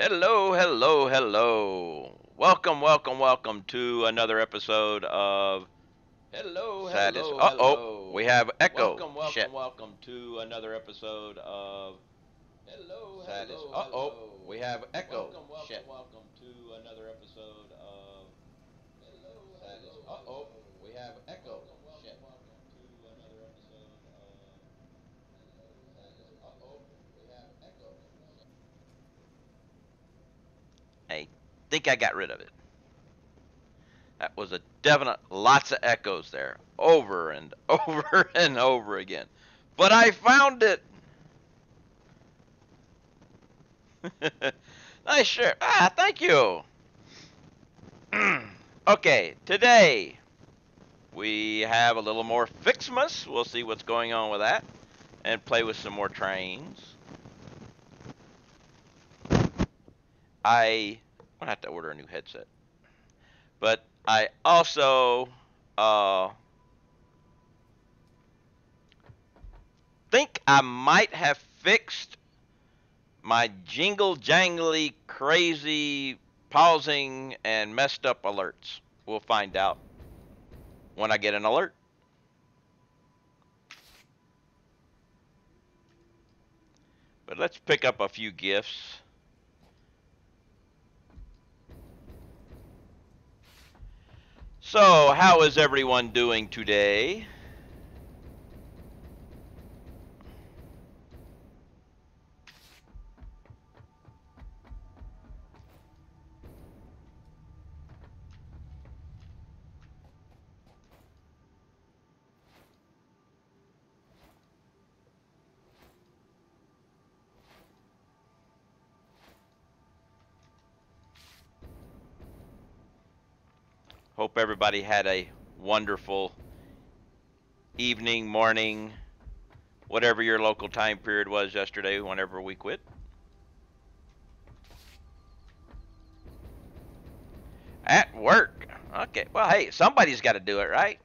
Hello, hello, hello. Welcome to another episode of Hello, Satis. hello, Uh-oh, we hello. have echo. Welcome, Shit. welcome, welcome to another episode of Hello, Satis. hello, Uh-oh, we hello. have echo. Welcome, Shit. welcome, welcome to another episode of Hello, Satis. hello, Uh-oh, hello. we have echo. Welcome, welcome, Shit. welcome to another episode of Hello, Satis. hello, Uh-oh, hello. we have echo. Shit. Welcome. I think I got rid of it. That was a definite lots of echoes there. Over and over and over again. But I found it. Nice shirt. Thank you. Okay, today we have a little more FICS MAS. We'll see what's going on with that and play with some more trains. I'm gonna have to order a new headset. But I also think I might have fixed my jingle jangly crazy pausing and messed up alerts. We'll find out when I get an alert. But let's pick up a few gifts. So, how is everyone doing today? Hope everybody had a wonderful evening, morning, whatever your local time period was yesterday, whenever we quit. At work. Okay, well, hey, somebody's got to do it, right?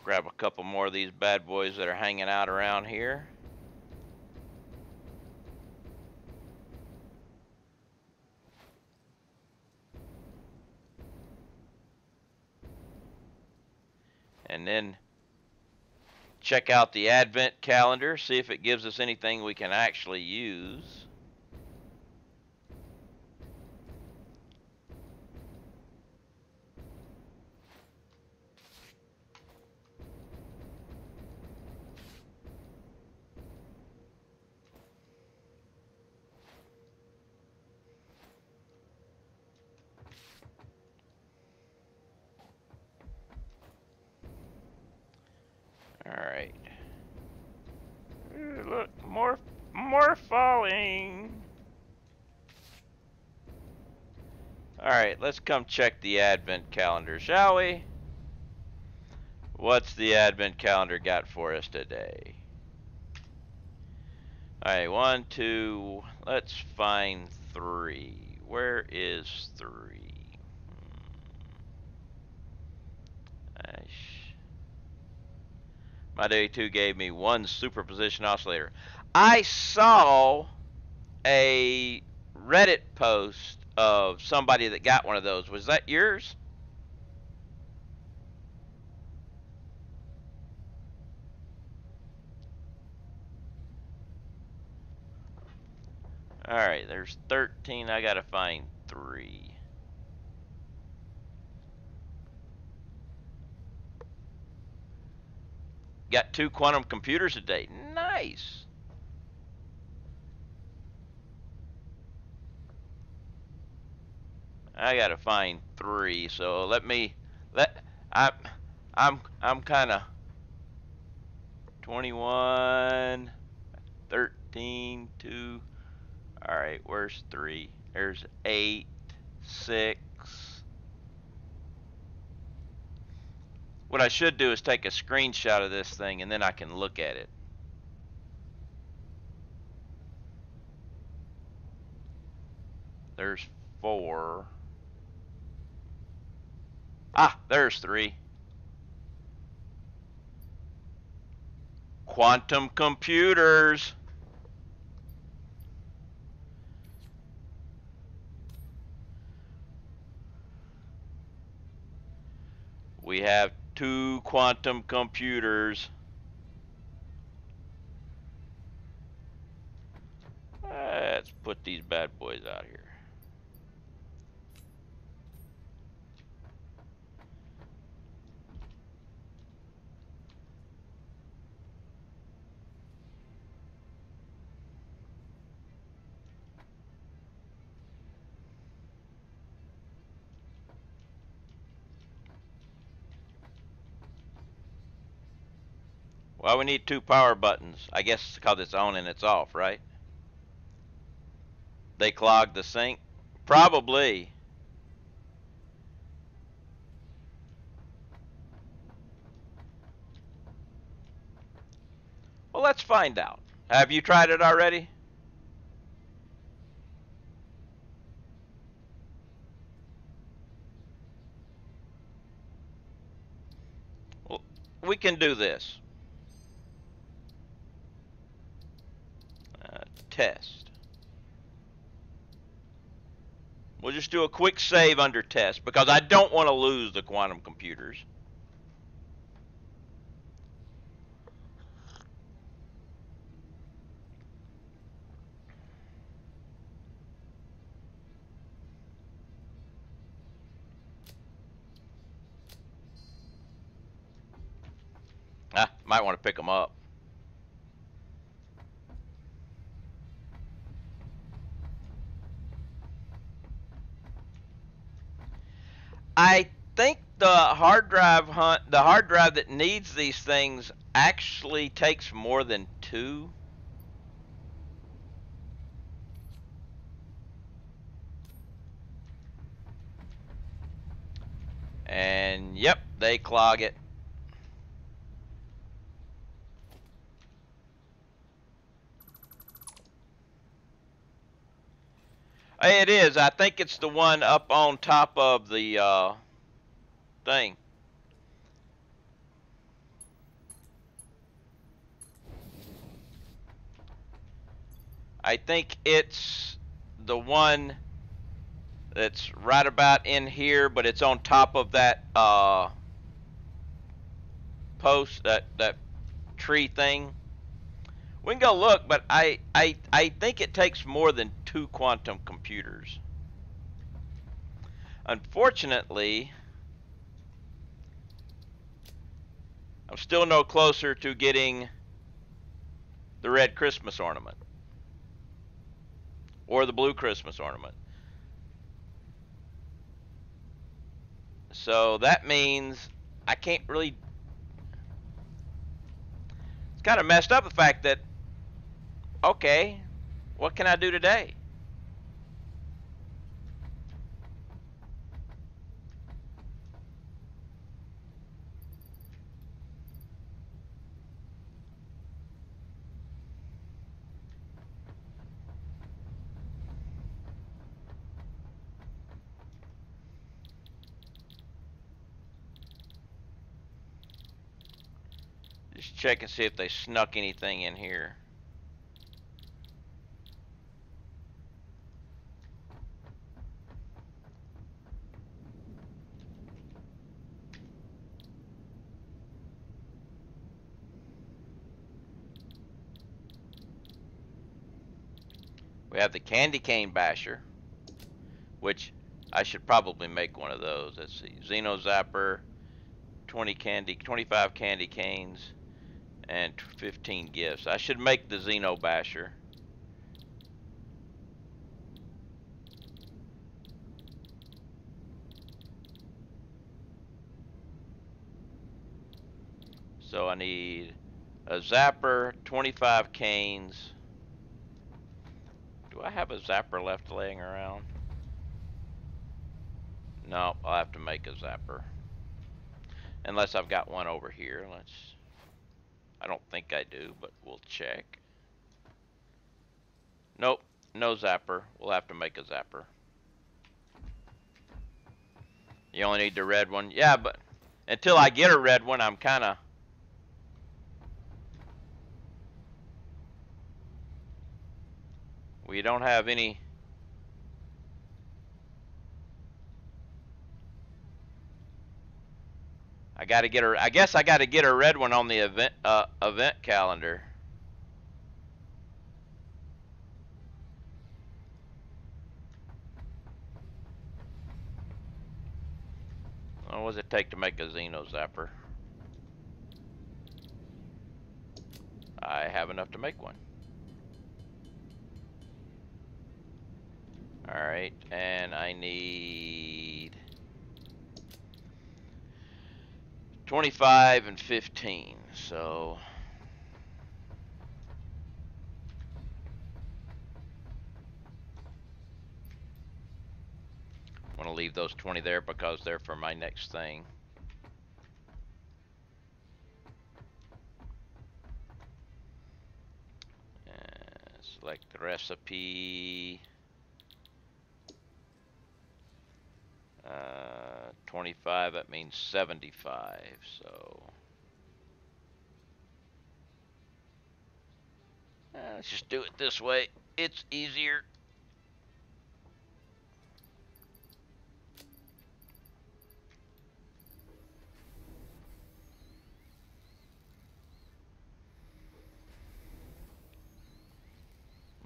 Grab a couple more of these bad boys that are hanging out around here. And then check out the advent calendar, see if it gives us anything we can actually use. All right. Ooh, look, more falling. All right, let's come check the advent calendar, shall we? What's the advent calendar got for us today? All right, 1, 2. Let's find 3. Where is 3? My day 2 gave me one superposition oscillator. I saw a Reddit post of somebody that got one of those. Was that yours? All right, there's 13. I gotta find 3. Got 2 quantum computers a day. Nice. I gotta find 3. So let I I'm kind of 21, 13, 2. All right, where's 3? There's 8, 6. What I should do is take a screenshot of this thing and then I can look at it. There's 4. Ah, there's 3. Quantum computers. We have 2 quantum computers. Let's put these bad boys out here. Well, we need 2 power buttons. I guess because it's on and it's off, right? They clogged the sink? Probably. Well, let's find out. Have you tried it already? Well, we can do this. Test. We'll just do a quick save under test because I don't want to lose the quantum computers. Might want to pick them up. I think the hard drive that needs these things actually takes more than 2. And yep, they clog it. It is. I think it's the one up on top of the thing. I think it's the one that's right about in here, but it's on top of that post, that tree thing. We can go look, but I think it takes more than 2 quantum computers. Unfortunately, I'm still no closer to getting the red Christmas ornament or the blue Christmas ornament. So that means I can't really. It's kind of messed up the fact that, okay, what can I do today? Just check and see if they snuck anything in here. We have the candy cane basher, which I should probably make one of those. Let's see, Xeno Zapper, 25 candy canes, and 15 gifts. I should make the Xeno basher. So I need a zapper, 25 canes. Do I have a zapper left laying around? No, I'll have to make a zapper. Unless I've got one over here. I don't think I do, but we'll check. Nope, no zapper. We'll have to make a zapper. You only need the red one. Yeah, but until I get a red one, I'm kind of... We don't have any... I gotta get a... I guess I gotta get a red one on the event calendar. What does it take to make a Xeno Zapper? I have enough to make one. Alright, and I need 25 and 15, so I'm gonna leave those 20 there because they're for my next thing. Select the recipe. 25, that means 75, so let's just do it this way. It's easier.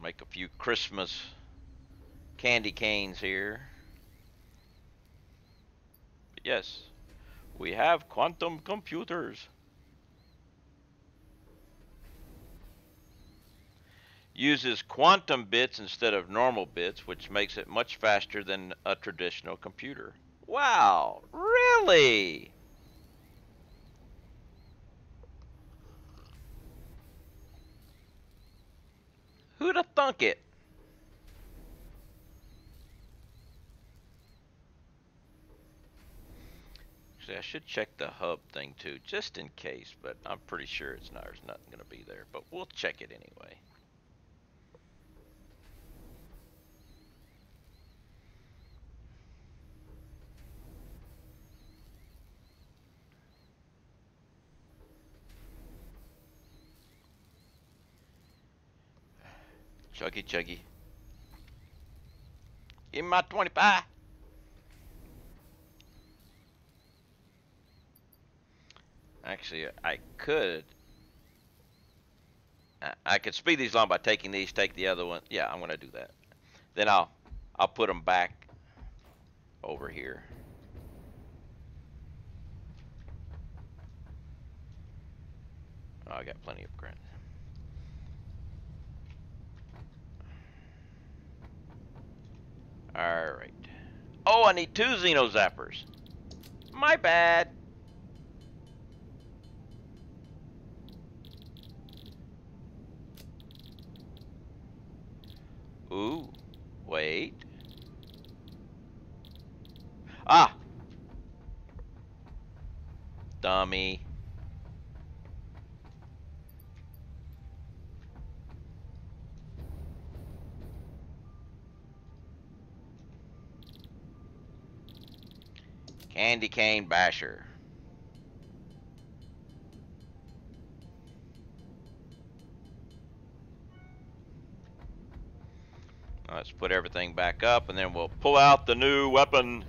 Make a few Christmas candy canes here. But yes, we have quantum computers. Uses quantum bits instead of normal bits, which makes it much faster than a traditional computer. Wow, really? Who'd have thunk it? Actually, I should check the hub thing too, just in case, but I'm pretty sure it's not, there's nothing going to be there, but we'll check it anyway. Chuggy, chuggy. Give me my 25. Actually, I could speed these along by taking these, take the other one. Yeah, I'm gonna do that. Then I'll put them back over here. Oh, I got plenty of credit. All right. Oh, I need 2 Xeno Zappers. My bad. Ooh, wait. Ah! Dummy. Candy cane basher. Let's put everything back up and then we'll pull out the new weapon.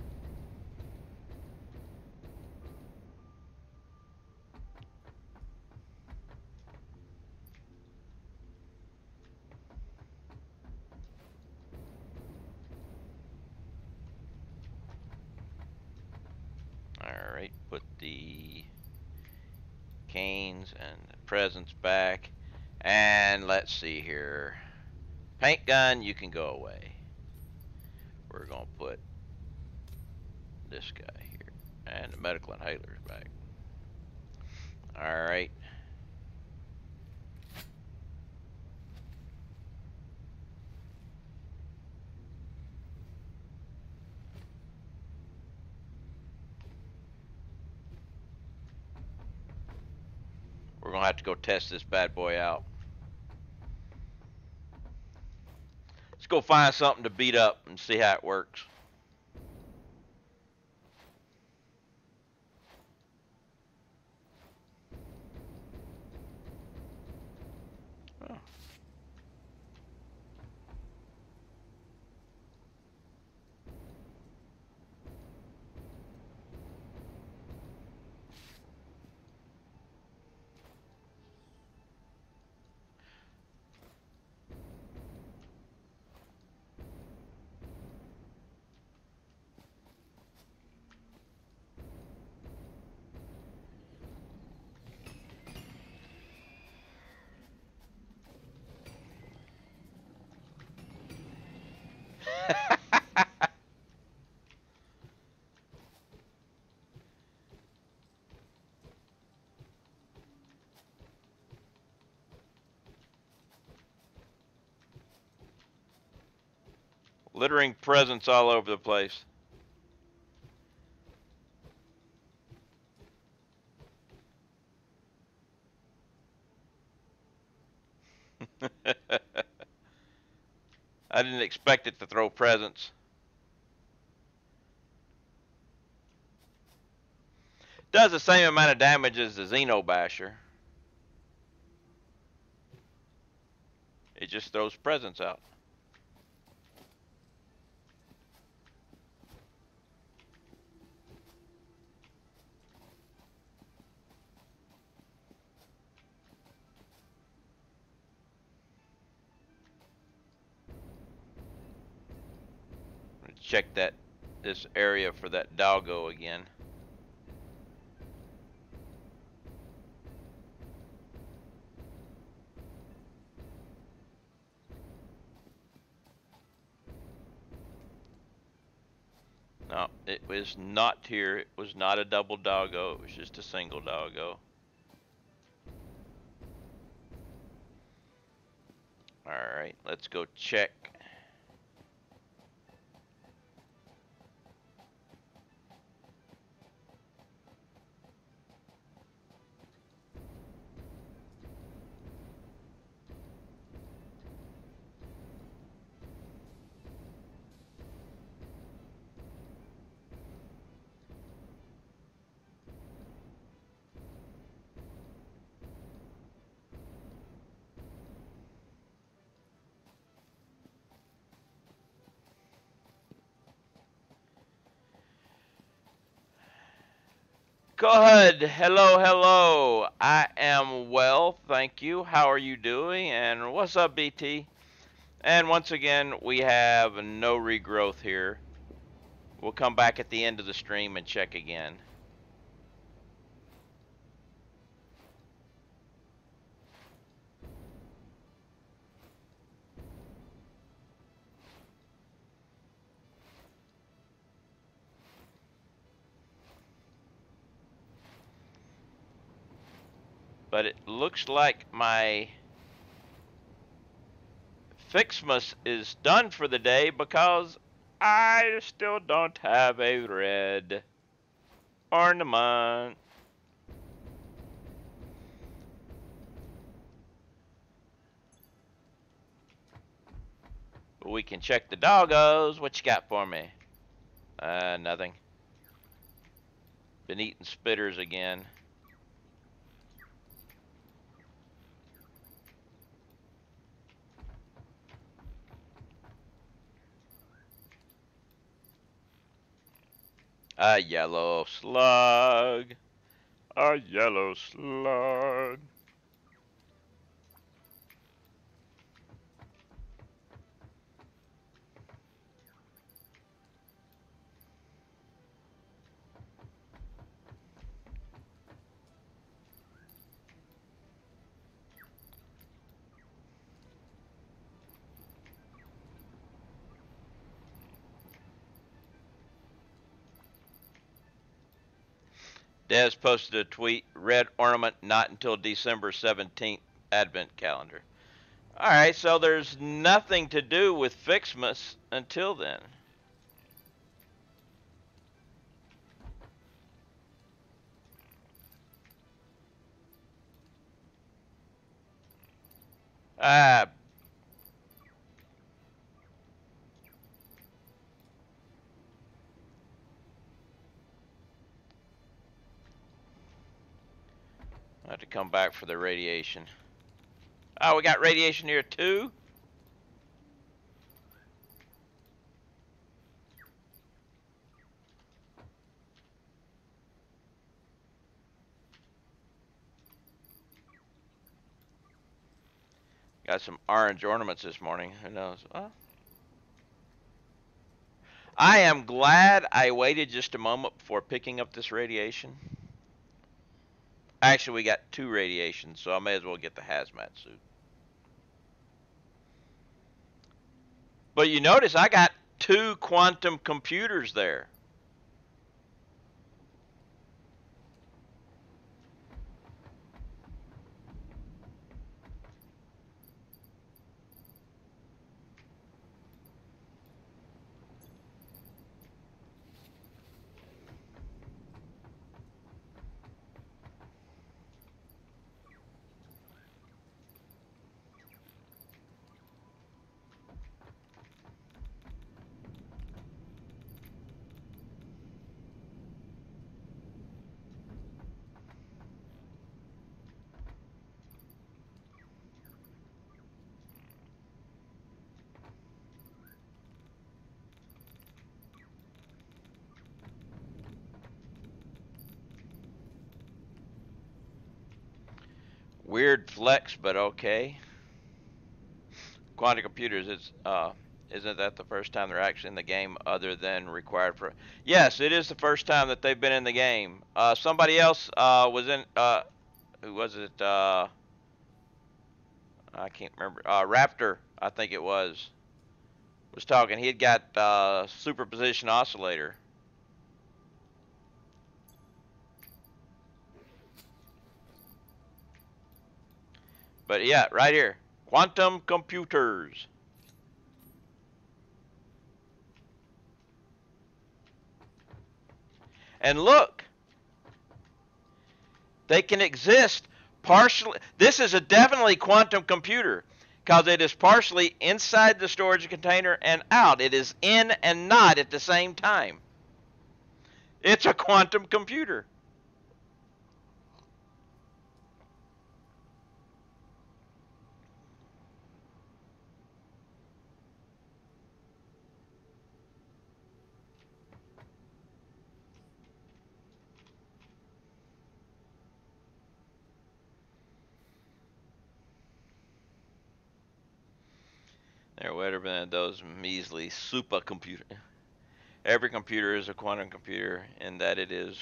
Alright, put the canes and the presents back. And let's see here. Paint gun, you can go away. We're going to put this guy here. And the medical inhaler's back. Alright. We're going to have to go test this bad boy out. Let's go find something to beat up and see how it works. Littering presents all over the place. I didn't expect it to throw presents. Does the same amount of damage as the Xenobasher. It just throws presents out. Check this area for that doggo again. No, it was not here. It was not a double doggo. It was just a single doggo. Alright, let's go check. Go ahead. Hello, hello. I am well, thank you. How are you doing? And what's up, BT? And once again, we have no regrowth here. We'll come back at the end of the stream and check again. But it looks like my FICS MAS is done for the day because I still don't have a red ornament. But we can check the doggos. What you got for me? Nothing. Been eating spitters again. A yellow slug. A yellow slug. Des posted a tweet, red ornament not until December 17th advent calendar. Alright, so there's nothing to do with FICS MAS until then. I have to come back for the radiation. Oh, we got radiation here too? Got some orange ornaments this morning. Who knows? Oh. I am glad I waited just a moment before picking up this radiation. Actually, we got 2 radiations, so I may as well get the hazmat suit. But you notice I got 2 quantum computers there. Weird flex, but okay. Quantum computers, isn't that the first time they're actually in the game other than required for? Yes, it is the first time that they've been in the game. Somebody else was in. Who was it? I can't remember. Raptor, I think it was talking. He had got superposition oscillator. But yeah, right here, quantum computers. And look, they can exist partially. This is a definitely quantum computer because it is partially inside the storage container and out. It is in and not at the same time. It's a quantum computer. There would have been those measly supercomputer. Every computer is a quantum computer in that it is.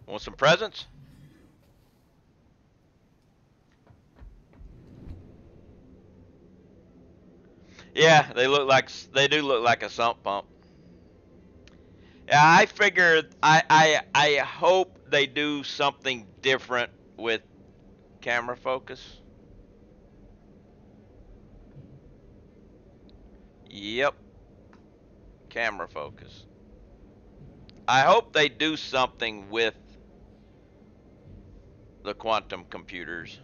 Want some presents? Yeah, they do look like a sump pump. Yeah, I figured I hope they do something different with camera focus. Yep, camera focus. I hope they do something with the quantum computers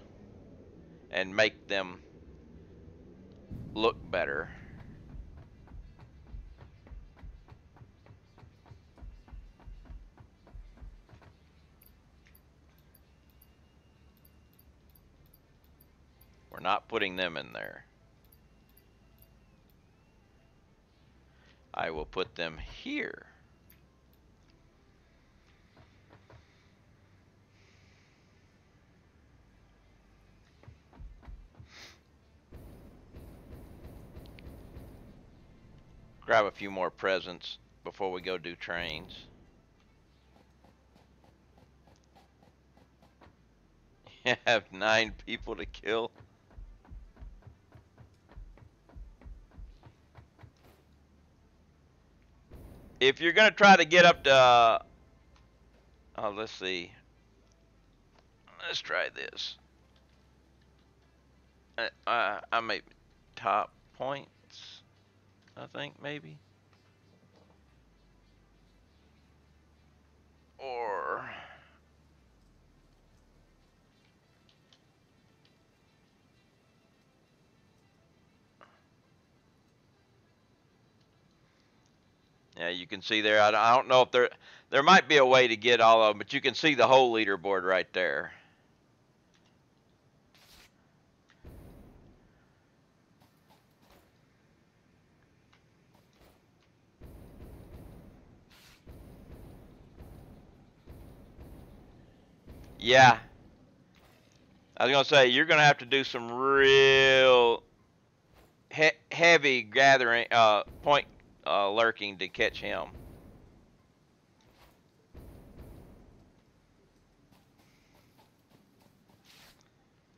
and make them look better. We're not putting them in there. I will put them here. Grab a few more presents before we go do trains. You have 9 people to kill. If you're gonna try to get up to, oh, let's see. Let's try this. I may top points. I think maybe. Or yeah, you can see there. I don't know if there might be a way to get all of them, but you can see the whole leaderboard right there. Yeah, I was gonna say you're gonna have to do some real heavy gathering, point lurking to catch him.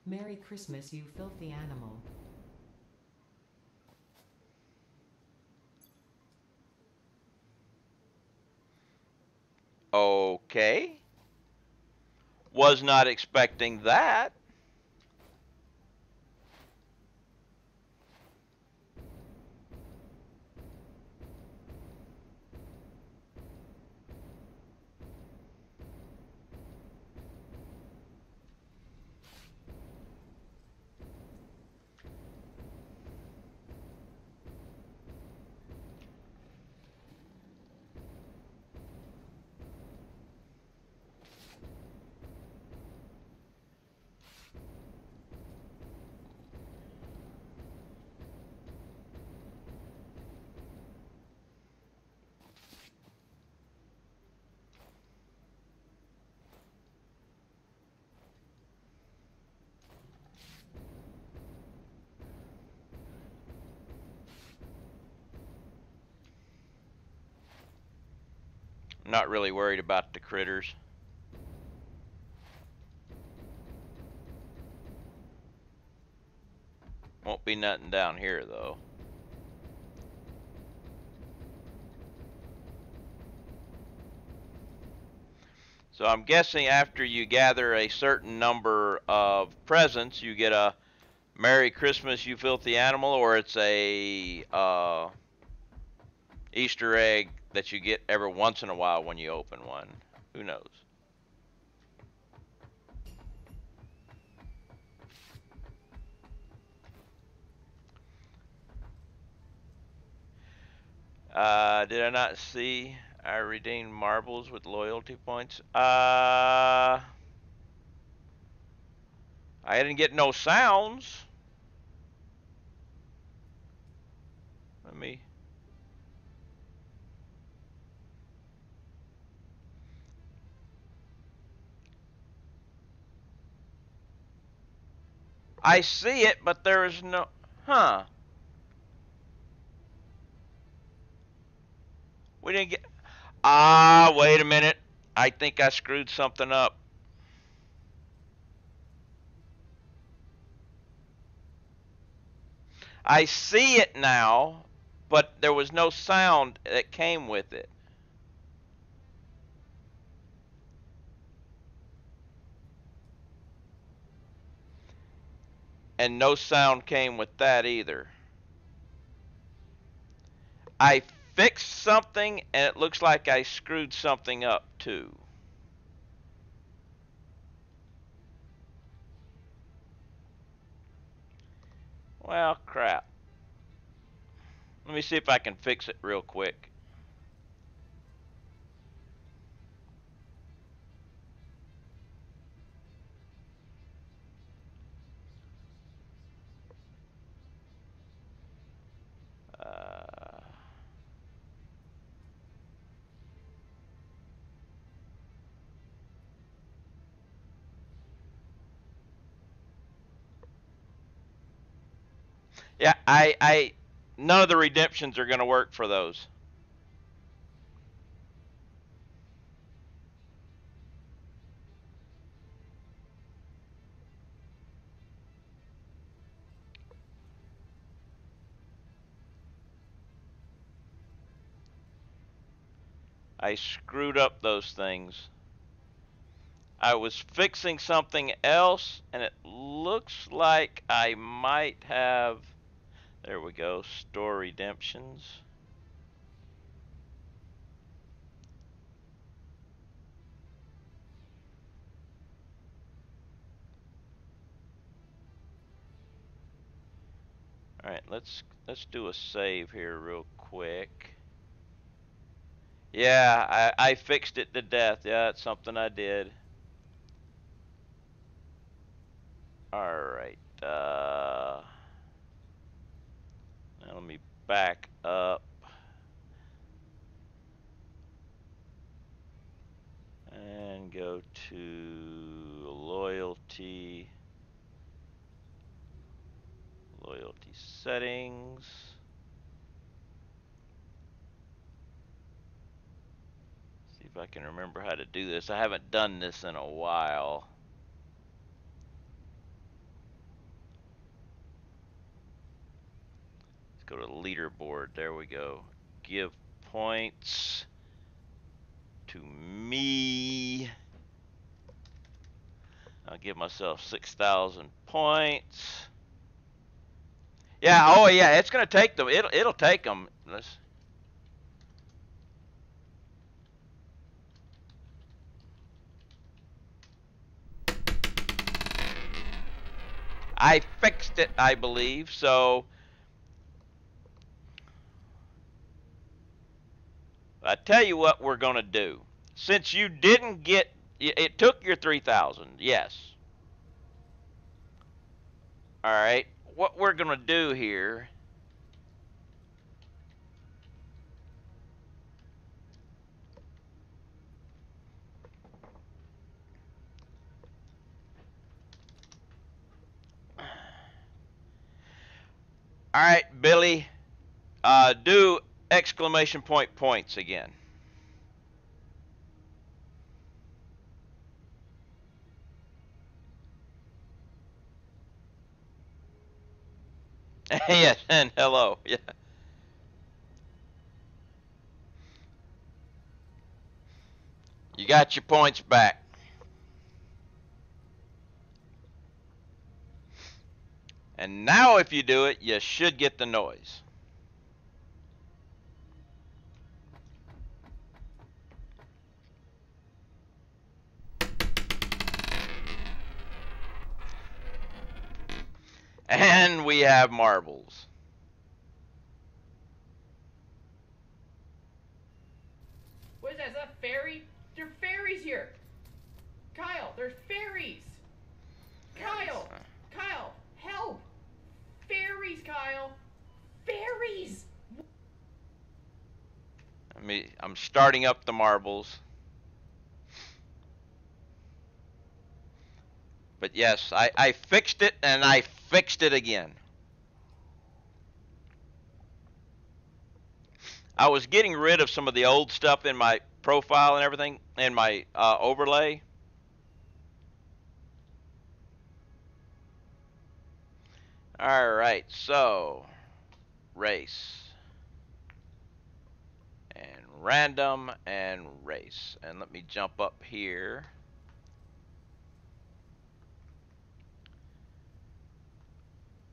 Merry Christmas, you filthy animal. Okay. Was not expecting that. I'm not really worried about the critters. Won't be nothing down here though. So I'm guessing after you gather a certain number of presents, you get a Merry Christmas, you filthy animal, or it's a Easter egg that you get every once in a while when you open one. Who knows? Did I not see I redeemed marbles with loyalty points? I didn't get no sounds. Let me. I see it, but there is no. Huh. We didn't get. Wait a minute. I think I screwed something up. I see it now, but there was no sound that came with it. And no sound came with that either. I fixed something, and it looks like I screwed something up too. Well, crap. Let me see if I can fix it real quick. Uh, yeah, none of the redemptions are going to work for those. I screwed up those things. I was fixing something else, and it looks like I might have. There we go. Store redemptions. All right, let's do a save here real quick. Yeah, I fixed it to death. Yeah, that's something I did. All right. Now let me back up and go to loyalty settings. See if I can remember how to do this. I haven't done this in a while. go to leaderboard. There we go. Give points to me. I'll give myself 6,000 points. Yeah, oh yeah, it's gonna take them. It'll take them. I fixed it, I believe. So I tell you what we're gonna do. Since you didn't get, it took your 3,000. Yes. All right. What we're gonna do here. All right, Billy. Do exclamation point points again. Yes, and hello. Yeah. You got your points back. And now if you do it, you should get the noise. And we have marbles. What is that? Is that a fairy? There are fairies here. Kyle, there's fairies. Kyle, Kyle, help. Fairies, Kyle. Fairies. I'm starting up the marbles. But yes, I fixed it and I fixed it again. I was getting rid of some of the old stuff in my profile and everything, in my overlay. All right, so race and random and race. And let me jump up here.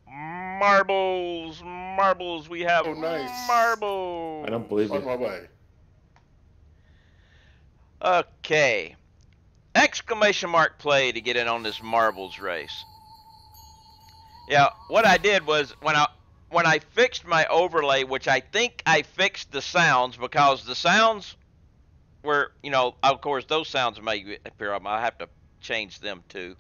Marbles, marbles, we have marbles. I don't believe On it. my way. Okay. Exclamation mark play to get in on this marbles race. Yeah, what I did was when I fixed my overlay, which I think I fixed the sounds, because the sounds were, you know, of course those sounds may appear. I have to change them too.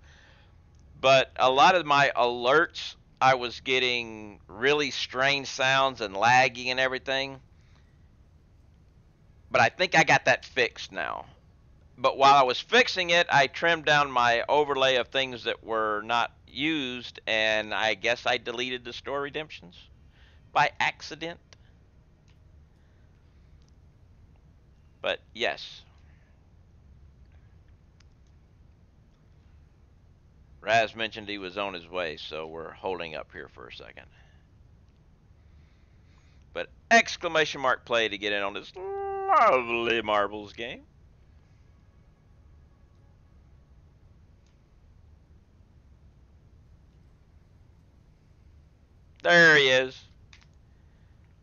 But a lot of my alerts, I was getting really strange sounds and lagging and everything. But I think I got that fixed now. But while I was fixing it, I trimmed down my overlay of things that were not used, and I guess I deleted the store redemptions by accident. But yes. Raz mentioned he was on his way, so we're holding up here for a second. But exclamation mark play to get in on this lovely marbles game. There he is.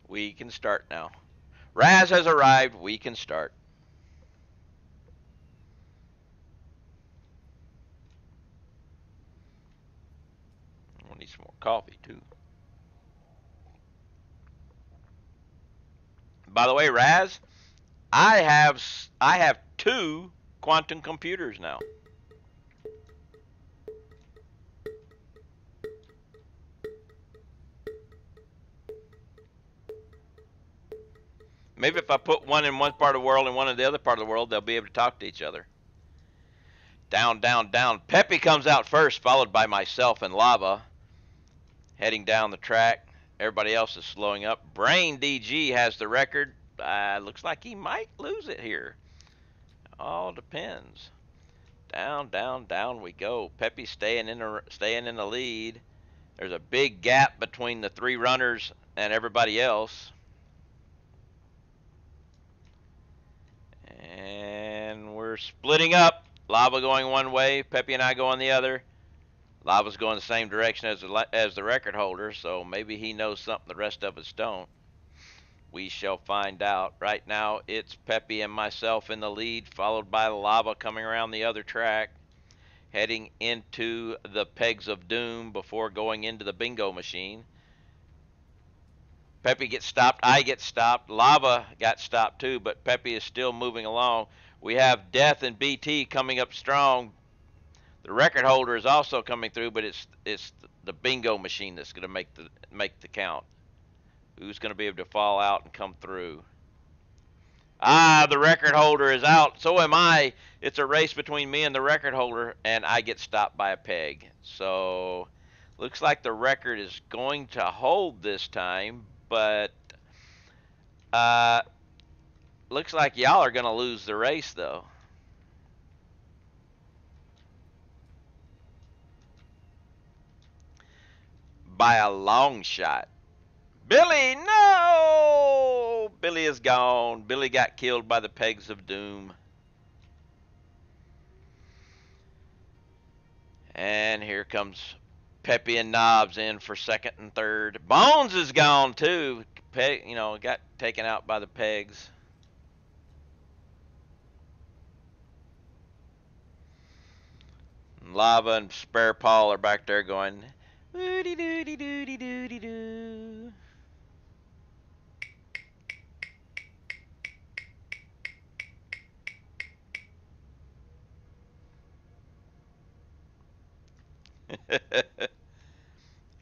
We can start now. Raz has arrived. We can start. We'll need some more coffee too. By the way, Raz, I have 2 quantum computers now. Maybe if I put one in one part of the world and one in the other part of the world, they'll be able to talk to each other. Down, down, down. Peppy comes out first, followed by myself and Lava. Heading down the track. Everybody else is slowing up. Brain DG has the record. Looks like he might lose it here. All depends. Down, down, down we go. Peppy staying in the lead. There's a big gap between the 3 runners and everybody else. And we're splitting up. Lava going one way, Peppy and I going the other. Lava's going the same direction as the record holder, so maybe he knows something the rest of us don't. We shall find out. Right now, it's Peppy and myself in the lead, followed by Lava coming around the other track, heading into the Pegs of Doom before going into the bingo machine. Peppy gets stopped, I get stopped, Lava got stopped too, but Peppy is still moving along. We have Death and BT coming up strong. The record holder is also coming through, but it's the bingo machine that's going to make the count. Who's going to be able to fall out and come through? Ah, the record holder is out. So am I. It's a race between me and the record holder, and I get stopped by a peg. So looks like the record is going to hold this time, but looks like y'all are going to lose the race, though. By a long shot. Billy, no! Billy is gone. Billy got killed by the Pegs of Doom. And here comes Peppy and Knobs in for second and third. Bones is gone too. Got taken out by the Pegs. Lava and Spare Paul are back there going, woody doody doody doody doo.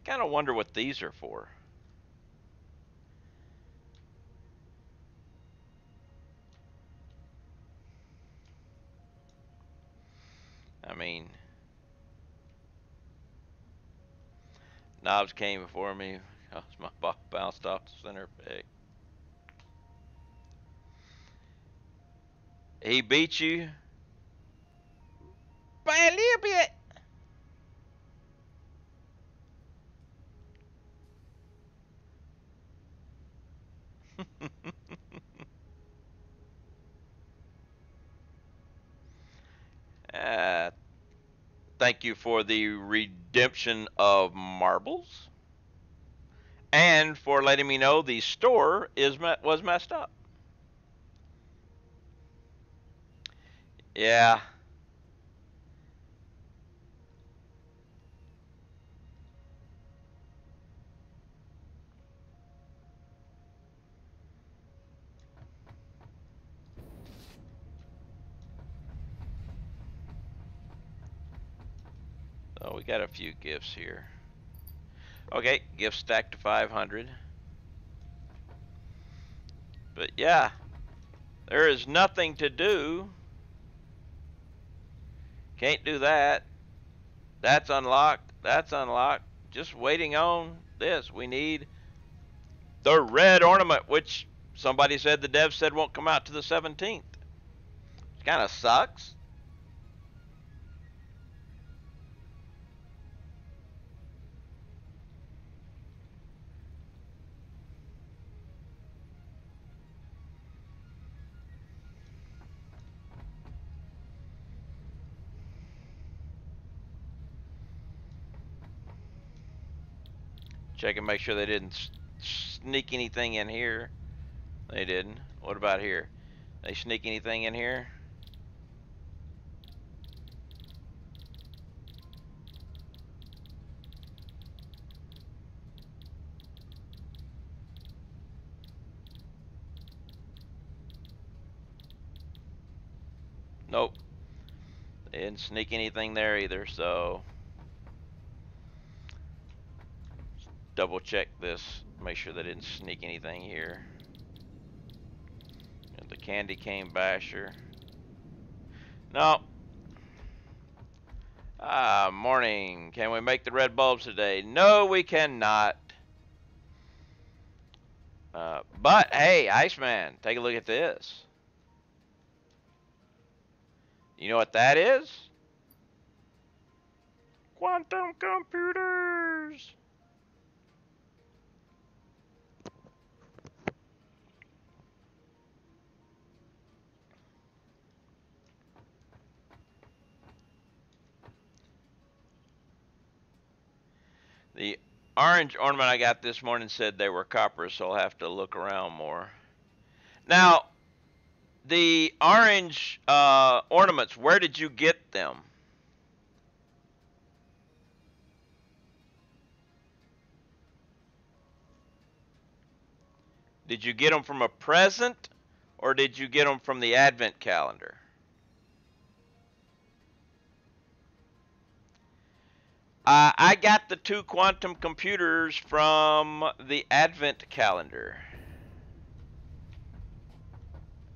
Kind of wonder what these are for. I mean, Knobs came before me. My ball bounced off the center peg. He beat you by a little bit. Thank you for the redemption of marbles, and for letting me know the store was messed up. Yeah. So we got a few gifts here. Okay, gift stack to 500. But yeah, there is nothing to do. Can't do that. That's unlocked. That's unlocked. Just waiting on this. We need the red ornament, which somebody said the dev said won't come out to the 17th. It kind of sucks. Check and make sure they didn't sneak anything in here. They didn't. What about here? They sneak anything in here? Nope. They didn't sneak anything there either, so double check this. Make sure they didn't sneak anything here. And the candy cane basher. No. Morning. Can we make the red bulbs today? No, we cannot. But hey, Iceman, take a look at this. You know what that is? Quantum computers. The orange ornament I got this morning said they were copper, so I'll have to look around more. Now, the orange ornaments, where did you get them? Did you get them from a present, or did you get them from the advent calendar? I got the 2 quantum computers from the advent calendar.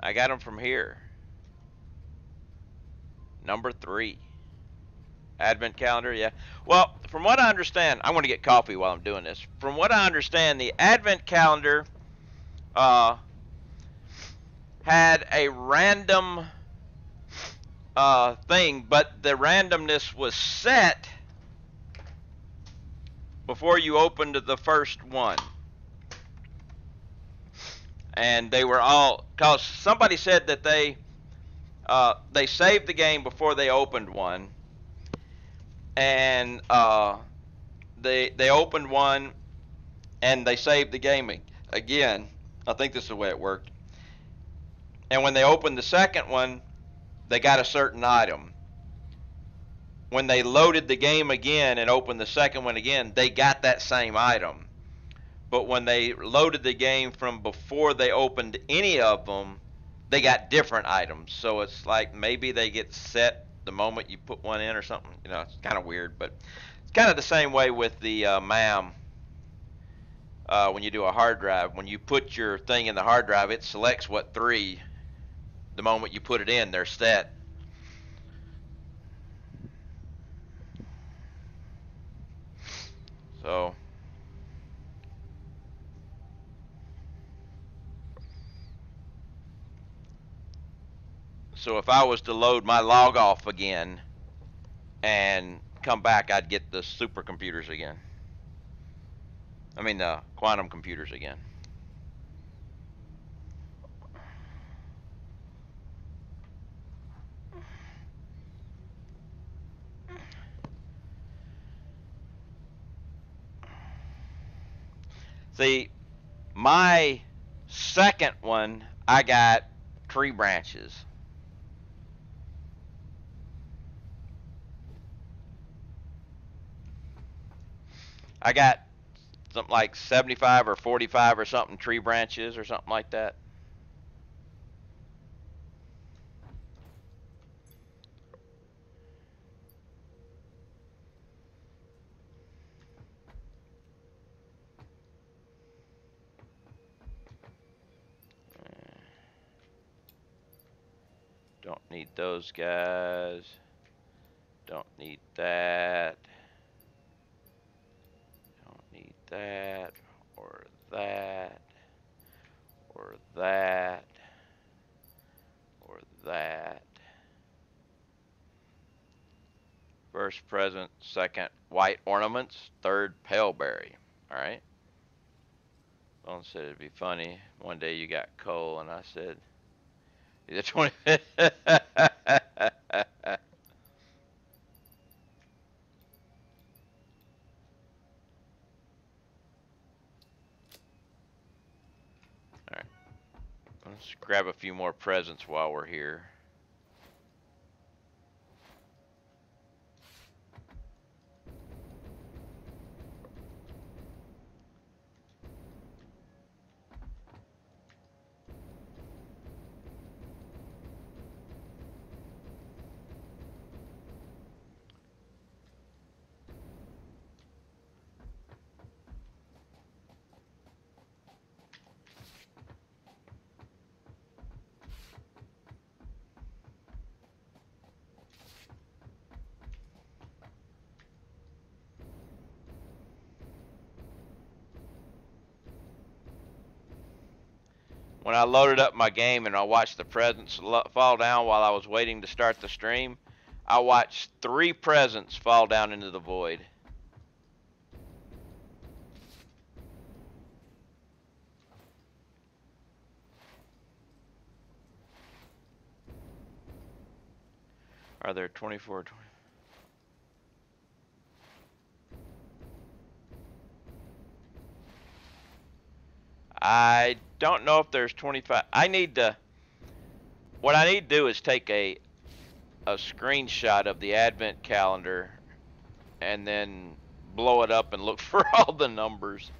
I got them from here. Number 3. Advent calendar, yeah. Well, from what I understand, I'm going to get coffee while I'm doing this. From what I understand, the advent calendar had a random thing, but the randomness was set before you opened the first one. And they were all, because somebody said that they saved the game before they opened one, and they opened one and they saved the game again. I think this is the way it worked. And when they opened the second one, they got a certain item. When they loaded the game again and opened the second one again, they got that same item. But when they loaded the game from before they opened any of them, they got different items. So it's like maybe they get set the moment you put one in or something. You know, it's kind of weird, but it's kind of the same way with the MAM. When you do a hard drive, when you put your thing in the hard drive, it selects what 3. The moment you put it in, they're set. So if I was to load my log off again and come back, I'd get the supercomputers again. I mean the quantum computers again. See, my second one, I got tree branches. I got something like 75 or 45 or something tree branches or something like that. Don't need those guys. Don't need that. Don't need that or that or that or that. First present, second white ornaments, third paleberry. All right. Someone said it'd be funny. One day you got coal, and I said, "The 20." All right. Let's grab a few more presents while we're here. When I loaded up my game and I watched the presents fall down while I was waiting to start the stream, I watched 3 presents fall down into the void. Are there 24? I don't know if there's 25. I need to. What I need to do is take a screenshot of the advent calendar and then blow it up and look for all the numbers.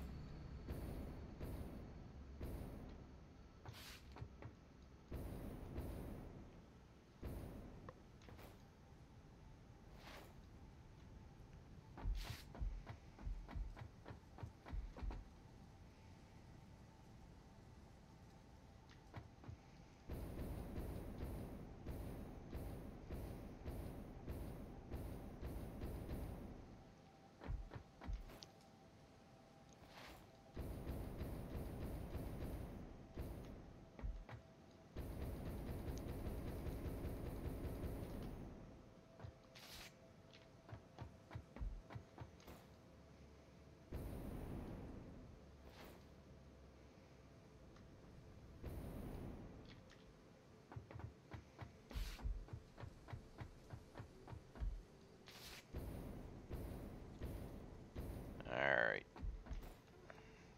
Alright.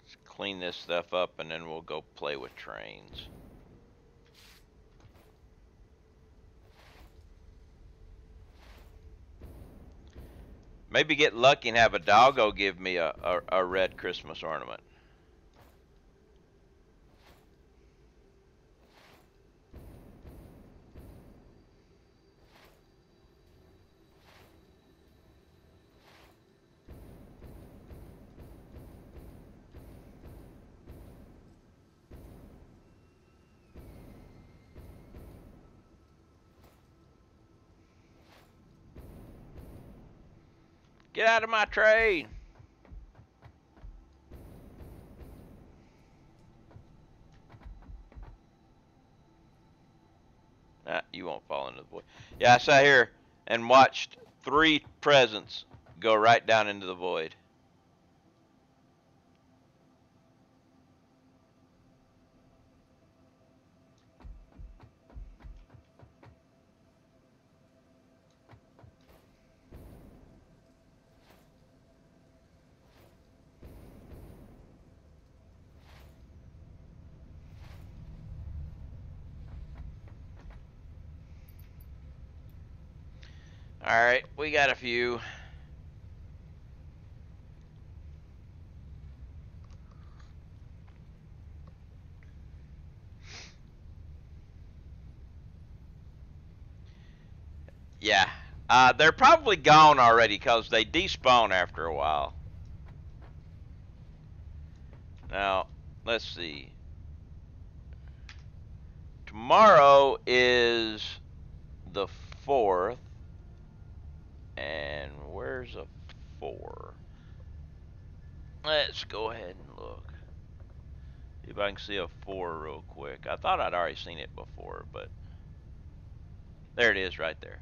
Let's clean this stuff up and then we'll go play with trains. Maybe get lucky and have a doggo give me a red Christmas ornament. Get out of my train! Nah, you won't fall into the void. Yeah, I sat here and watched 3 presents go right down into the void. Alright, we got a few. Yeah, they're probably gone already because they despawn after a while. Now, let's see. Tomorrow is the 4th. And where's a 4? Let's go ahead and look. See if I can see a 4 real quick. I thought I'd already seen it before, but there it is right there.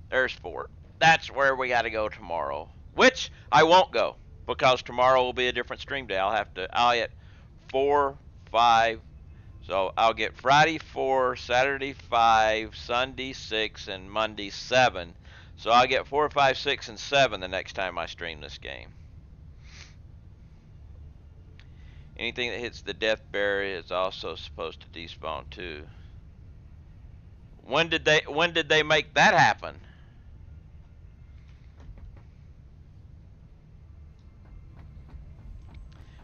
There's 4. That's where we got to go tomorrow. Which I won't go because tomorrow will be a different stream day. I'll get 4, 5. So I'll get Friday 4, Saturday 5, Sunday 6, and Monday 7. So I'll get 4, 5, 6, and 7 the next time I stream this game. Anything that hits the death barrier is also supposed to despawn too. When did they make that happen?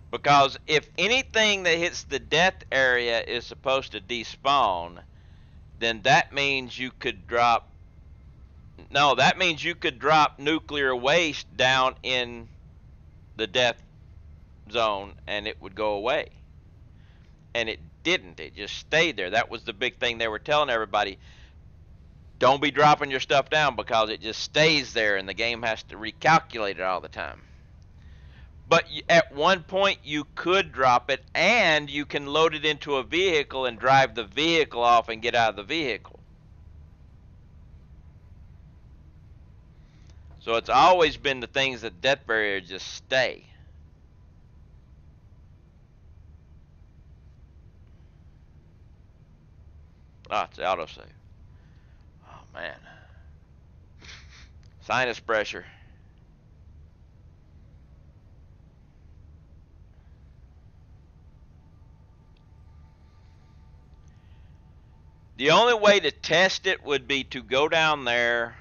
Because if anything that hits the death area is supposed to despawn, then that means you could drop. No, that means you could drop nuclear waste down in the death zone and it would go away. And it didn't. It just stayed there. That was the big thing they were telling everybody. Don't be dropping your stuff down because it just stays there and the game has to recalculate it all the time. But at one point you could drop it and you can load it into a vehicle and drive the vehicle off and get out of the vehicle. So it's always been the things that death barrier just stay. Ah, it's autosave. Oh man. Sinus pressure. The only way to test it would be to go down there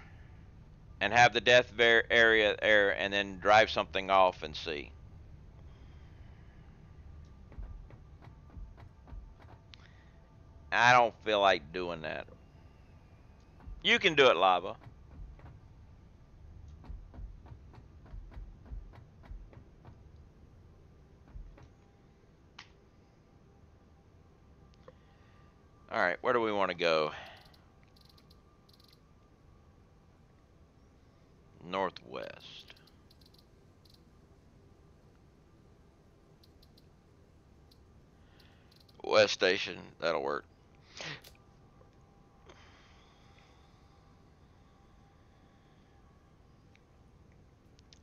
and have the death area there and then drive something off and see. I don't feel like doing that. You can do it, Lava. Alright, where do we want to go? Northwest. West Station, that'll work.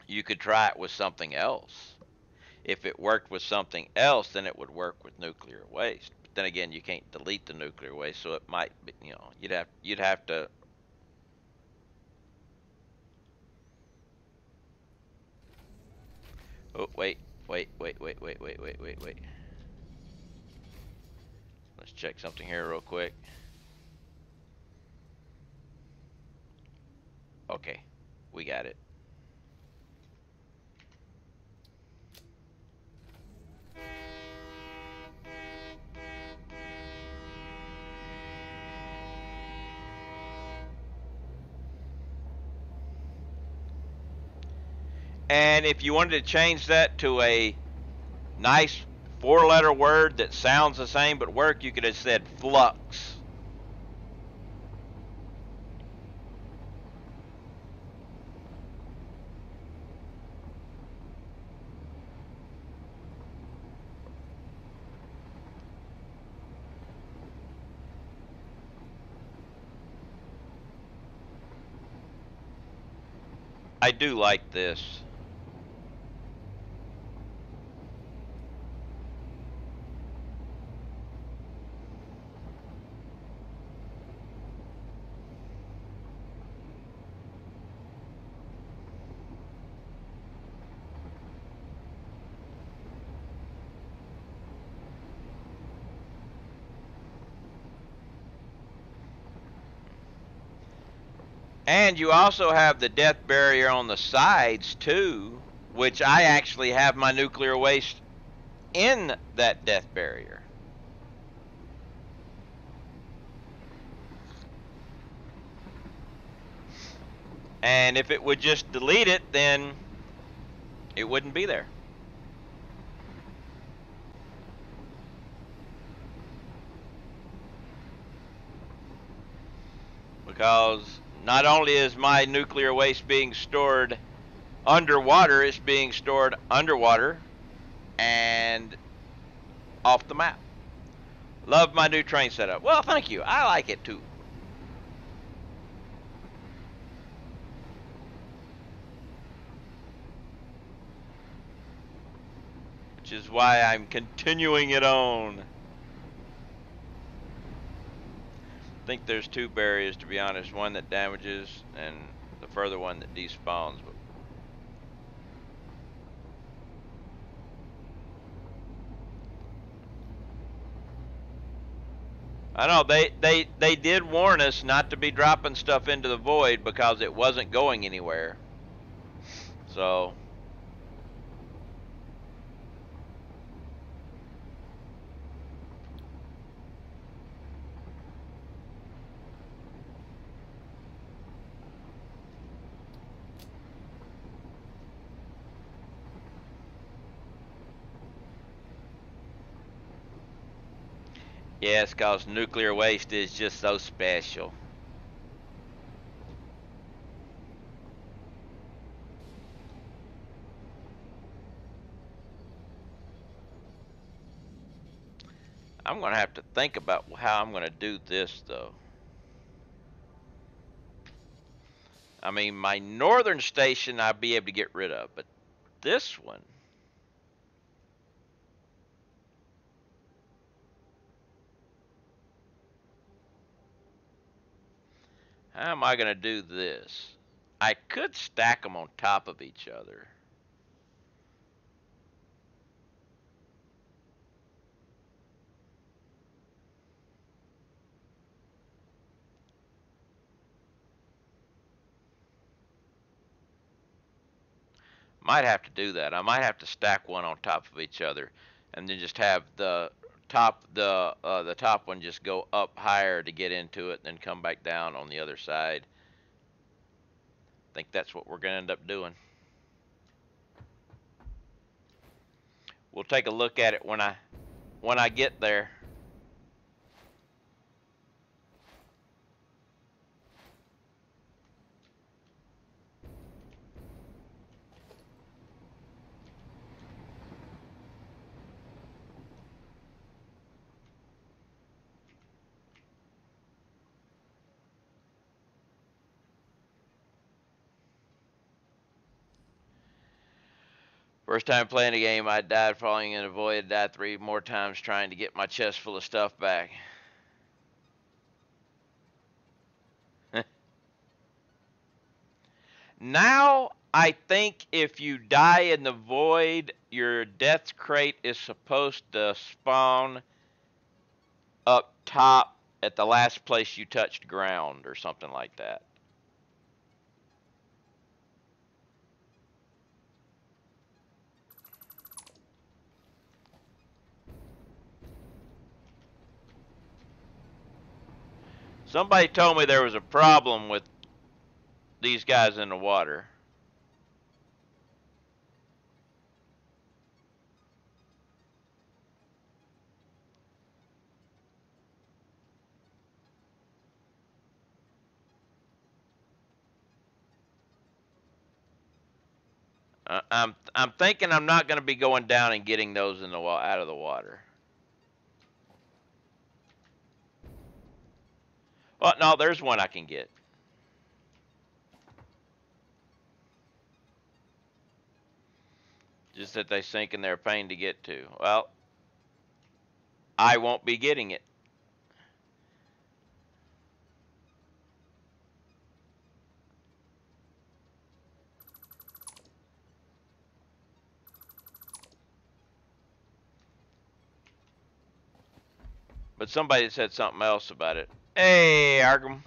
You could try it with something else. If it worked with something else, then it would work with nuclear waste. But then again, you can't delete the nuclear waste, so it might be, you know, you'd have to. Oh, wait. Let's check something here real quick. Okay, we got it. And if you wanted to change that to a nice 4-letter word that sounds the same but work, you could have said flux. I do like this. And you also have the death barrier on the sides too, which I actually have my nuclear waste in that death barrier. And if it would just delete it, then it wouldn't be there. Because not only is my nuclear waste being stored underwater, it's being stored underwater and off the map. Love my new train setup. Well, thank you. I like it too. Which is why I'm continuing it on. I think there's 2 barriers, to be honest. One that damages and the further one that despawns. But I know they did warn us not to be dropping stuff into the void because it wasn't going anywhere. So yes, because nuclear waste is just so special. I'm going to have to think about how I'm going to do this, though. I mean, my northern station I'll be able to get rid of, but this one... How am I going to do this? I could stack them on top of each other. Might have to do that. I might have to stack one on top of each other, and then just have the top one just go up higher to get into it, and then come back down on the other side. I think that's what we're gonna end up doing. We'll take a look at it when I get there. First time playing a game, I died falling in a void, died 3 more times trying to get my chest full of stuff back. Now, I think if you die in the void, your death crate is supposed to spawn up top at the last place you touched ground or something like that. Somebody told me there was a problem with these guys in the water. I'm thinking I'm not going to be going down and getting those in the out of the water. Well, no, there's one I can get. Just that they sink and they're a pain to get to. Well, I won't be getting it. But somebody said something else about it. Hey, Arkham.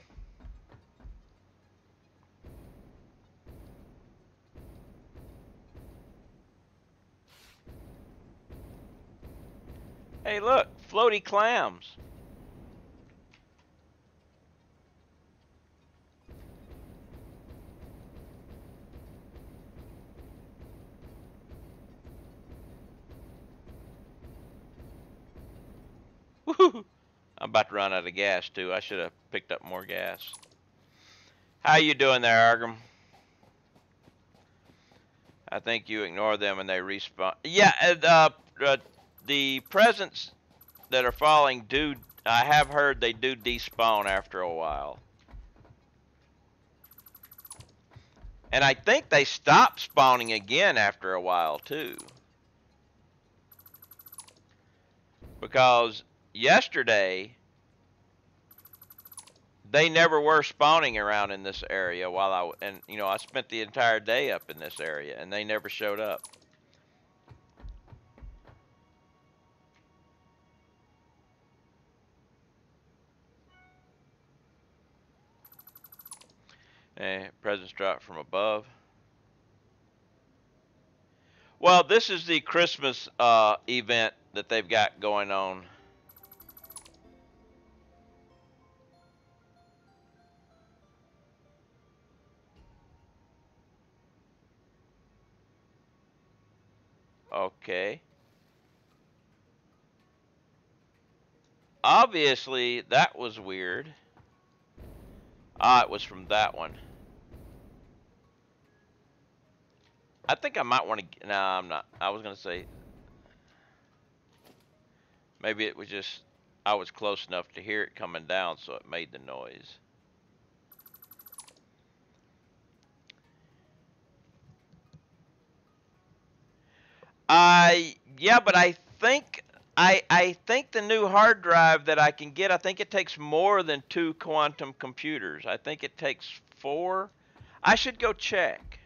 Hey, look, floaty clams. Woohoo! I'm about to run out of gas too. I should have picked up more gas. How you doing there, Arkham? I think you ignore them and they respawn. Yeah, the presents that are falling do. I have heard they do despawn after a while. And I think they stop spawning again after a while too. Because yesterday they never were spawning around in this area while I spent the entire day up in this area and they never showed up. Presents dropped from above. Well, this is the Christmas event that they've got going on. Okay. Obviously, that was weird. Ah, it was from that one. I think I might want to. Nah, I'm not. I was gonna say maybe it was just I was close enough to hear it coming down, so it made the noise. Yeah, but I think the new hard drive that I can get, I think it takes more than 2 quantum computers. I think it takes 4. I should go check.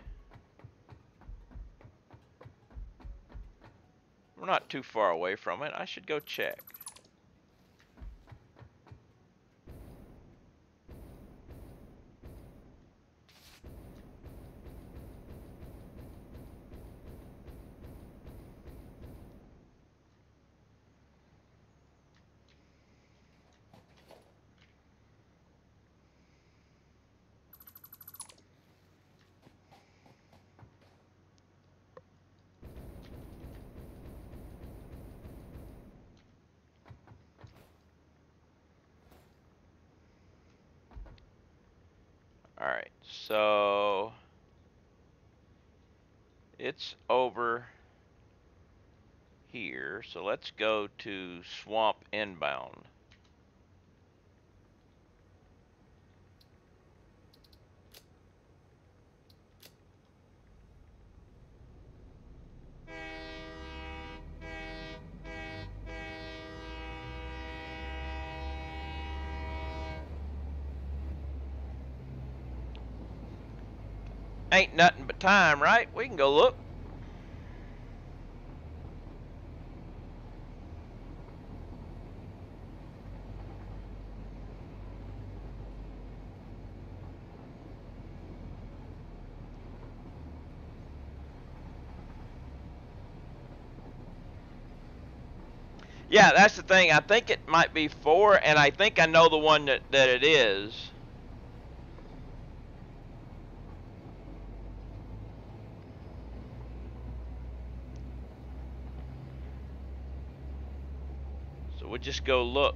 We're not too far away from it. I should go check. So it's over here. So let's go to Swamp Inbound. Ain't nothing but time, right? We can go look. Yeah, that's the thing. I think it might be 4, and I think I know the one that it is. So we'll just go look.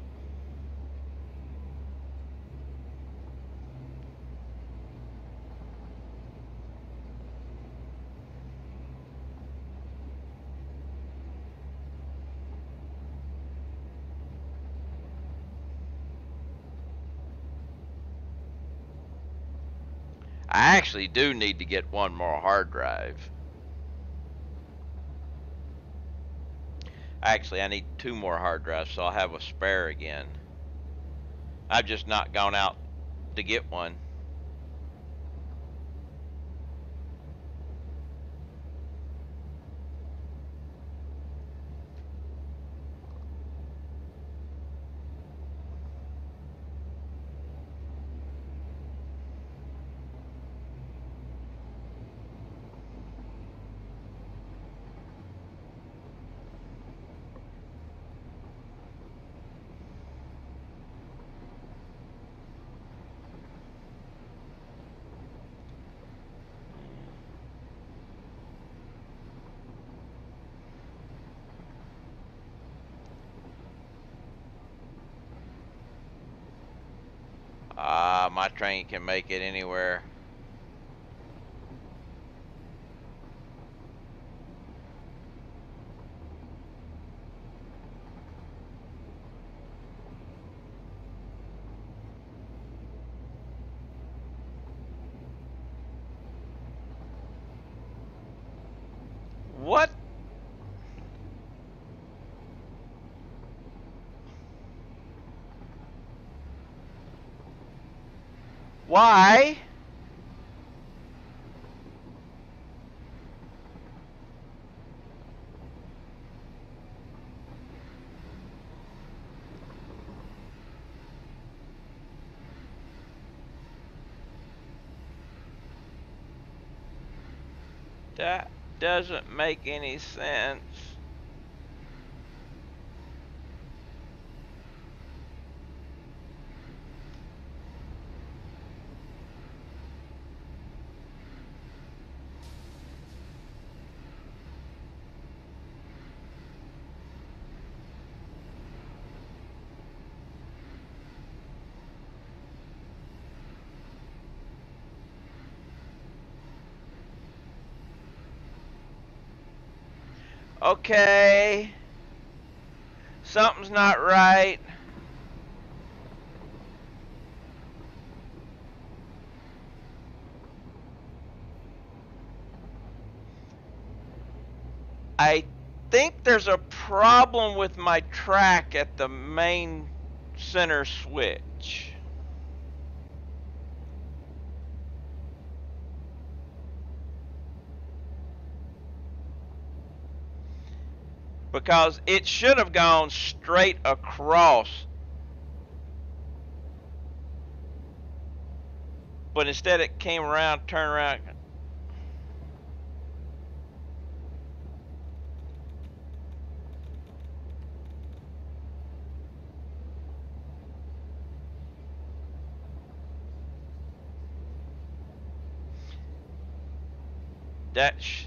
I actually do need to get one more hard drive. Actually, I need 2 more hard drives, so I'll have a spare again. I've just not gone out to get one. My train can make it anywhere. What? Why? That doesn't make any sense. Okay. Something's not right. I think there's a problem with my track at the main center switch. Because it should have gone straight across. But instead it came around, turned around. That's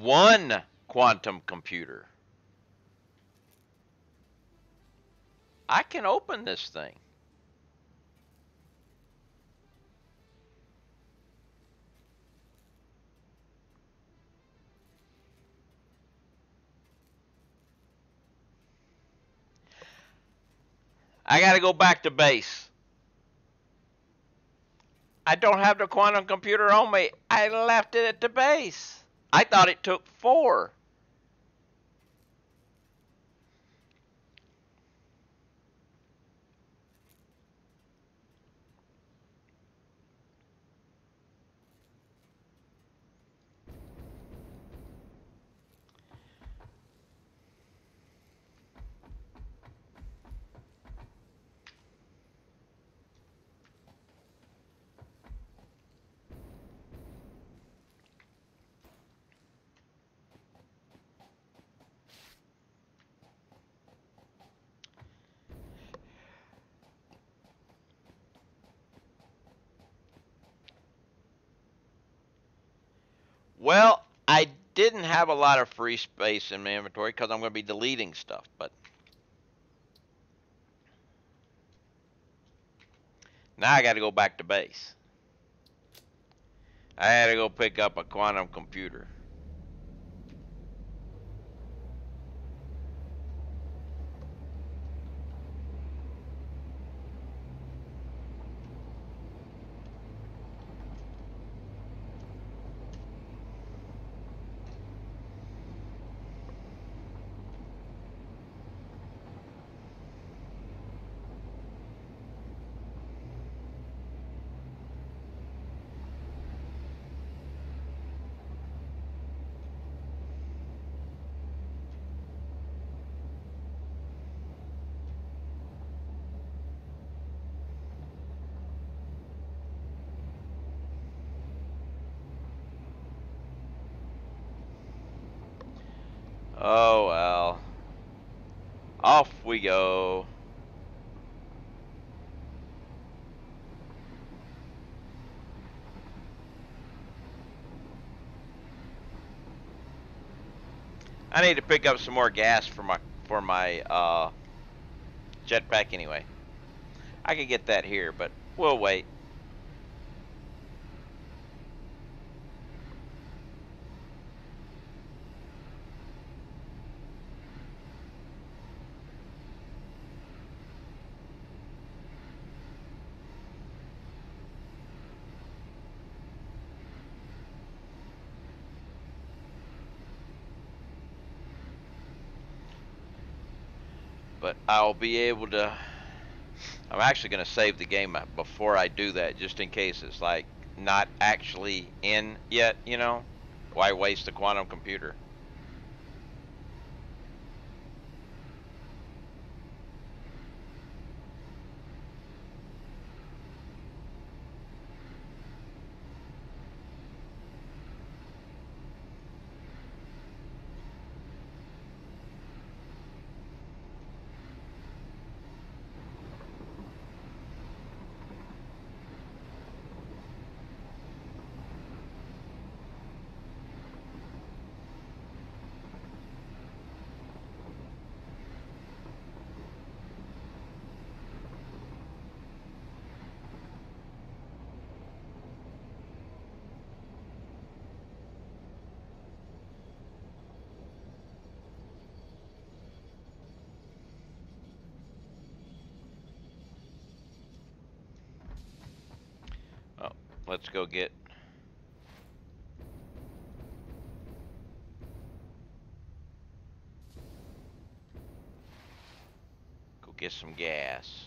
one quantum computer. I can open this thing. I got to go back to base. I don't have the quantum computer on me. I left it at the base. I thought it took 4. Well, I didn't have a lot of free space in my inventory because I'm going to be deleting stuff, but now I got to go back to base. I had to go pick up a quantum computer. Oh well. Off we go. I need to pick up some more gas for my jetpack anyway. I could get that here, but we'll wait. But I'll be able to. I'm actually going to save the game before I do that, just in case it's like not actually in yet, you know? Why waste a quantum computer? Oh, let's go get. Go get some gas.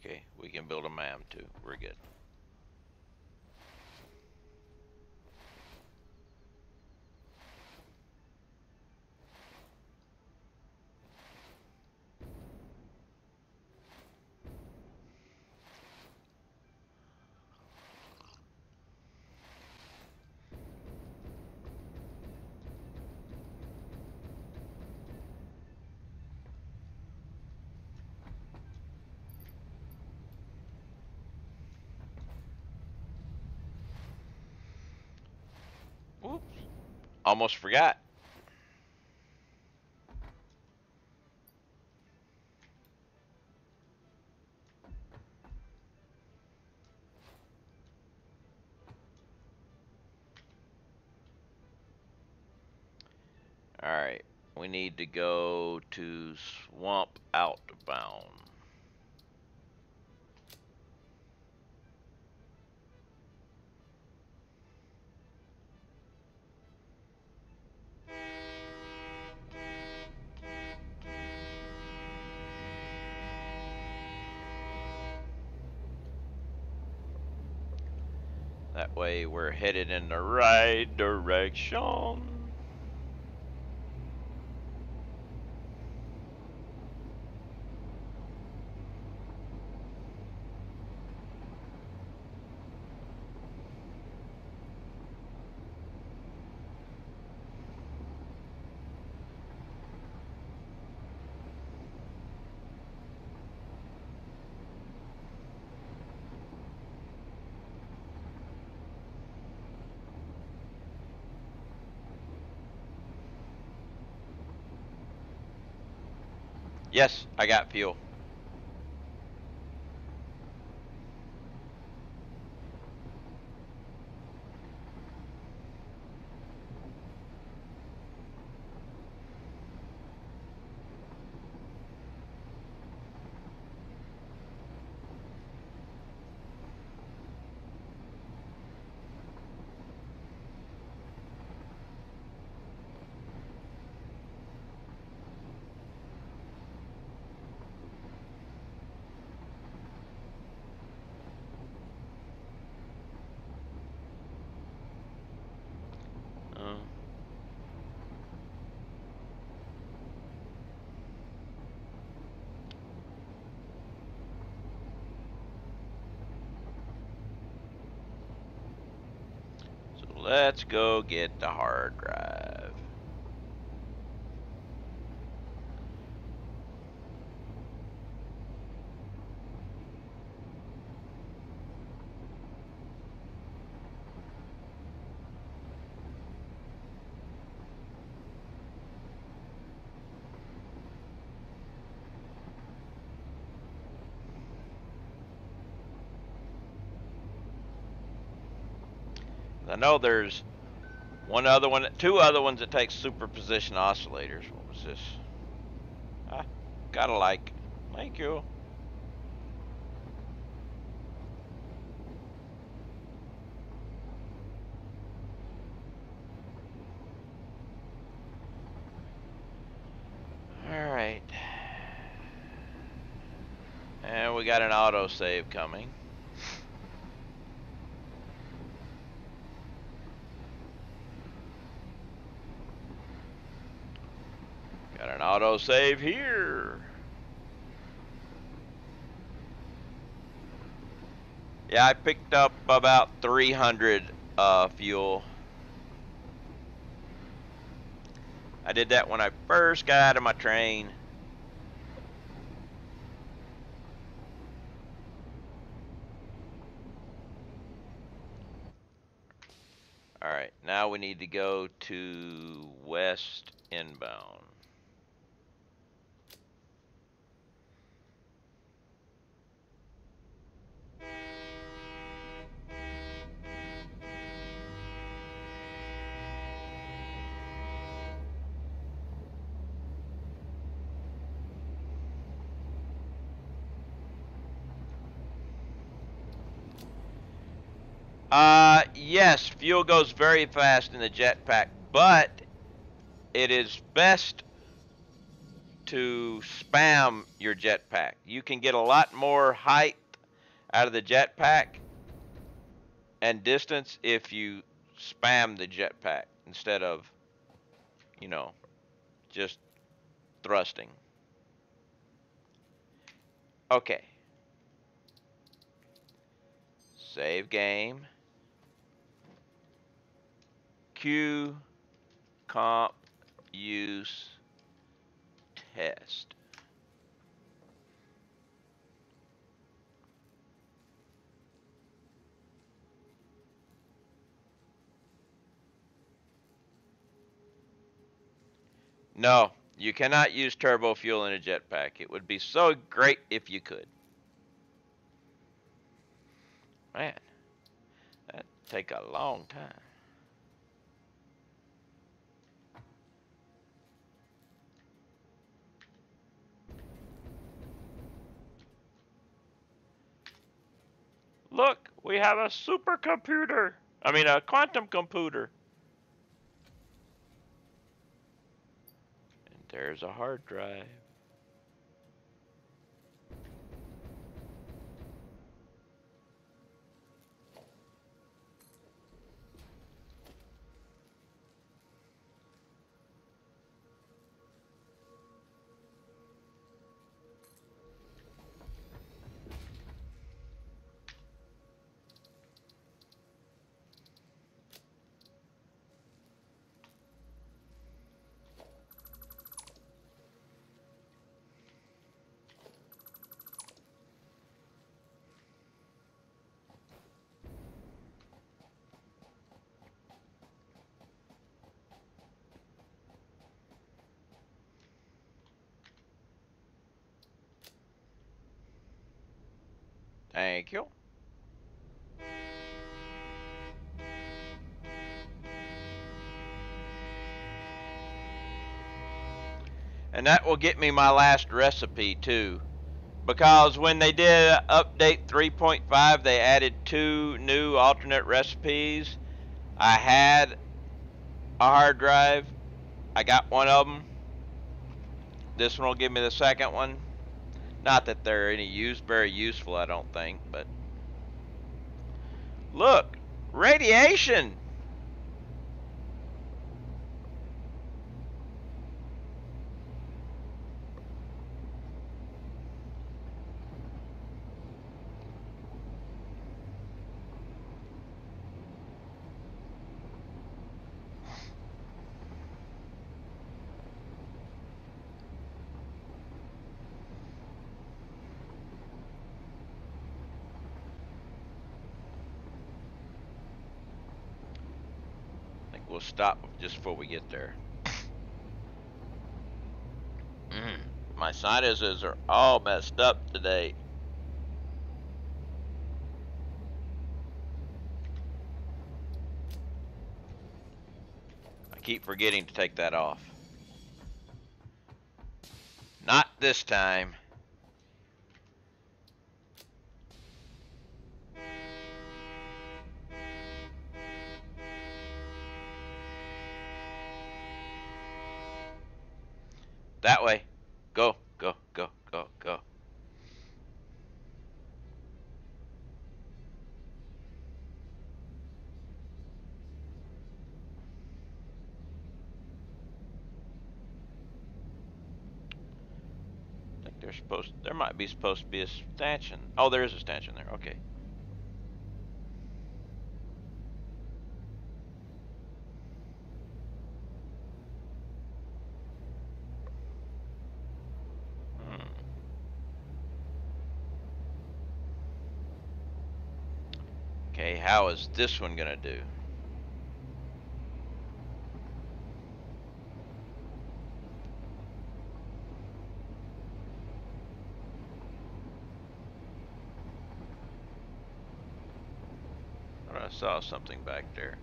Okay, we can build a MAM too. We're good. Almost forgot. Alright, we need to go to Swamp Outbound. That way we're headed in the right direction. Yes, I got fuel. So let's go get the hard drive. I know there's two other ones that take superposition oscillators. What was this? Ah, gotta like. Thank you. Alright. And we got an autosave coming. Got an autosave here. Yeah, I picked up about 300 fuel. I did that when I first got out of my train. Alright, now we need to go to west inbound. Yes, fuel goes very fast in the jetpack, but it is best to spam your jetpack. You can get a lot more height out of the jetpack and distance if you spam the jetpack instead of, you know, just thrusting. Okay. Save game. Q comp use test. No, you cannot use turbo fuel in a jetpack. It would be so great if you could. Man, that'd take a long time. Look, we have a supercomputer. I mean, a quantum computer. And there's a hard drive. Thank you. And that will get me my last recipe too. Because when they did update 3.5, they added 2 new alternate recipes. I had a hard drive. I got one of them. This one will give me the second one. Not that they're very useful, I don't think, but look, radiation. We'll stop just before we get there. My sinuses are all messed up today. I keep forgetting to take that off. Not this time. That way. Go, go, go, go, go. I think there might be supposed to be a stanchion. Oh, there is a stanchion there. Okay. Okay, how is this one gonna do? I saw something back there.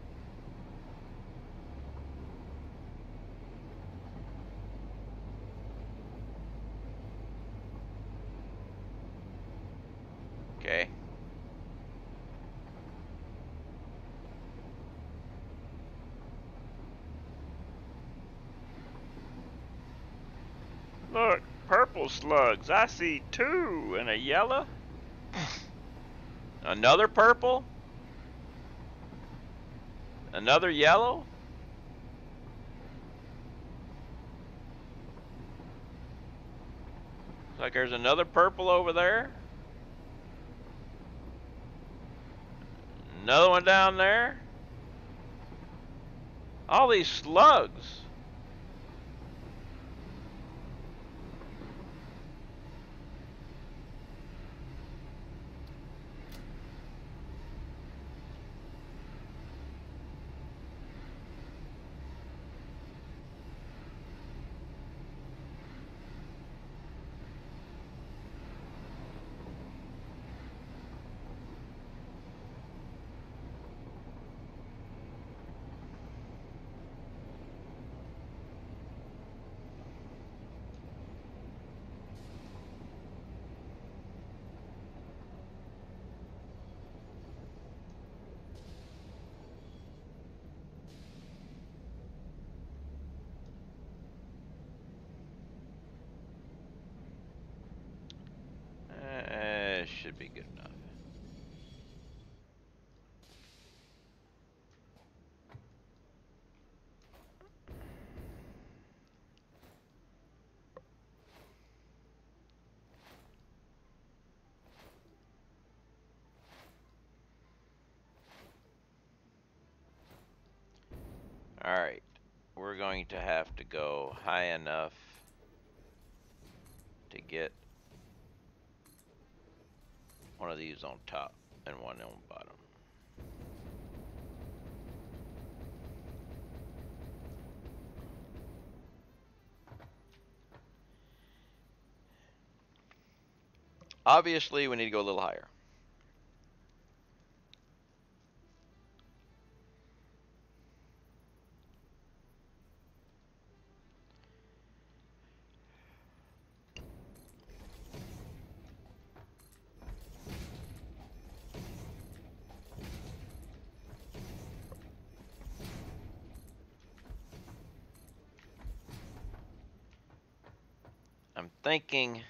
Okay. Look, purple slugs. I see 2 and a yellow. Another purple. Another yellow. Looks like there's another purple over there. Another one down there. All these slugs. should be good enough. Alright, we're going to have to go high enough to get one of these on top and one on bottom. Obviously, we need to go a little higher. I'm thinking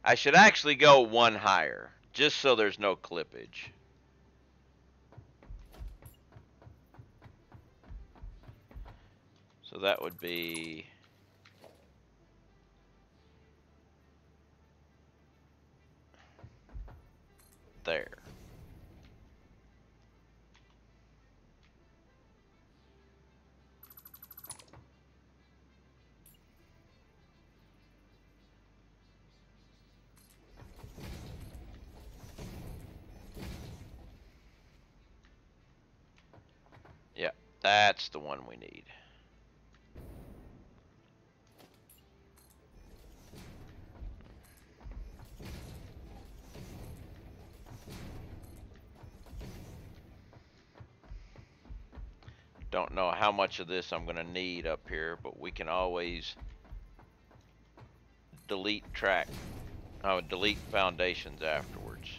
I should actually go one higher, just so there's no clippage. So that would be there. Yeah, that's the one we need. Don't know how much of this I'm going to need up here, but we can always delete delete foundations afterwards.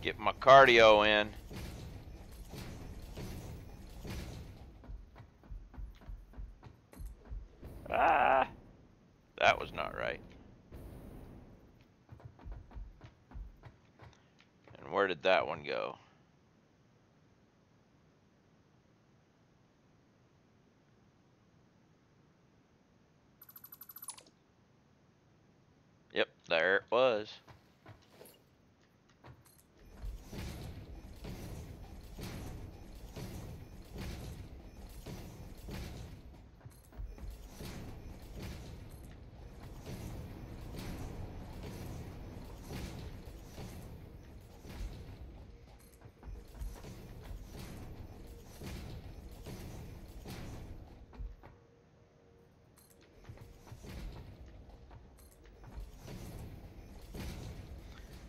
Get my cardio in. Ah, that was not right. And where did that one go? Yep, there it was.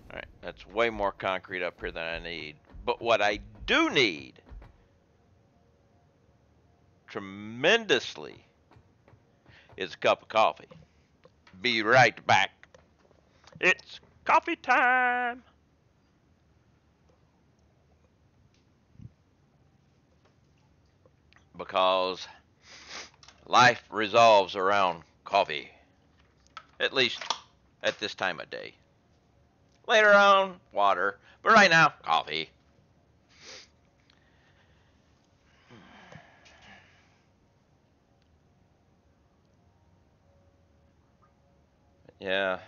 Alright, that's way more concrete up here than I need. But what I do need tremendously is a cup of coffee. Be right back. It's coffee time. Because life revolves around coffee. At least at this time of day. Later on, water. But right now, coffee. Yeah.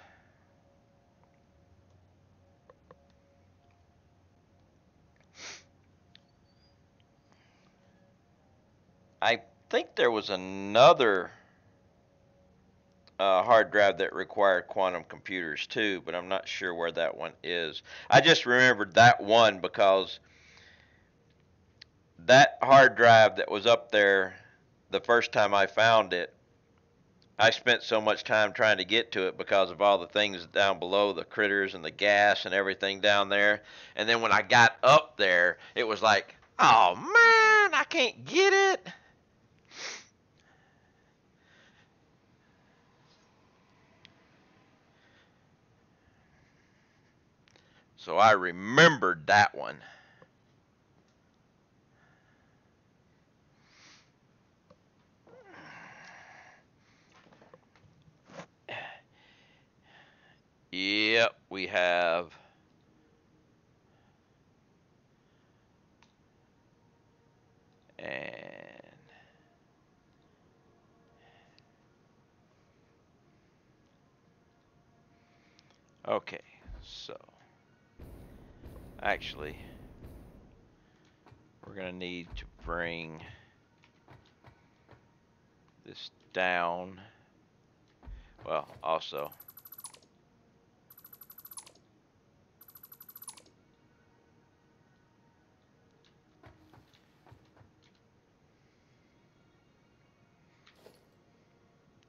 I think there was another hard drive that required quantum computers too, but I'm not sure where that one is. I just remembered that one because that hard drive that was up there the first time I found it, I spent so much time trying to get to it because of all the things down below, the critters and the gas and everything down there. And then when I got up there, it was like, oh man, I can't get it. So I remembered that one. Yep, we have. And okay, so actually, we're going to need to bring this down. Well, also,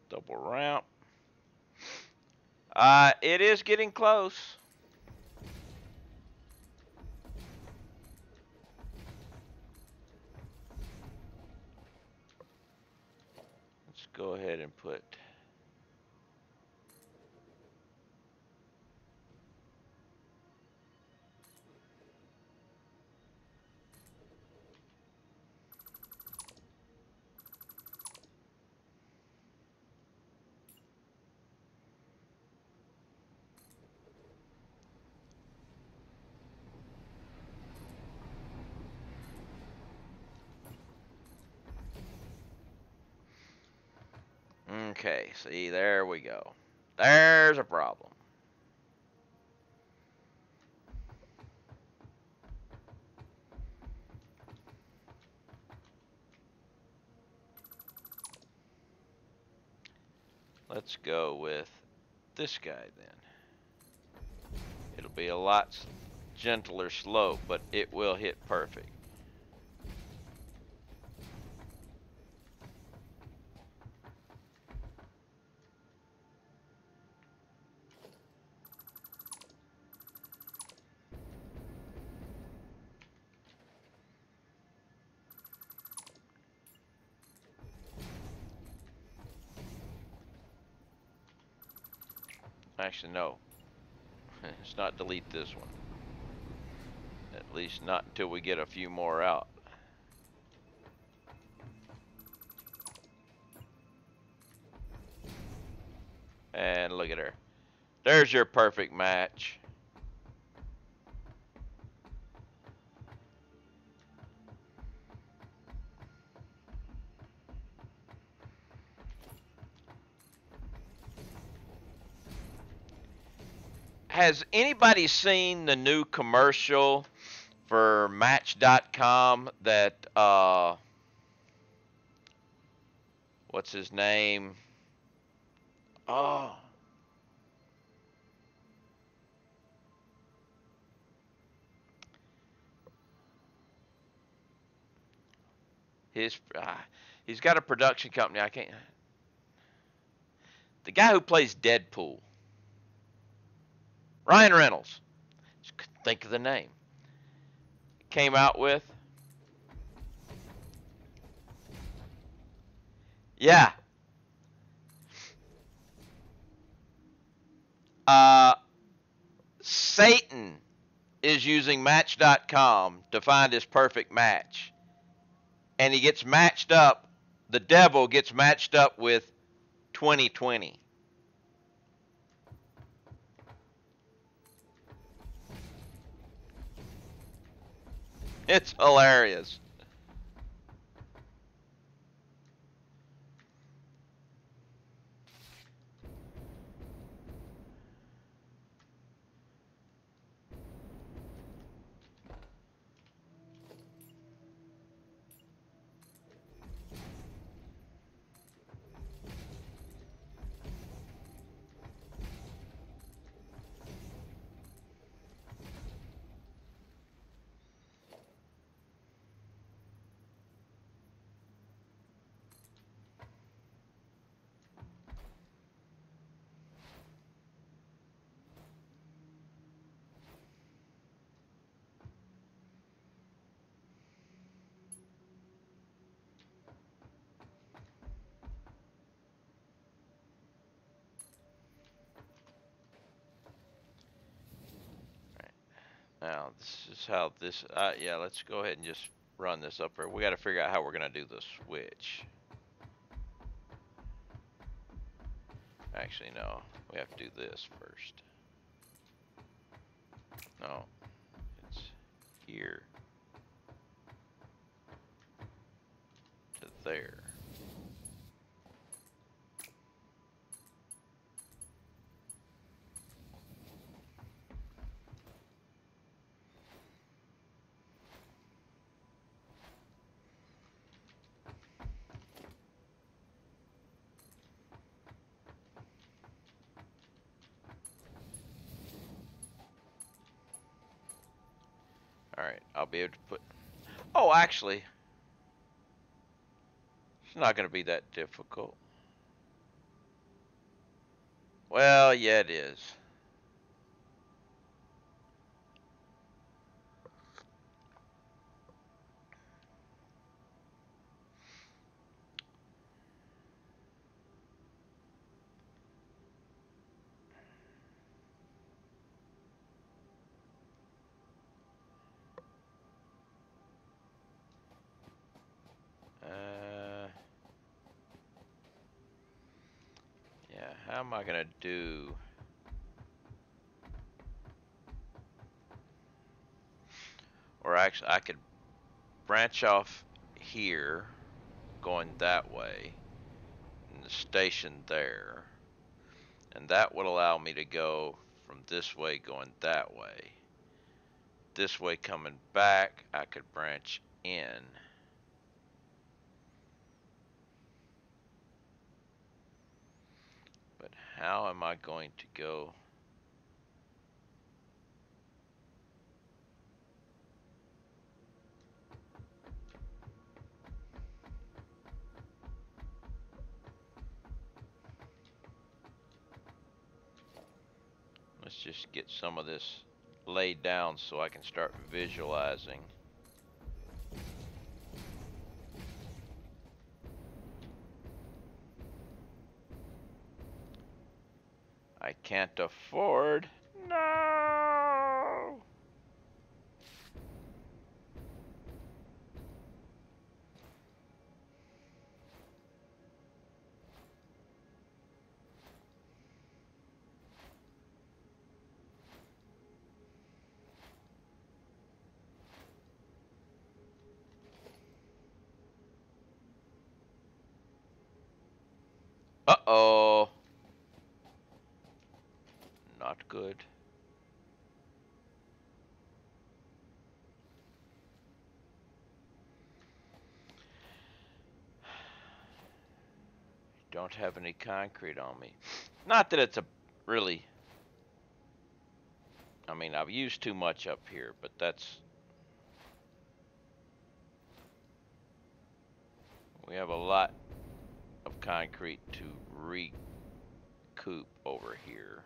double ramp. It is getting close. Let's go ahead and put okay, see, there we go. There's a problem. Let's go with this guy then. It'll be a lot gentler slope, but it will hit perfect. Actually, no. Let's not delete this one. At least not until we get a few more out. And look at her. There's your perfect match. Has anybody seen the new commercial for Match.com that, what's his name? Oh. He's got a production company. I can't. The guy who plays Deadpool. Ryan Reynolds. Just couldn't think of the name. Came out with. Yeah. Satan is using Match.com to find his perfect match. And he gets matched up. The devil gets matched up with 2020. It's hilarious. Now, this is how this, yeah, let's go ahead and just run this up here. We got to figure out how we're going to do the switch. Actually, no, we have to do this first. No, it's here to there. Alright, I'll be able to put... Oh, actually, it's not going to be that difficult. Well, yeah, it is. Yeah, how am I going to do... Or actually, I could branch off here, going that way, and the station there. And that would allow me to go from this way going that way. This way coming back, I could branch in. But how am I going to go? Let's just get some of this laid down so I can start visualizing. I can't afford. No. Uh-oh. Not good. Don't have any concrete on me. Not that it's a really... I mean, I've used too much up here, but that's... We have a lot of concrete to recoup over here.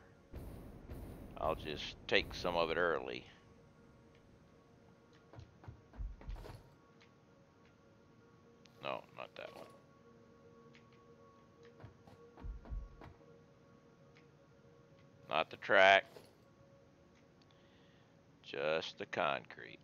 I'll just take some of it early. No, not that one. Not the track. Just the concrete.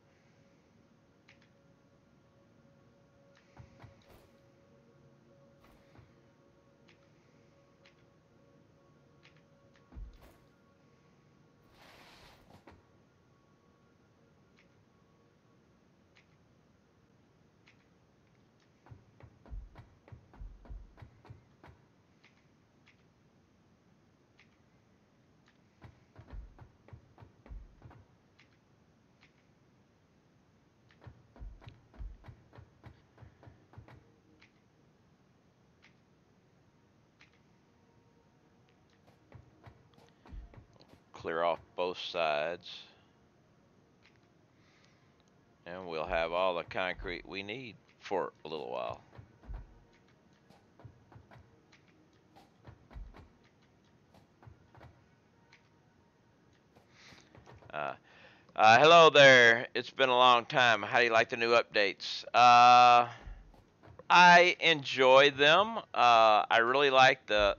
clear off both sides. And we'll have all the concrete we need for a little while. Hello there. It's been a long time. How do you like the new updates? I enjoy them. I really like the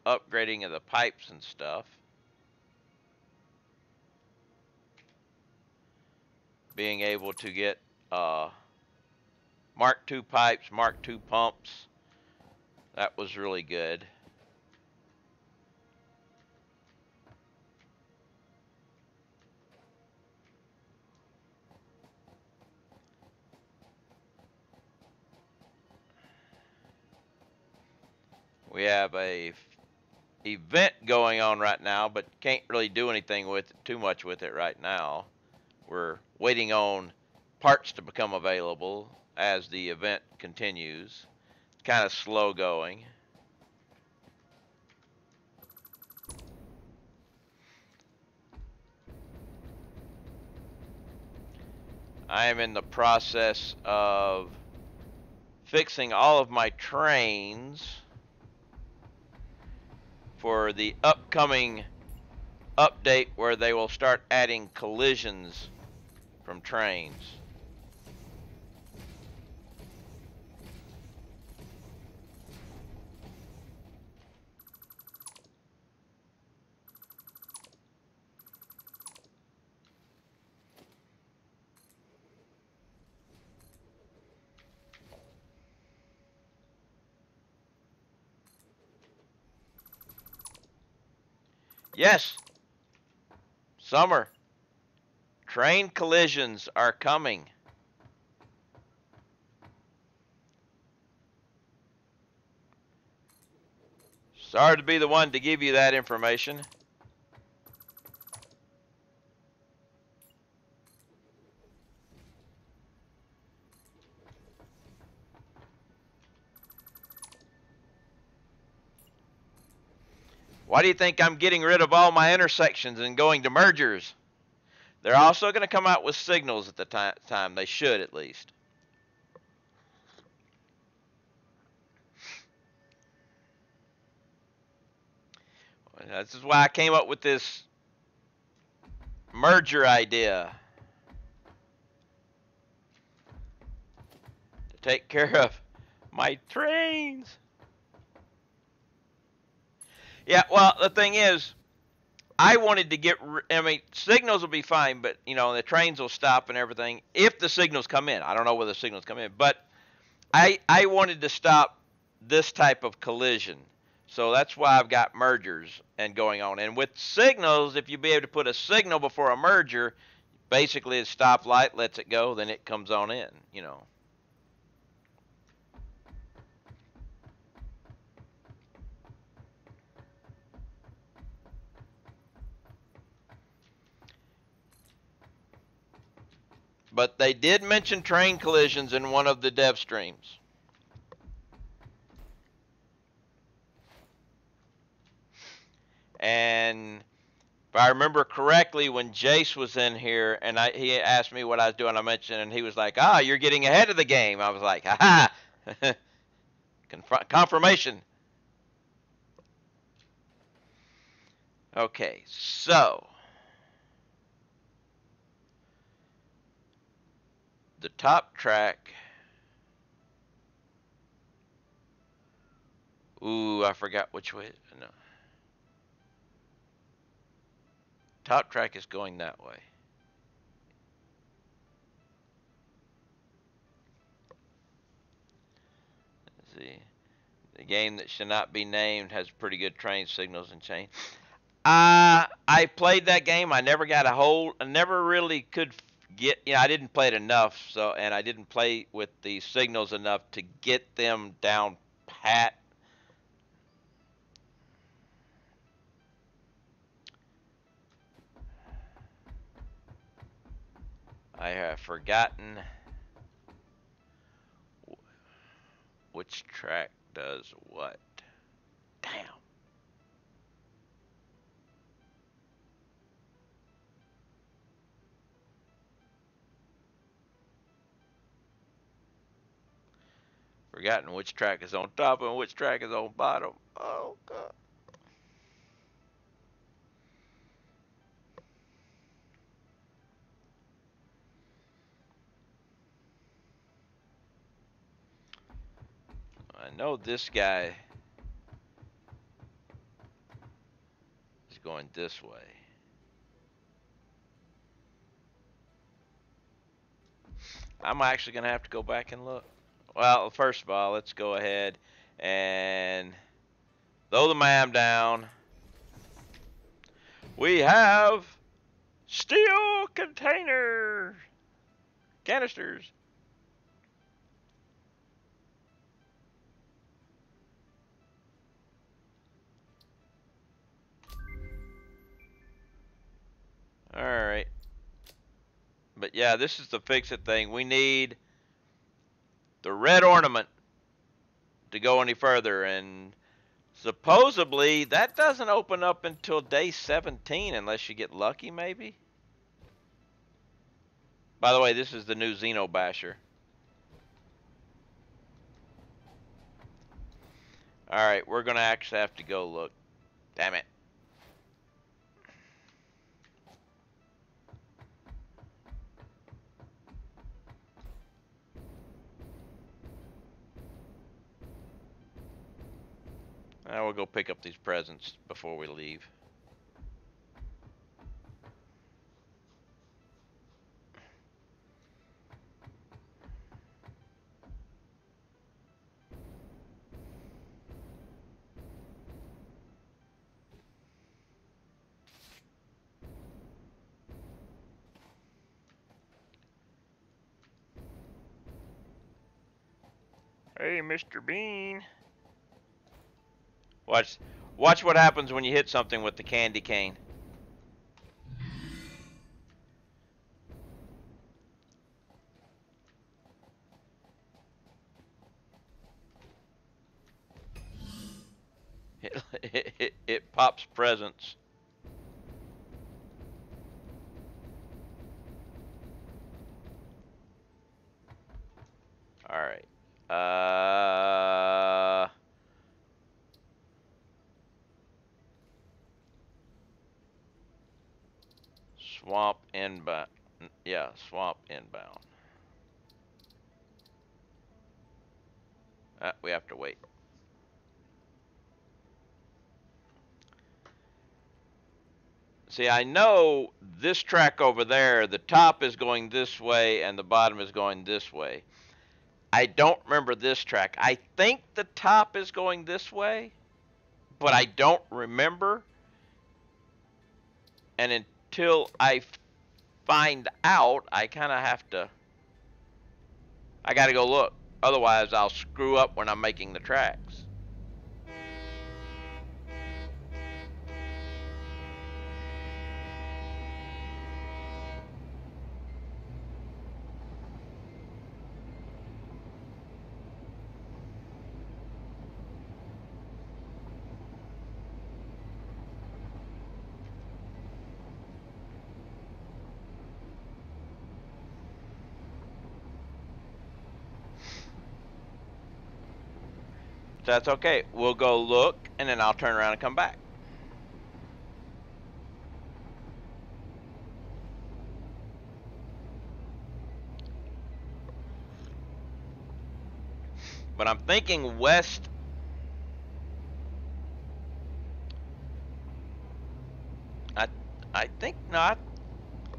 upgrading of the pipes and stuff. Being able to get Mark II pipes, Mark II pumps. That was really good. We have a event going on right now, but can't really do anything with it, too much with it right now. We're waiting on parts to become available as the event continues. It's kind of slow going. I am in the process of fixing all of my trains for the upcoming update where they will start adding collisions from trains. Yes, summer. Train collisions are coming. Sorry to be the one to give you that information. Why do you think I'm getting rid of all my intersections and going to mergers? They're also going to come out with signals at the time. They should, at least. This is why I came up with this merger idea. To take care of my trains. Yeah, well, the thing is, I wanted to get, I mean, signals will be fine, but, you know, the trains will stop and everything if the signals come in. I don't know whether the signals come in, but I wanted to stop this type of collision. So that's why I've got mergers and going on. And with signals, if you be able to put a signal before a merger, basically a stoplight lets it go, then it comes on in, you know. But they did mention train collisions in one of the dev streams. And if I remember correctly, when Jace was in here and he asked me what I was doing, I mentioned, and he was like, you're getting ahead of the game. I was like, ha ha, confirmation. Okay, so the top track. Ooh, I forgot which way. No. Top track is going that way. Let's see. The game that should not be named has pretty good train signals and chain. I played that game. I never got a hold. I never really could get. You know, I didn't play it enough. So, and I didn't play with the signals enough to get them down pat. I have forgotten which track does what. Damn. Forgotten which track is on top and which track is on bottom. Oh, God. I know this guy is going this way. I'm actually going to have to go back and look. Well, first of all, let's go ahead and throw the map down. We have steel container canisters. All right. But yeah, this is the fix it thing. We need the red ornament to go any further, and supposedly that doesn't open up until day 17 unless you get lucky, maybe. By the way, this is the new Xeno Basher. Alright, we're gonna actually have to go look. Damn it. Now we'll go pick up these presents before we leave. Hey, Mr. Bean. Watch what happens when you hit something with the candy cane. It pops presents. All right. Swamp inbound. Yeah, swamp inbound. We have to wait. See, I know this track over there, the top is going this way and the bottom is going this way. I don't remember this track. I think the top is going this way, but I don't remember. And until I find out, I kind of have to... I got to go look. Otherwise, I'll screw up when I'm making the tracks. That's okay. We'll go look, and then I'll turn around and come back. But I'm thinking west. I think not.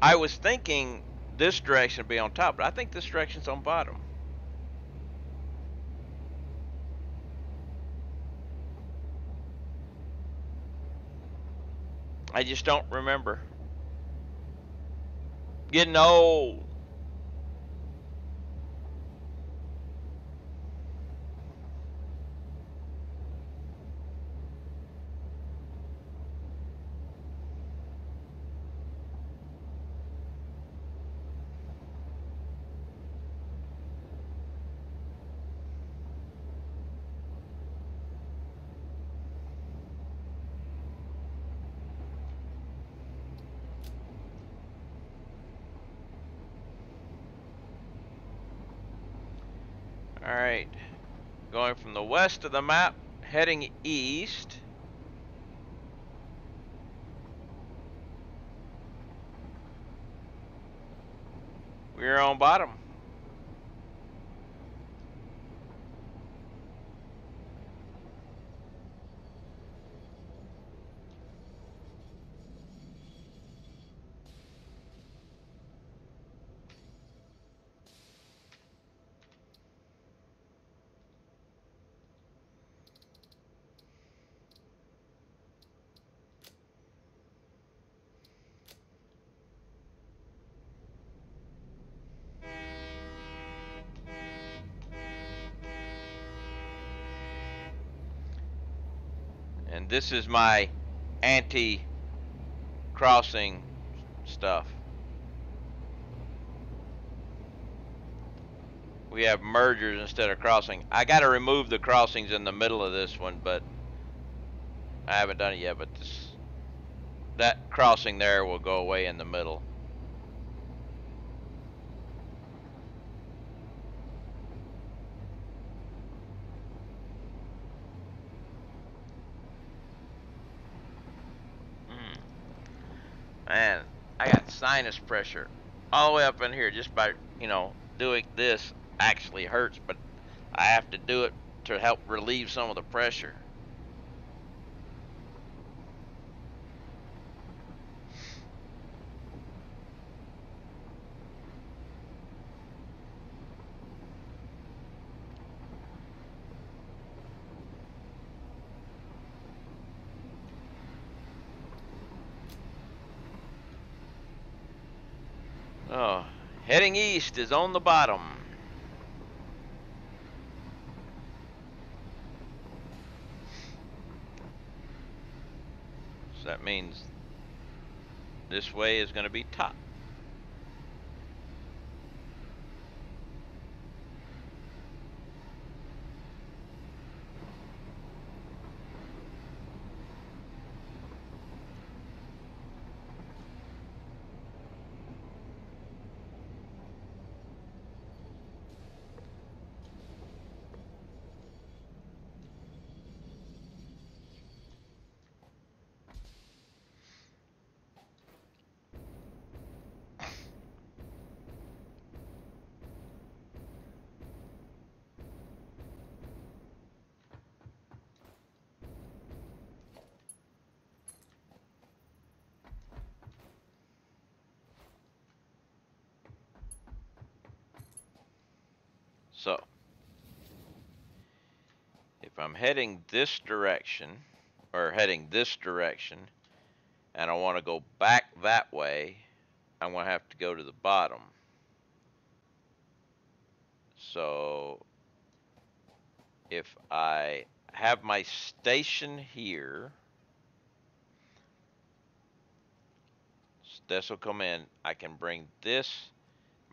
I was thinking this direction would be on top, but I think this direction's on bottom. I just don't remember. Getting old. All right. Going from the west of the map, heading east. We're on bottom. And this is my anti-crossing stuff. We have mergers instead of crossing. I gotta remove the crossings in the middle of this one, but I haven't done it yet, but that crossing there will go away in the middle. Man, I got sinus pressure all the way up in here just by, doing this actually hurts, but I have to do it to help relieve some of the pressure. Oh, heading east is on the bottom. So that means this way is going to be top. So, if I'm heading this direction, or heading this direction, and I want to go back that way, I'm going to have to go to the bottom. So, if I have my station here, this will come in, I can bring this,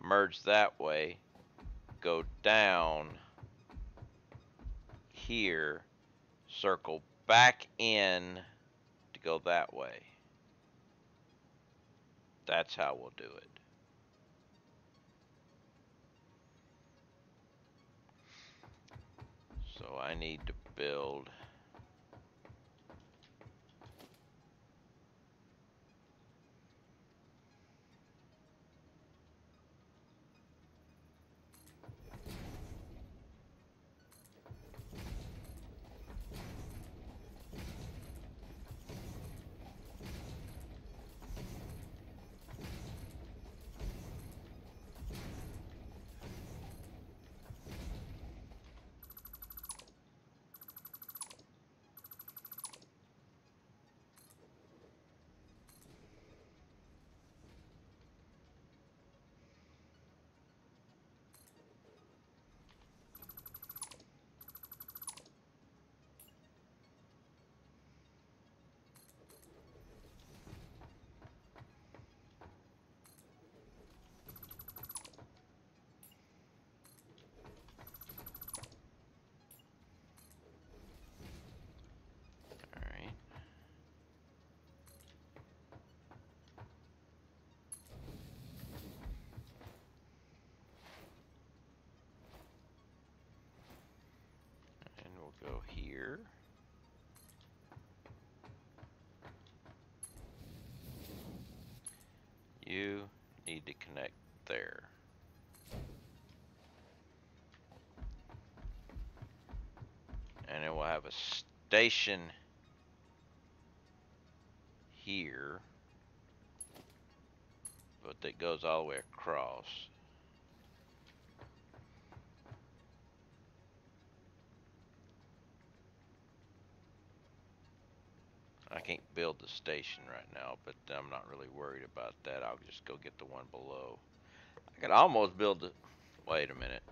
merge that way, go down here, circle back in to go that way. That's how we'll do it. So I need to build a station here, but that goes all the way across. I can't build the station right now, but I'm not really worried about that. I'll just go get the one below. I could almost build the... Wait a minute.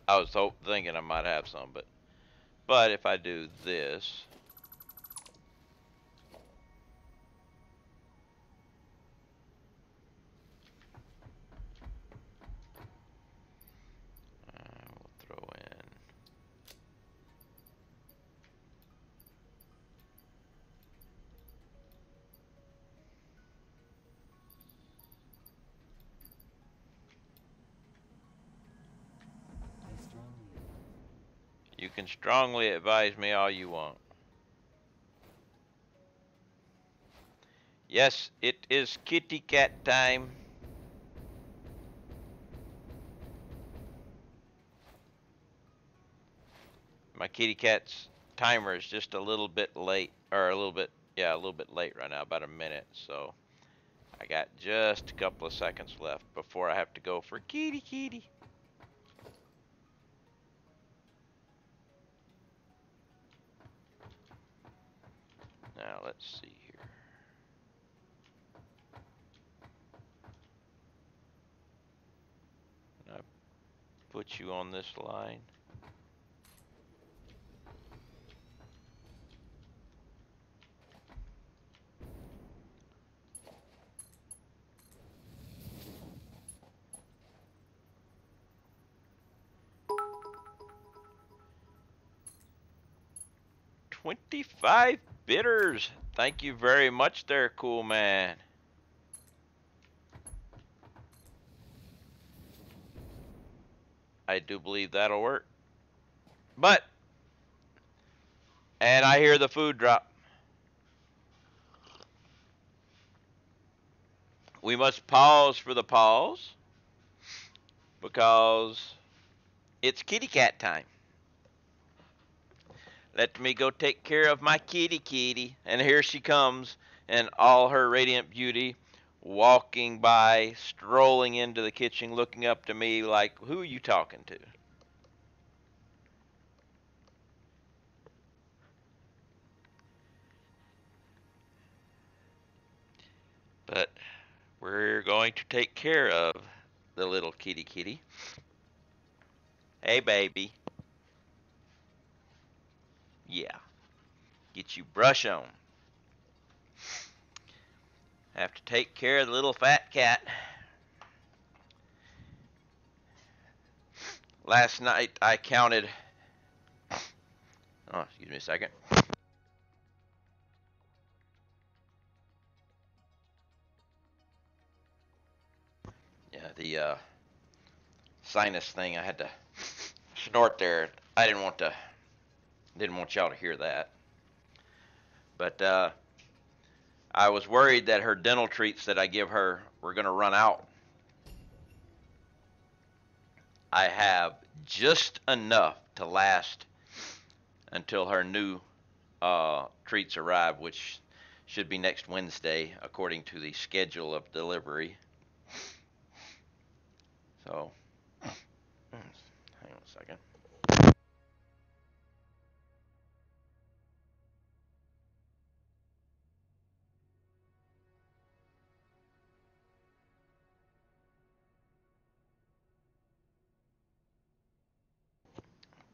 I was thinking I might have some, but if I do this, we'll throw in. You can strongly advise me all you want. Yes, it is kitty cat time. My kitty cat's timer is just a little bit late, or a little bit late right now, about a minute. So I got just a couple of seconds left before I have to go for kitty kitty. Now let's see here. I put you on this line. $25 bidders. Thank you very much there, cool man. I do believe that'll work. And I hear the food drop. We must pause for the pause because it's kitty cat time. Let me go take care of my kitty kitty. And here she comes in all her radiant beauty, walking by, strolling into the kitchen, looking up to me like, who are you talking to? But we're going to take care of the little kitty kitty. Hey, baby. Yeah. Get you brush on. Have to take care of the little fat cat. Last night I counted... Oh, excuse me a second. Yeah, the sinus thing, I had to snort there. I didn't want y'all to hear that. But I was worried that her dental treats that I give her were going to run out. I have just enough to last until her new treats arrive, which should be next Wednesday according to the schedule of delivery. So, hang on a second.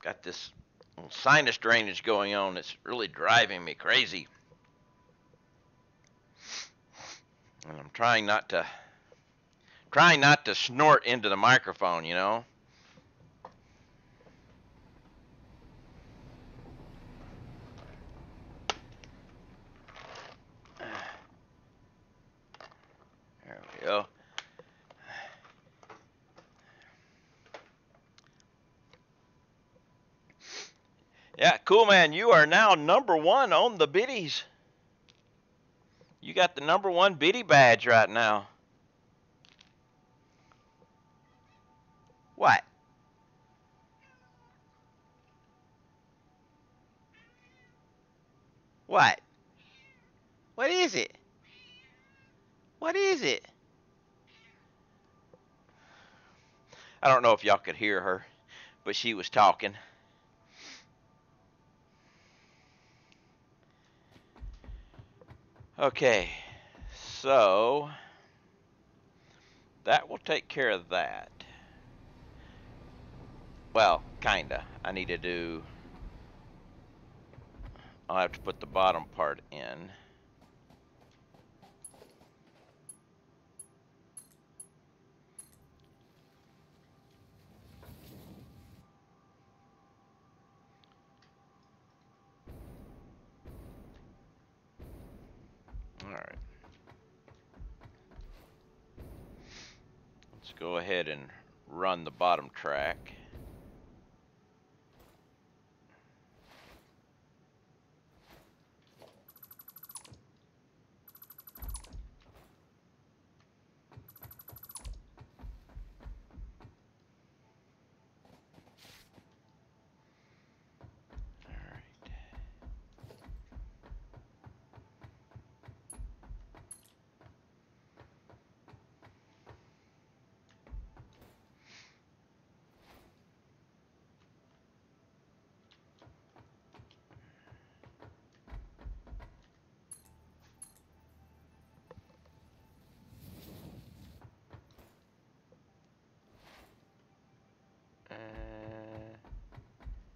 Got this sinus drainage going on. It's really driving me crazy. And I'm trying not to trying not to snort into the microphone, you know. There we go. Yeah, cool, man. You are now #1 on the biddies. You got the #1 biddy badge right now. What? What? What is it? What is it? I don't know if y'all could hear her, but she was talking. Okay, so that will take care of that. Well, kinda. I'll have to put the bottom part in. Alright. Let's go ahead and run the bottom track.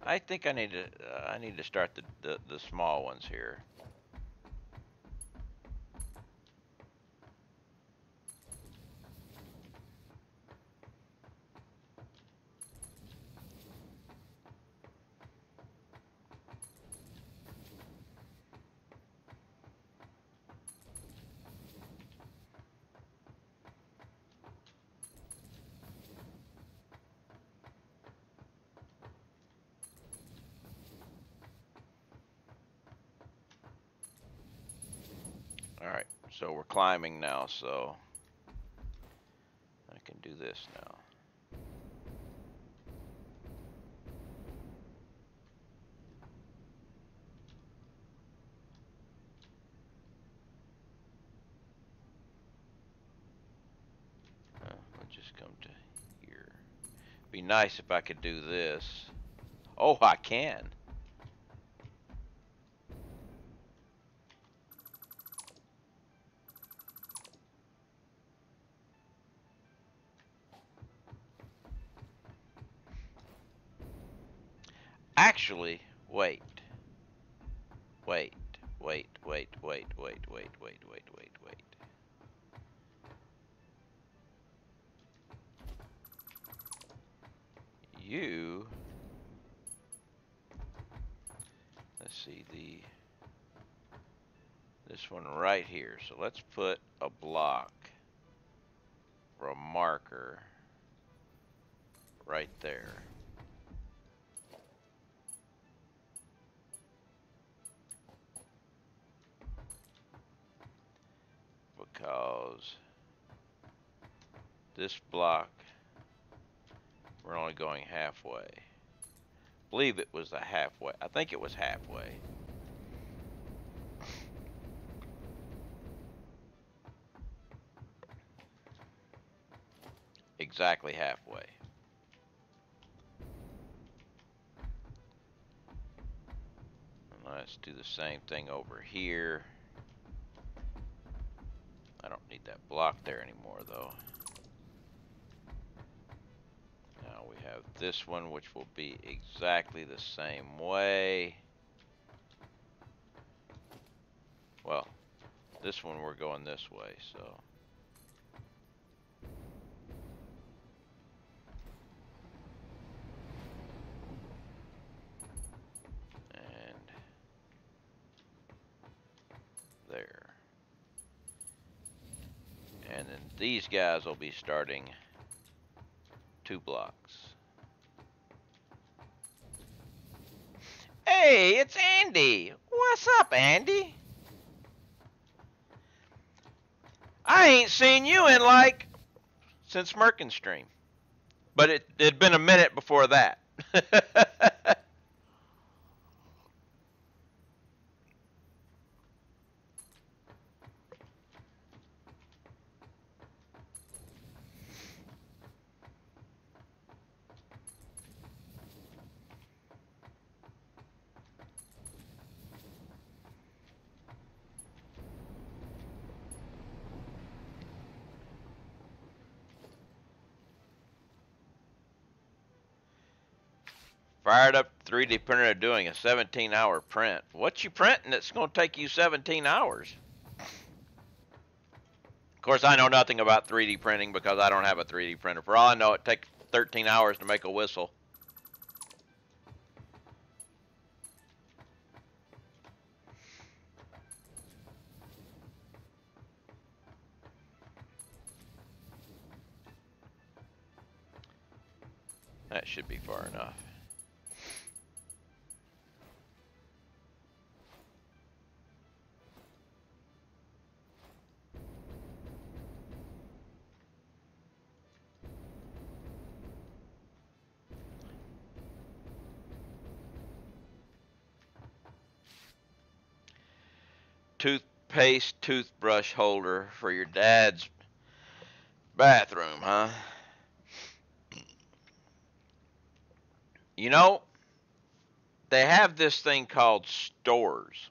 I think I need to start the small ones here. Alright, so we're climbing now, so I can do this now. We'll just come to here. Be nice if I could do this. Oh, I can. Actually, wait. Wait. You, let's see, this one right here. So let's put a block or a marker right there. Because this block, we're only going halfway. I believe it was the halfway. I think it was halfway. Exactly halfway. And let's do the same thing over here. I don't need that block there anymore, though. Now we have this one, which will be exactly the same way. Well, this one we're going this way, so. then these guys will be starting 2 blocks. Hey, it's Andy. What's up, Andy? I ain't seen you in since Merkenstream. But it'd been a minute before that. Fired up 3D printer doing a 17-hour print. What you printing that's going to take you 17 hours? Of course, I know nothing about 3D printing because I don't have a 3D printer. For all I know, it takes 13 hours to make a whistle. That should be far enough. Toothpaste toothbrush holder for your dad's bathroom, huh? You know, they have this thing called stores.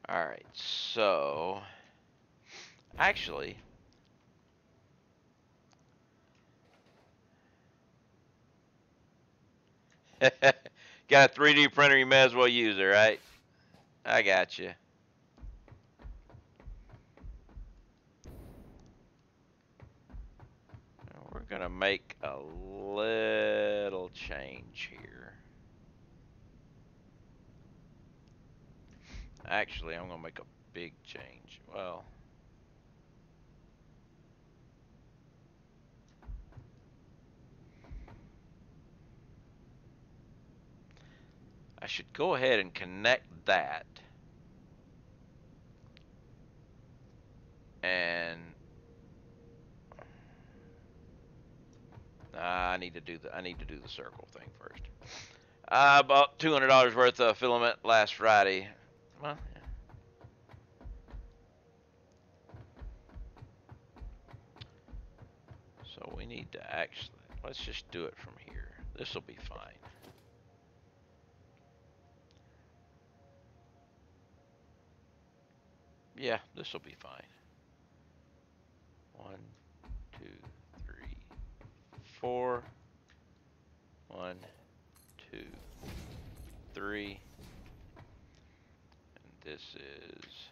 Alright, so actually, got a 3D printer, you may as well use it, right? I got you. We're gonna make a little change here. Actually, I'm gonna make a big change. Well, I should go ahead and connect that. And I need to do the circle thing first. I bought $200 worth of filament last Friday. Well, yeah. So we need to actually, let's just do it from here. This will be fine. Yeah, this will be fine. 1, 2, 3, 4. 1, 2, 3. And this is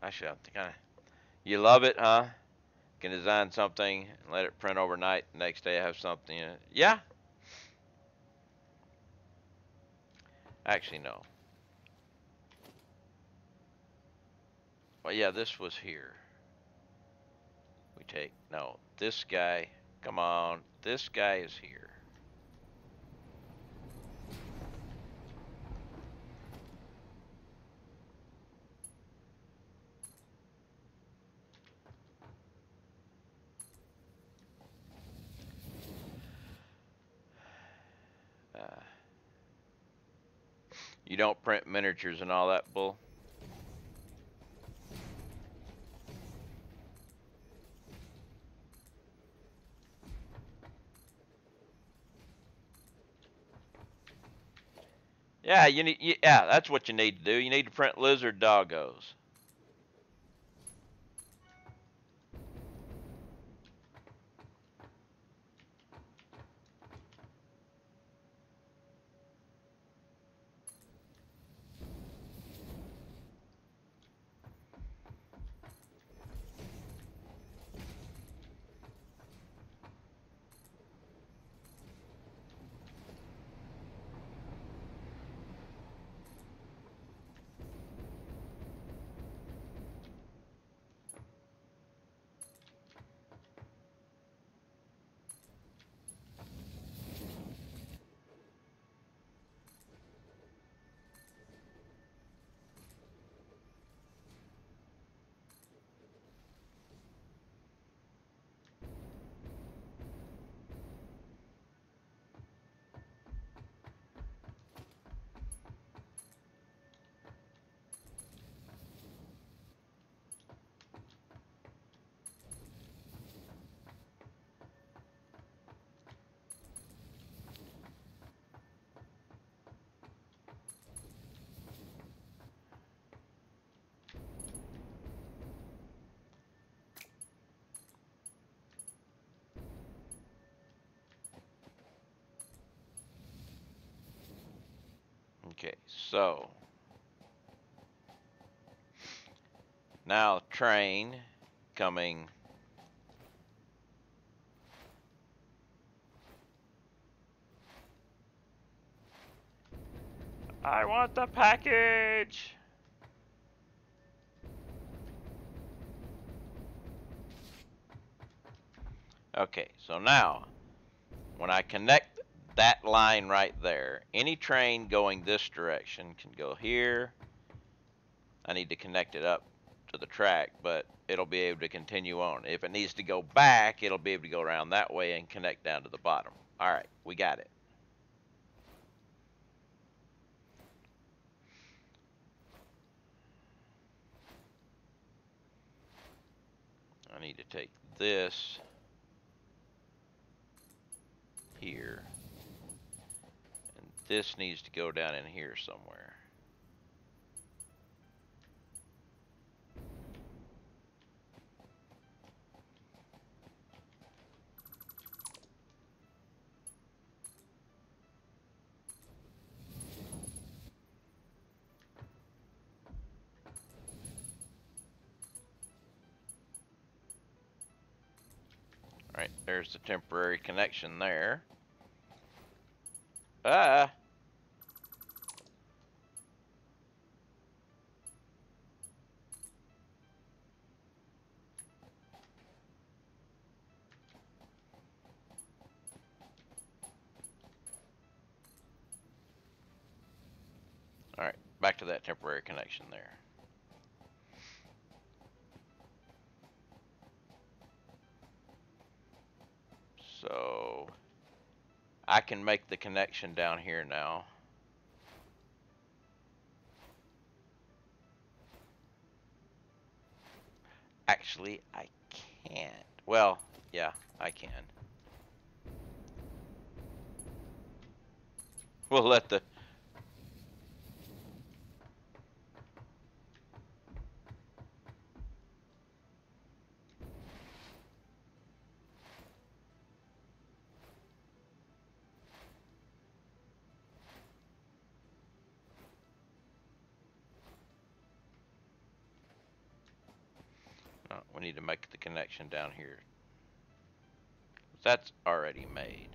actually, I'm kind of, you love it, huh? Can design something and let it print overnight. The next day I have something in it. Yeah. Actually, no. Well, yeah, this was here. We take, no, this guy, come on, this guy is here. You don't print miniatures and all that bull? Yeah, yeah, that's what you need to do. You need to print lizard doggos. Okay, so now train coming. I want the package. Okay, so now when I connect that line right there, any train going this direction can go here. I need to connect it up to the track, but it'll be able to continue on. If it needs to go back, it'll be able to go around that way and connect down to the bottom. All right, we got it. I need to take this here, and this needs to go down in here somewhere. All right, there's the temporary connection there. Ah. All right, back to that temporary connection there. So I can make the connection down here now. Actually, I can't. Well, yeah, I can. We'll let the... Oh, we need to make the connection down here. That's already made.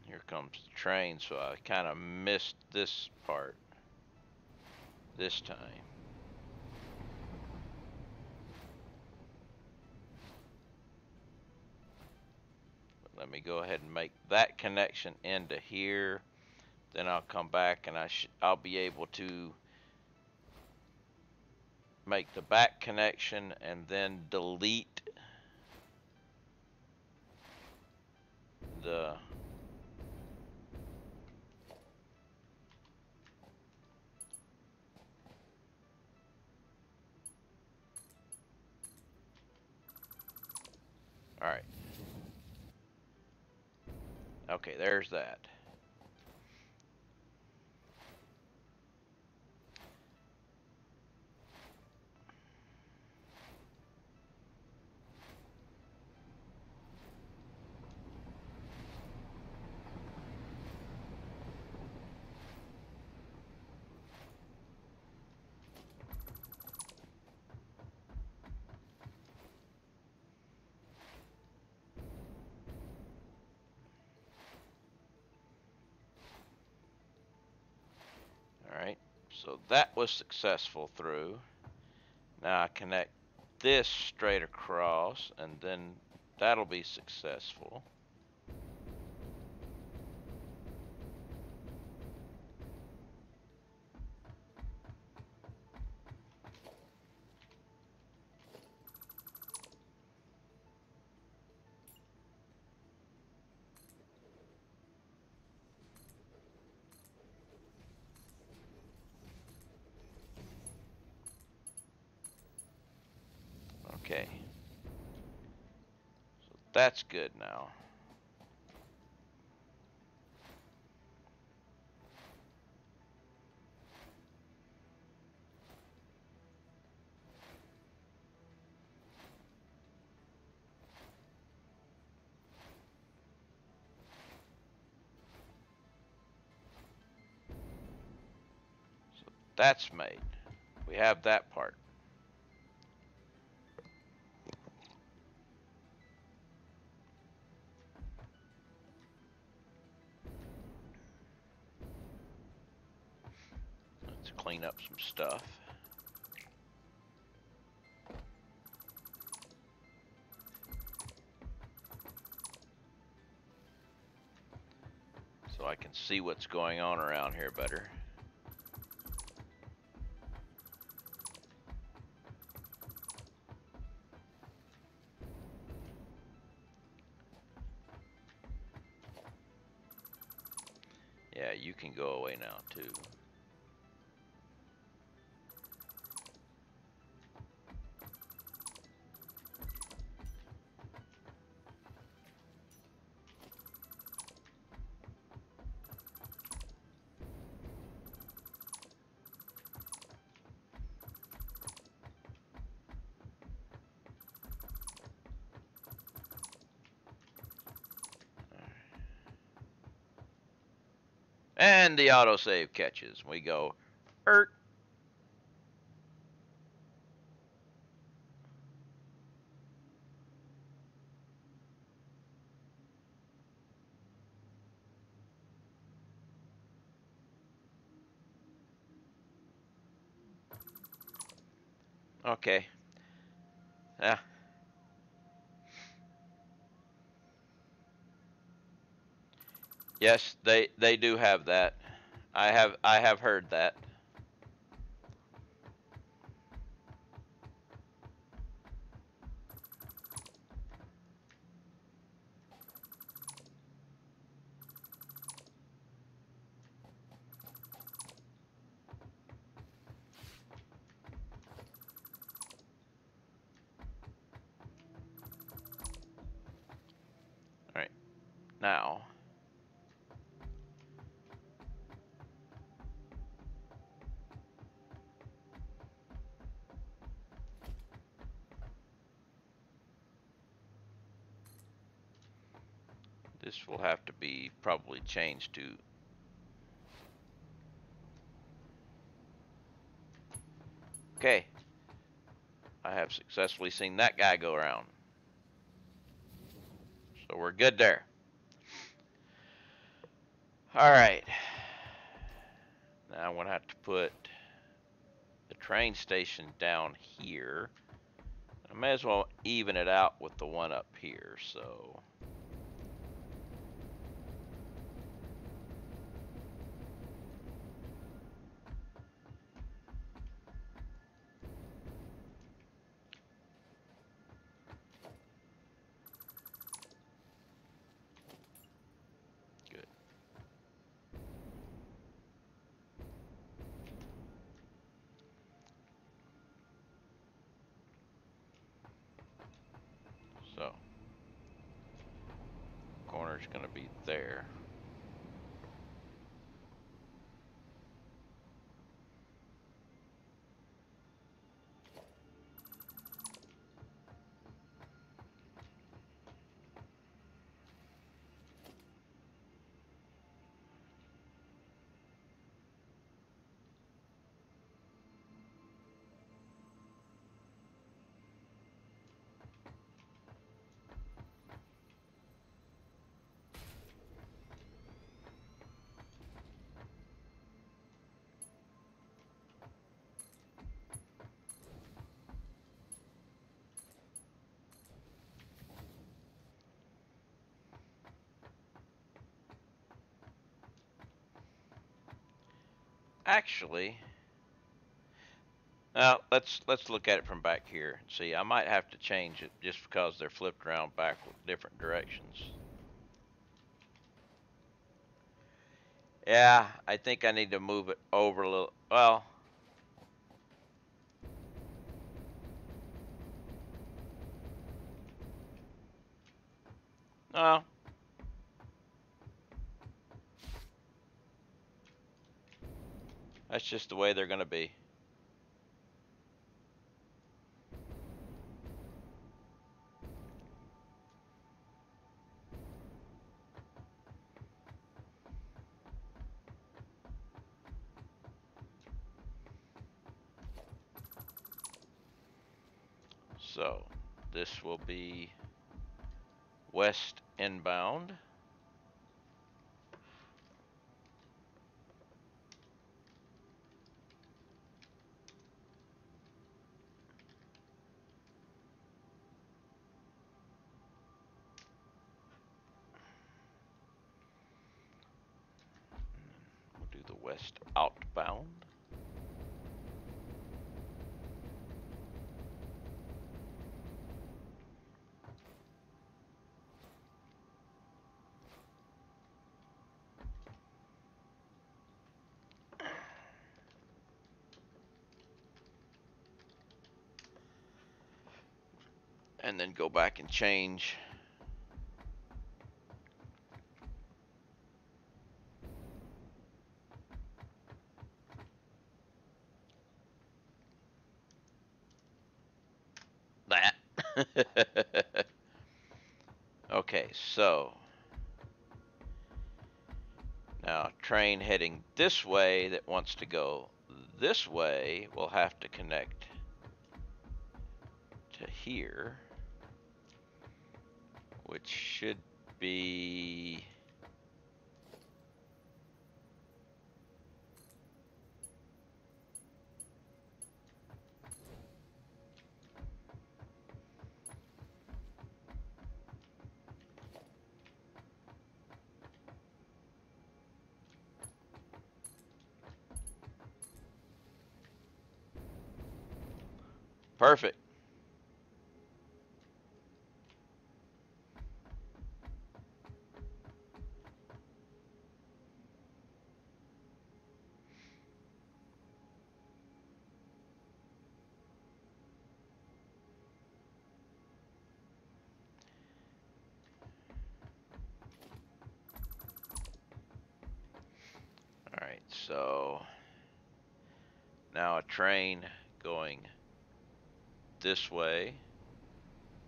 Here comes the train, so I kind of missed this part this time. But let me go ahead and make that connection into here. Then I'll come back and I'll be able to make the back connection and then delete the all right. Okay, there's that. Alright, so that was successful through. Now I connect this straight across, and then that'll be successful. Okay. So that's good now. That's made. We have that part. Let's clean up some stuff. So I can see what's going on around here better. Yeah, you can go away now too. And the autosave catches. We go, ERT. Okay. Yeah. Yes, they do have that. I have heard that. All right. Now, this will have to be probably changed to. Okay. I have successfully seen that guy go around. So we're good there. All right. Now I'm going to have to put the train station down here. I may as well even it out with the one up here. So good. So corner's going to be there. Actually, now let's look at it from back here. See, I might have to change it just because they're flipped around back with different directions. Yeah, I think I need to move it over a little. Well, no. That's just the way they're going to be. So this will be west inbound. We'll do the west outbound. And then go back and change that. Okay, so now a train heading this way that wants to go this way will have to connect to here, which should be perfect. All right, so now a train going this way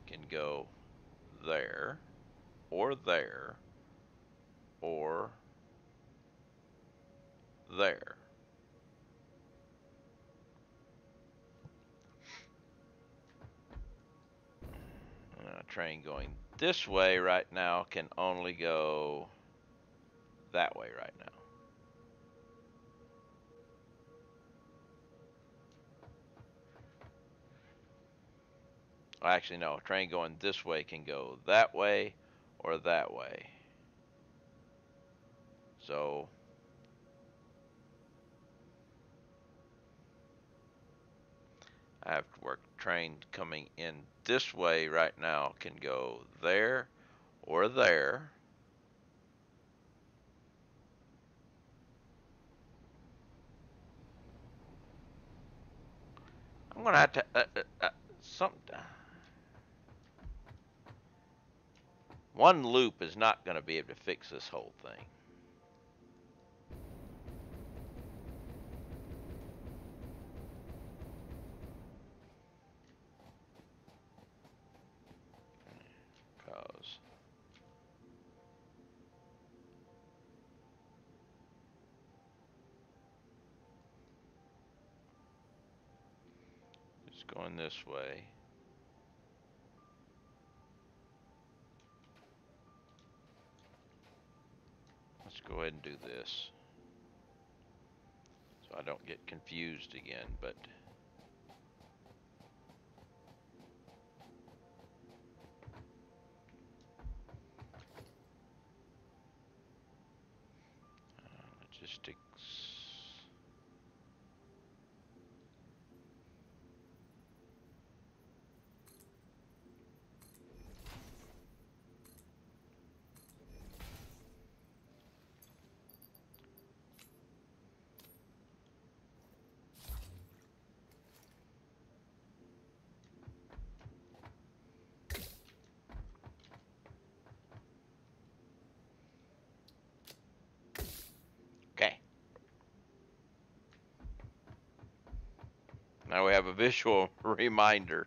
can go there, or there, or there. And a train going this way right now can only go that way right now. Actually, no, a train going this way can go that way or that way. So I have to work. Train coming in this way right now can go there or there. I'm gonna have to one loop is not gonna be able to fix this whole thing. Cause it's going this way. Let's go ahead and do this so I don't get confused again, but logistics. Okay. Now we have a visual reminder.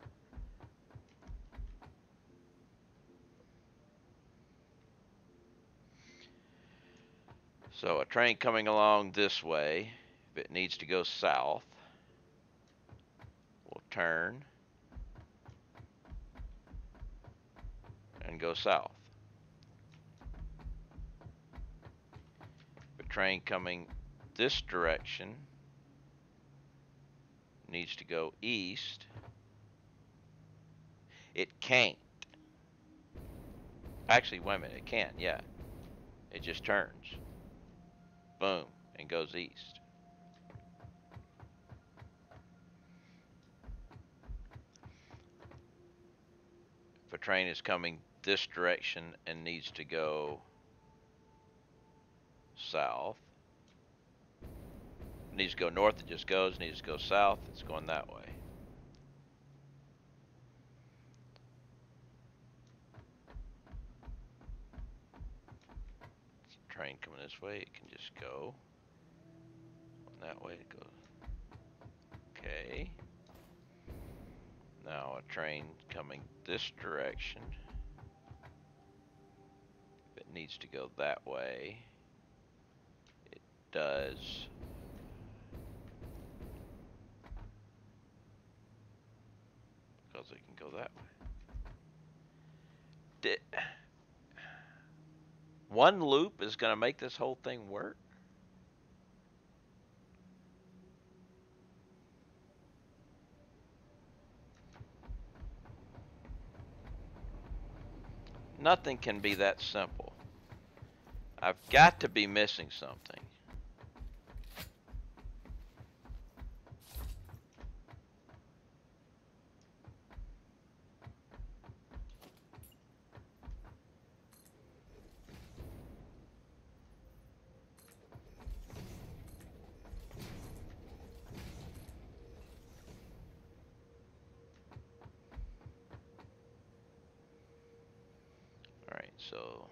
So a train coming along this way, if it needs to go south, will turn go south. If a train coming this direction needs to go east, it can't. Actually, wait a minute, it can, yeah. It just turns. Boom, and goes east. If a train is coming this direction and needs to go south, needs to go north, it just goes. Needs to go south, it's going that way. Train coming this way, it can just go that way. It goes. Okay. Now a train coming this direction, if it needs to go that way, it does. Because it can go that way. One loop is going to make this whole thing work? Nothing can be that simple. I've got to be missing something. Alright, so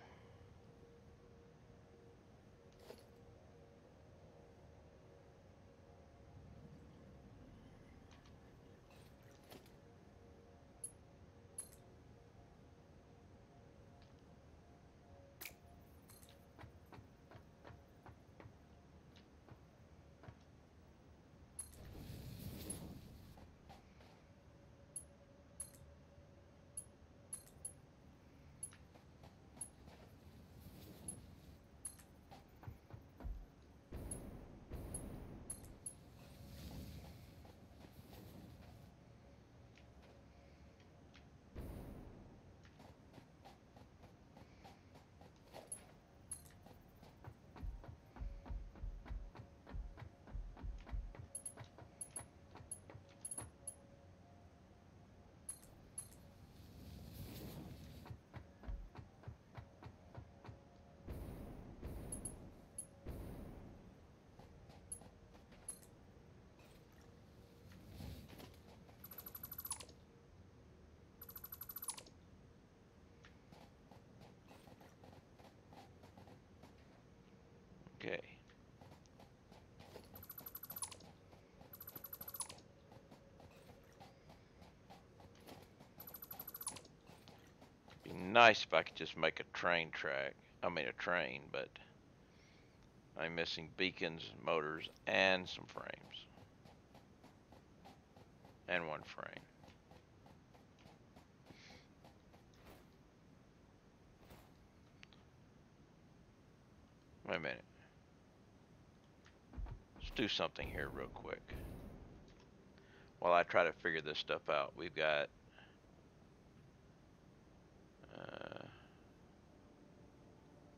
okay. Be nice if I could just make a train track. I mean a train, but I'm missing beacons, motors, and some frames. And one frame. Wait a minute. Let's do something here real quick. While I try to figure this stuff out, we've got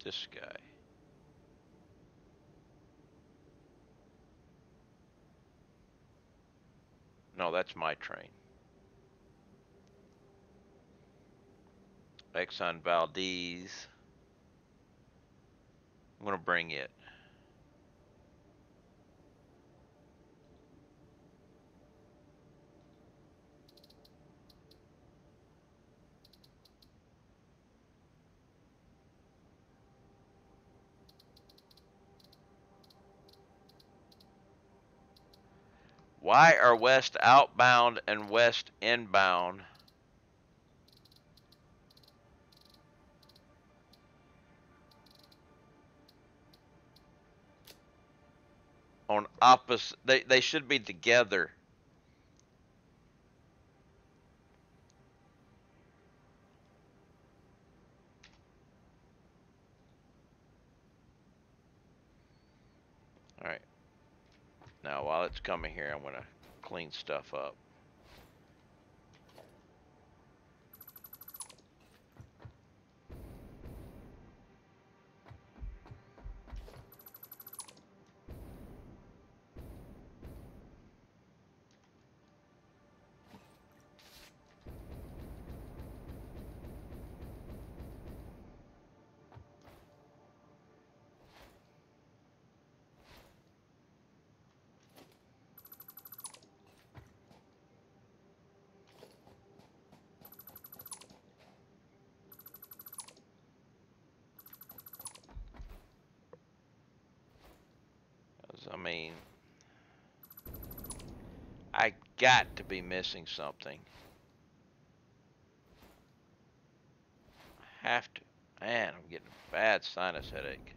this guy. No, that's my train. Exxon Valdez. I'm going to bring it. Why are west outbound and west inbound on opposite? They should be together. All right. Now, while it's coming here, I'm gonna clean stuff up. I mean, I got to be missing something. I have to. Man, I'm getting a bad sinus headache.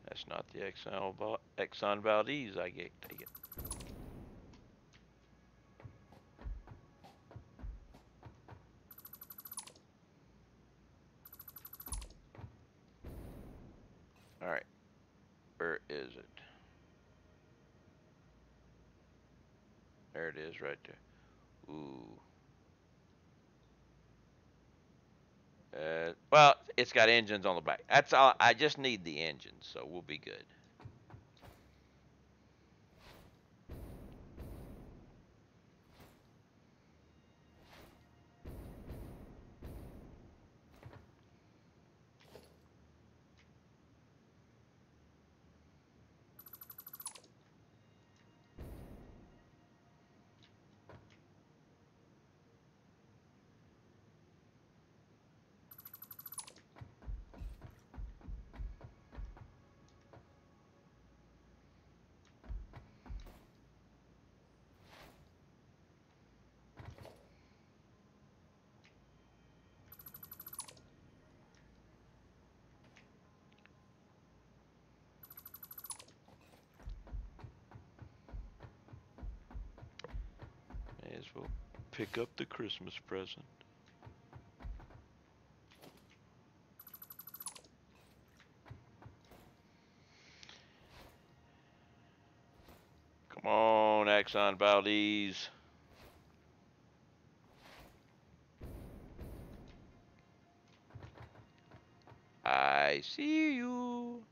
That's not the Exxon Valdez I take it. All right, where is it? There it is, right there. Ooh. Well, it's got engines on the back. That's all. I just need the engines, so we'll be good. May as well pick up the Christmas present. Come on, Exxon Valdez. I see you.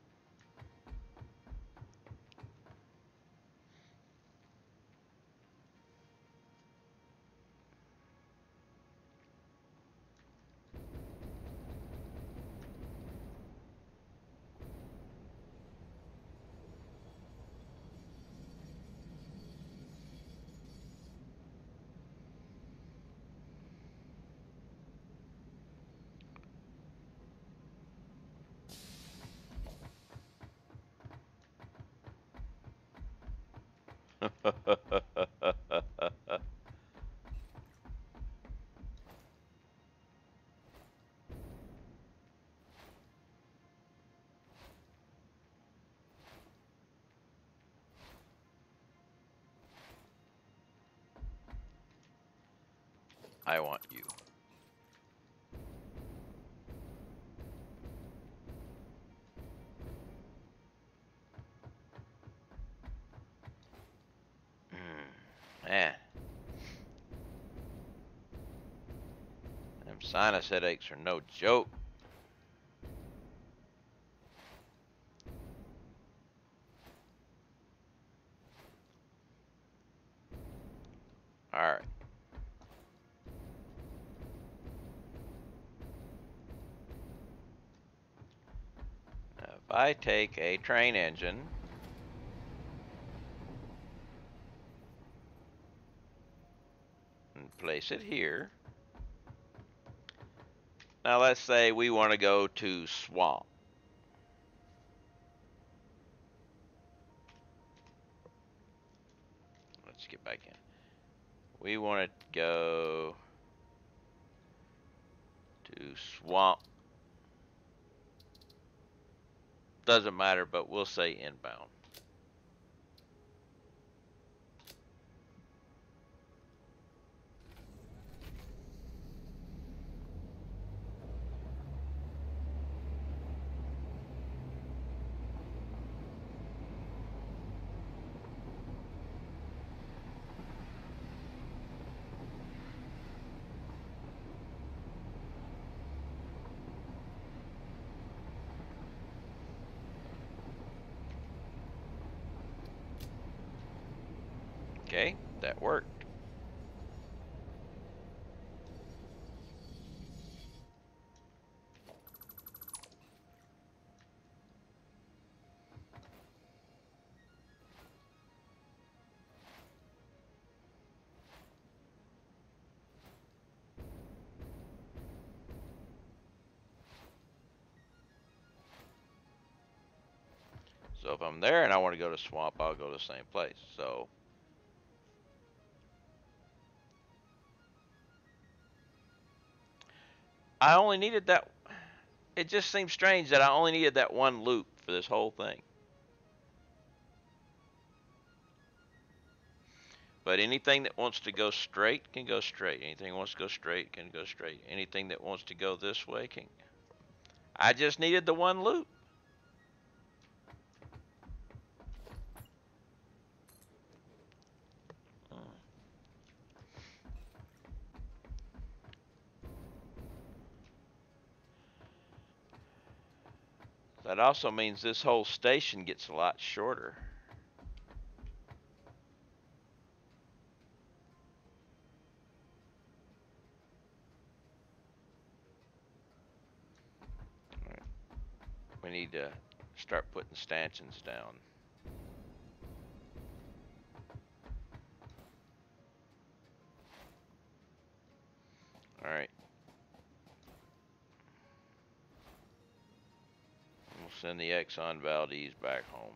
I want you. Sinus headaches are no joke. Alright. Now, if I take a train engine and place it here. Now let's say we want to go to Swamp. Let's get back in. We want to go to Swamp. Doesn't matter, but we'll say inbound. Okay, that worked. So if I'm there and I want to go to Swamp, I'll go to the same place. So I only needed that. It just seems strange that I only needed that one loop for this whole thing. But anything that wants to go straight can go straight. Anything that wants to go straight can go straight. Anything that wants to go this way can. I just needed the one loop. That also means this whole station gets a lot shorter. All right. We need to start putting stanchions down. All right. We'll send the Exxon Valdez back home.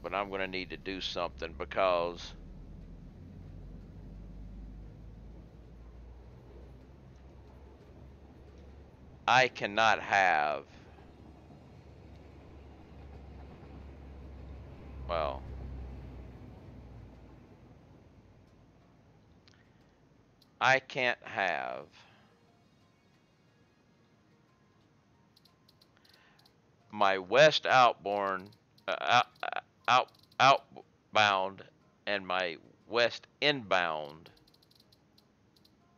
But I'm going to need to do something because I cannot have, well, I can't have my west outbound, outbound and my west inbound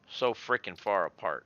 so freaking far apart.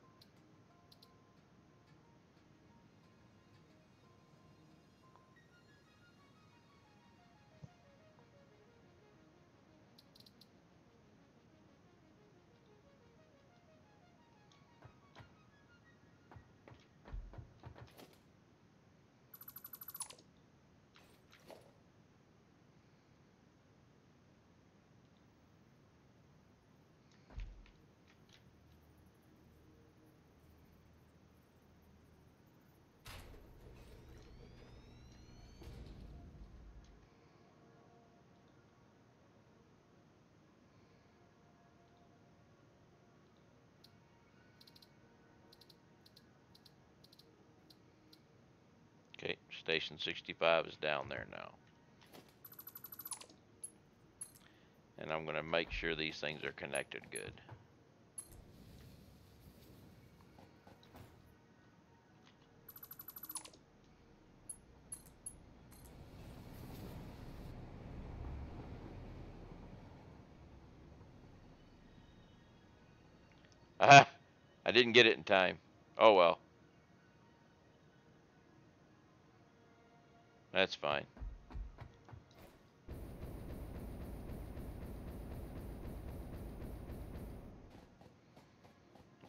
Station 65 is down there now. And I'm going to make sure these things are connected good. Ah, I didn't get it in time. Oh well. That's fine.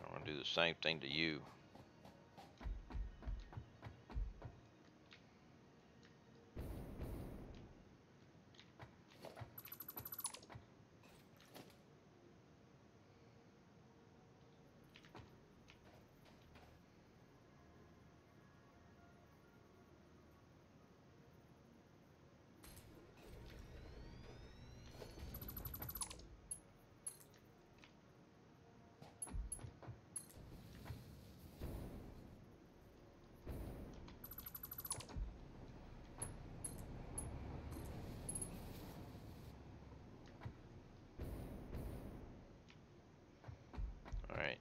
I'm going to do the same thing to you. Alright.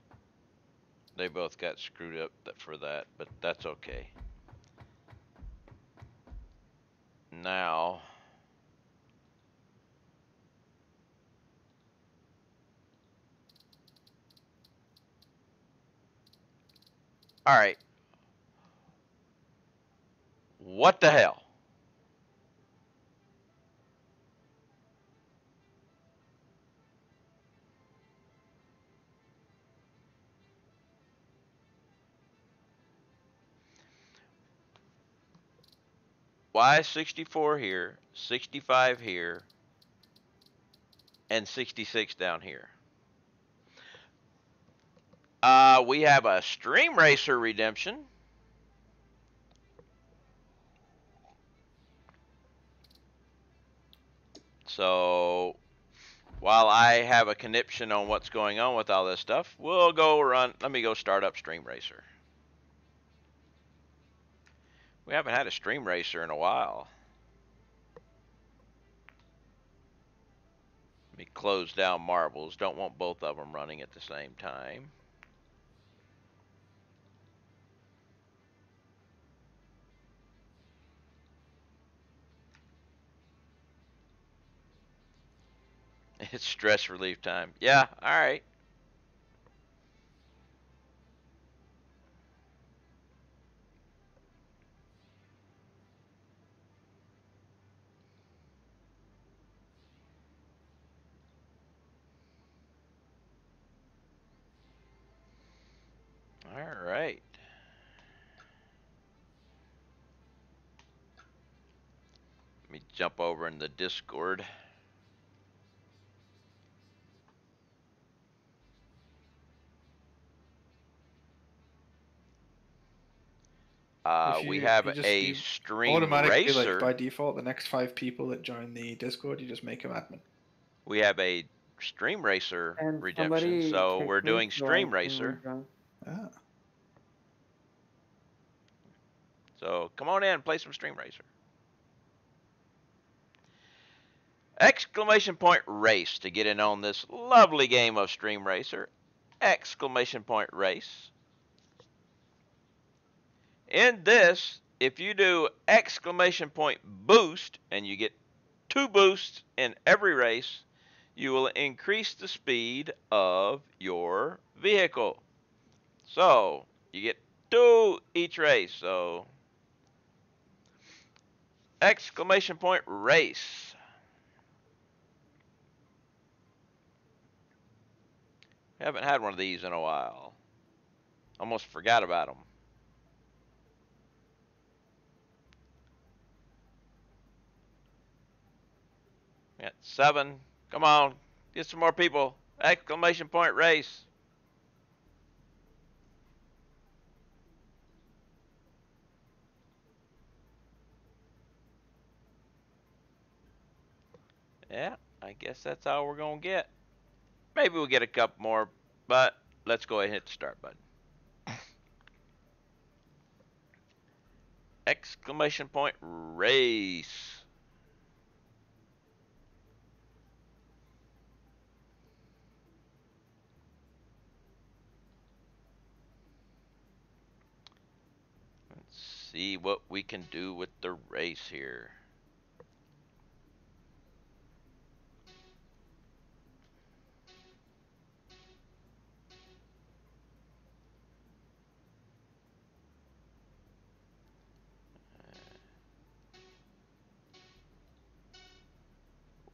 They both got screwed up for that, but that's okay. Now, alright. What the hell? Why 64 here, 65 here, and 66 down here? We have a Stream Racer redemption. So, while I have a conniption on what's going on with all this stuff, we'll go run. Let me go start up Stream Racer. We haven't had a Stream Racer in a while. Let me close down Marbles. Don't want both of them running at the same time. It's stress relief time. Yeah, all right. All right. Let me jump over in the Discord. We have a Stream automatically, Racer. like by default, the next 5 people that join the Discord, you just make them admin. We have a Stream Racer And redemption, so we're kicked me, doing so Stream I can Racer. rejoin. Ah. So come on in, play some Stream Racer. Exclamation point race to get in on this lovely game of Stream Racer. Exclamation point race. In this, if you do exclamation point boost and you get 2 boosts in every race, you will increase the speed of your vehicle. So you get 2 each race. So exclamation point race. Haven't had one of these in a while. Almost forgot about them. Got 7. Come on, get some more people. Exclamation point race. Yeah, I guess that's all we're going to get. Maybe we'll get a couple more, but let's go ahead and hit the start button. exclamation point race. Let's see what we can do with the race here.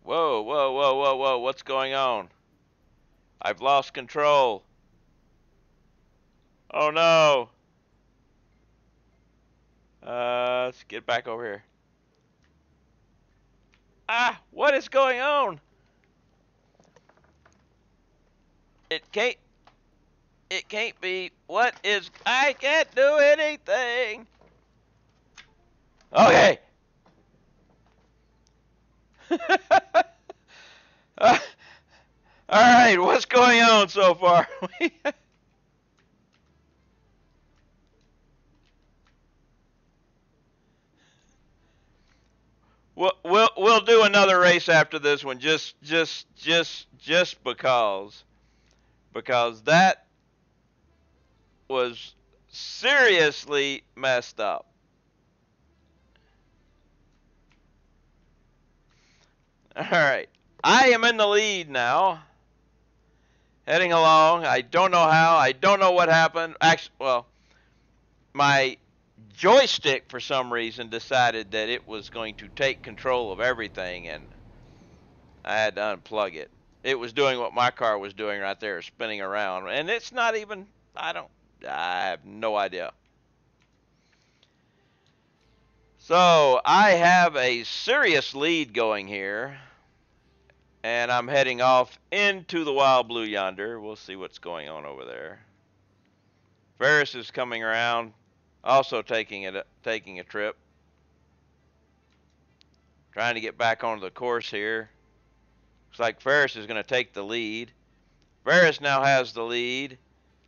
Whoa, whoa, whoa, whoa, whoa, what's going on? I've lost control. Oh no. Let's get back over here. Ah, what is going on? It can't be. What is, I can't do anything. Okay. All right, what's going on so far? We'll do another race after this one, just because that was seriously messed up. All right, I am in the lead now, heading along. I don't know how. I don't know what happened. Actually, well, my joystick for some reason decided that it was going to take control of everything, and I had to unplug it. It was doing what my car was doing right there, spinning around, and it's not even, I have no idea. So I have a serious lead going here, and I'm heading off into the wild blue yonder. We'll see what's going on over there. Ferris is coming around, also taking a trip, trying to get back onto the course here. Looks like Ferris is going to take the lead. Ferris now has the lead.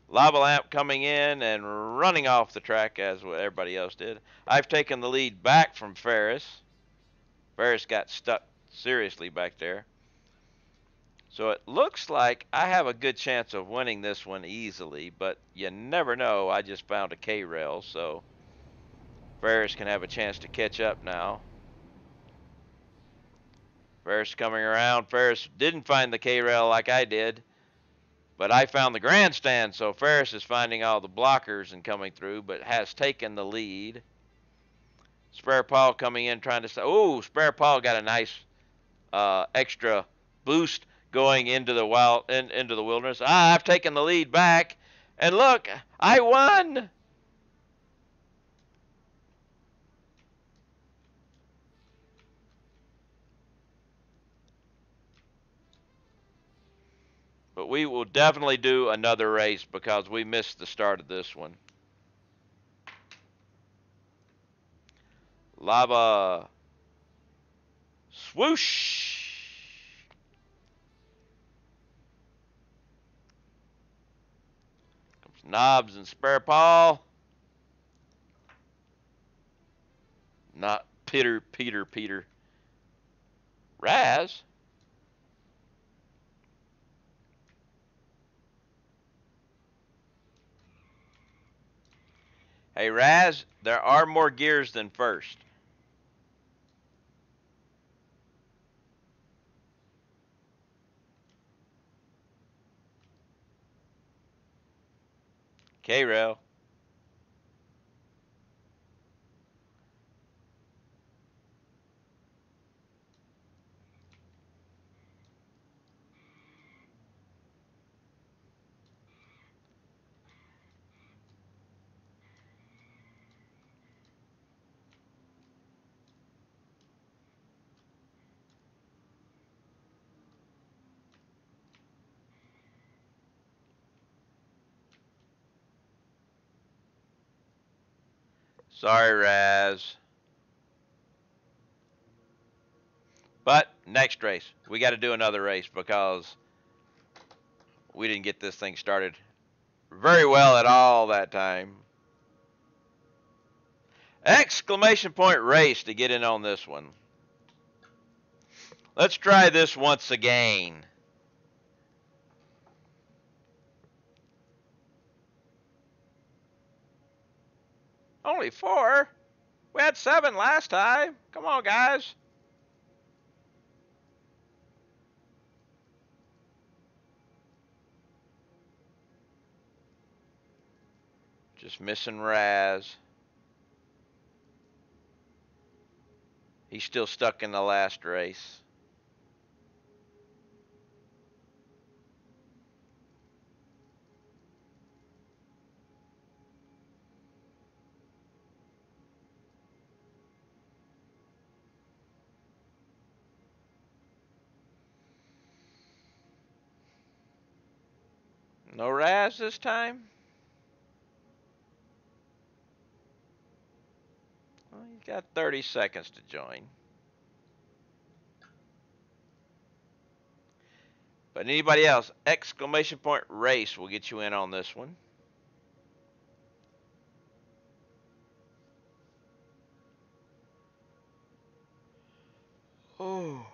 Lava Lamp coming in and running off the track as what everybody else did. I've taken the lead back from Ferris. Ferris got stuck seriously back there. So it looks like I have a good chance of winning this one easily, but you never know. I just found a K-rail, so Ferris can have a chance to catch up now. Ferris coming around. Ferris didn't find the K-rail like I did, but I found the grandstand, so Ferris is finding all the blockers and coming through, but has taken the lead. Spare Paul coming in trying to say, oh, Spare Paul got a nice extra boost going into the into the wilderness. I've taken the lead back, and look, I won. But we will definitely do another race because we missed the start of this one. Lava swoosh. Comes Knobs and Spare Paul. Not Peter. Raz. Hey, Raz, there are more gears than first. K-Rail. Sorry, Raz. But next race, we got to do another race because we didn't get this thing started very well at all that time. Exclamation point race to get in on this one. Let's try this once again. Only 4? We had 7 last time. Come on, guys. Just missing Raz. He's still stuck in the last race. No Raz this time? Well, he's got 30 seconds to join. But anybody else, exclamation point race will get you in on this one. Oh.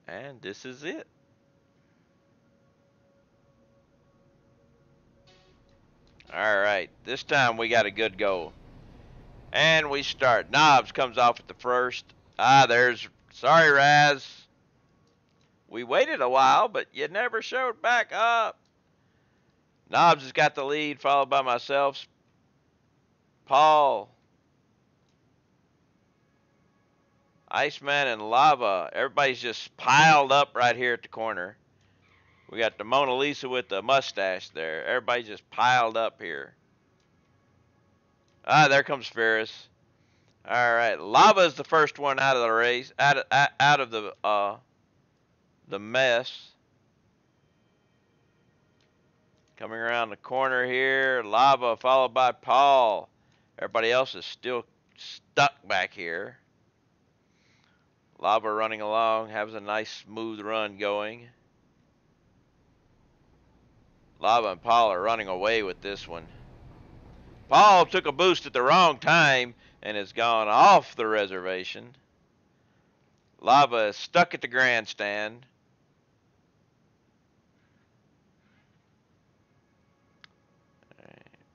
And this is it. All right, this time we got a good go. And we start. Knobs comes off at the first. Sorry, Raz. We waited a while, but you never showed back up. Knobs has got the lead, followed by myself, Paul, Iceman, and Lava. Everybody's just piled up right here at the corner. We got the Mona Lisa with the mustache there. Everybody's just piled up here. There comes Ferris. All right, Lava is the first one out of the race, out of the mess. Coming around the corner here, Lava followed by Paul. Everybody else is still stuck back here. Lava running along, has a nice smooth run going. Lava and Paul are running away with this one. Paul took a boost at the wrong time and has gone off the reservation. Lava is stuck at the grandstand.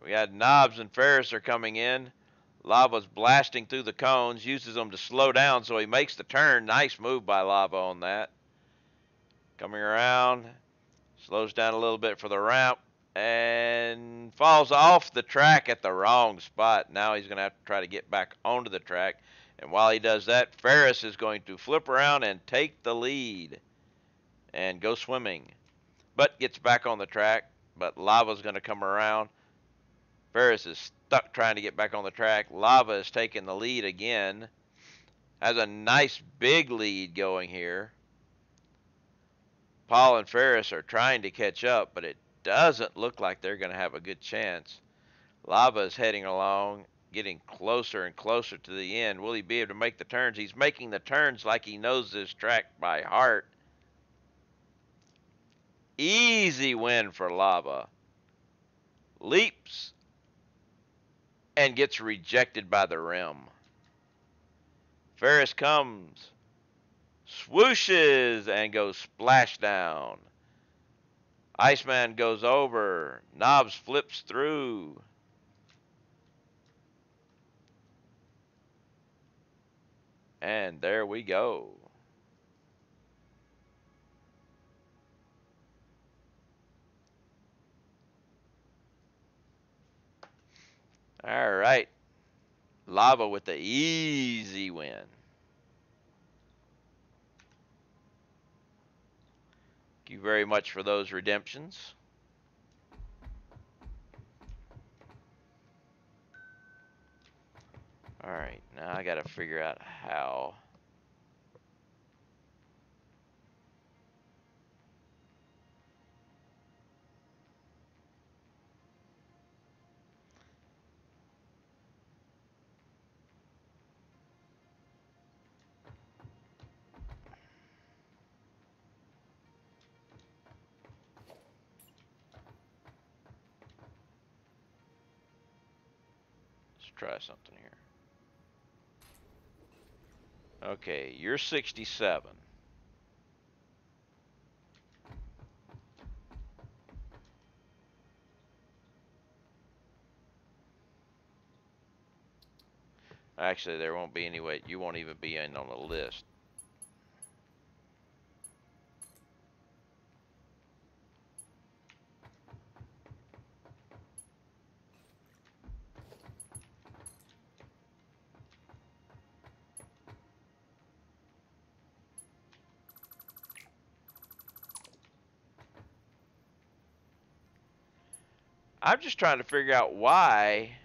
We got Knobs and Ferris are coming in. Lava's blasting through the cones, uses them to slow down so he makes the turn. Nice move by Lava on that. Coming around, slows down a little bit for the ramp, and falls off the track at the wrong spot. Now he's going to have to try to get back onto the track. And while he does that, Ferris is going to flip around and take the lead and go swimming. But gets back on the track, but Lava's going to come around. Ferris is stuck trying to get back on the track. Lava is taking the lead again. Has a nice big lead going here. Paul and Ferris are trying to catch up, but it doesn't look like they're going to have a good chance. Lava is heading along, getting closer and closer to the end. Will he be able to make the turns? He's making the turns like he knows this track by heart. Easy win for Lava. Leaps and gets rejected by the rim. Ferris comes, swooshes, and goes splash down. Iceman goes over. Knobs flips through. And there we go. All right. Lava with the easy win. Thank you very much for those redemptions. All right, now I got to figure out how. try something here. Okay, you're 67. Actually, there won't be any way. You won't even be in on the list. I'm just trying to figure out why.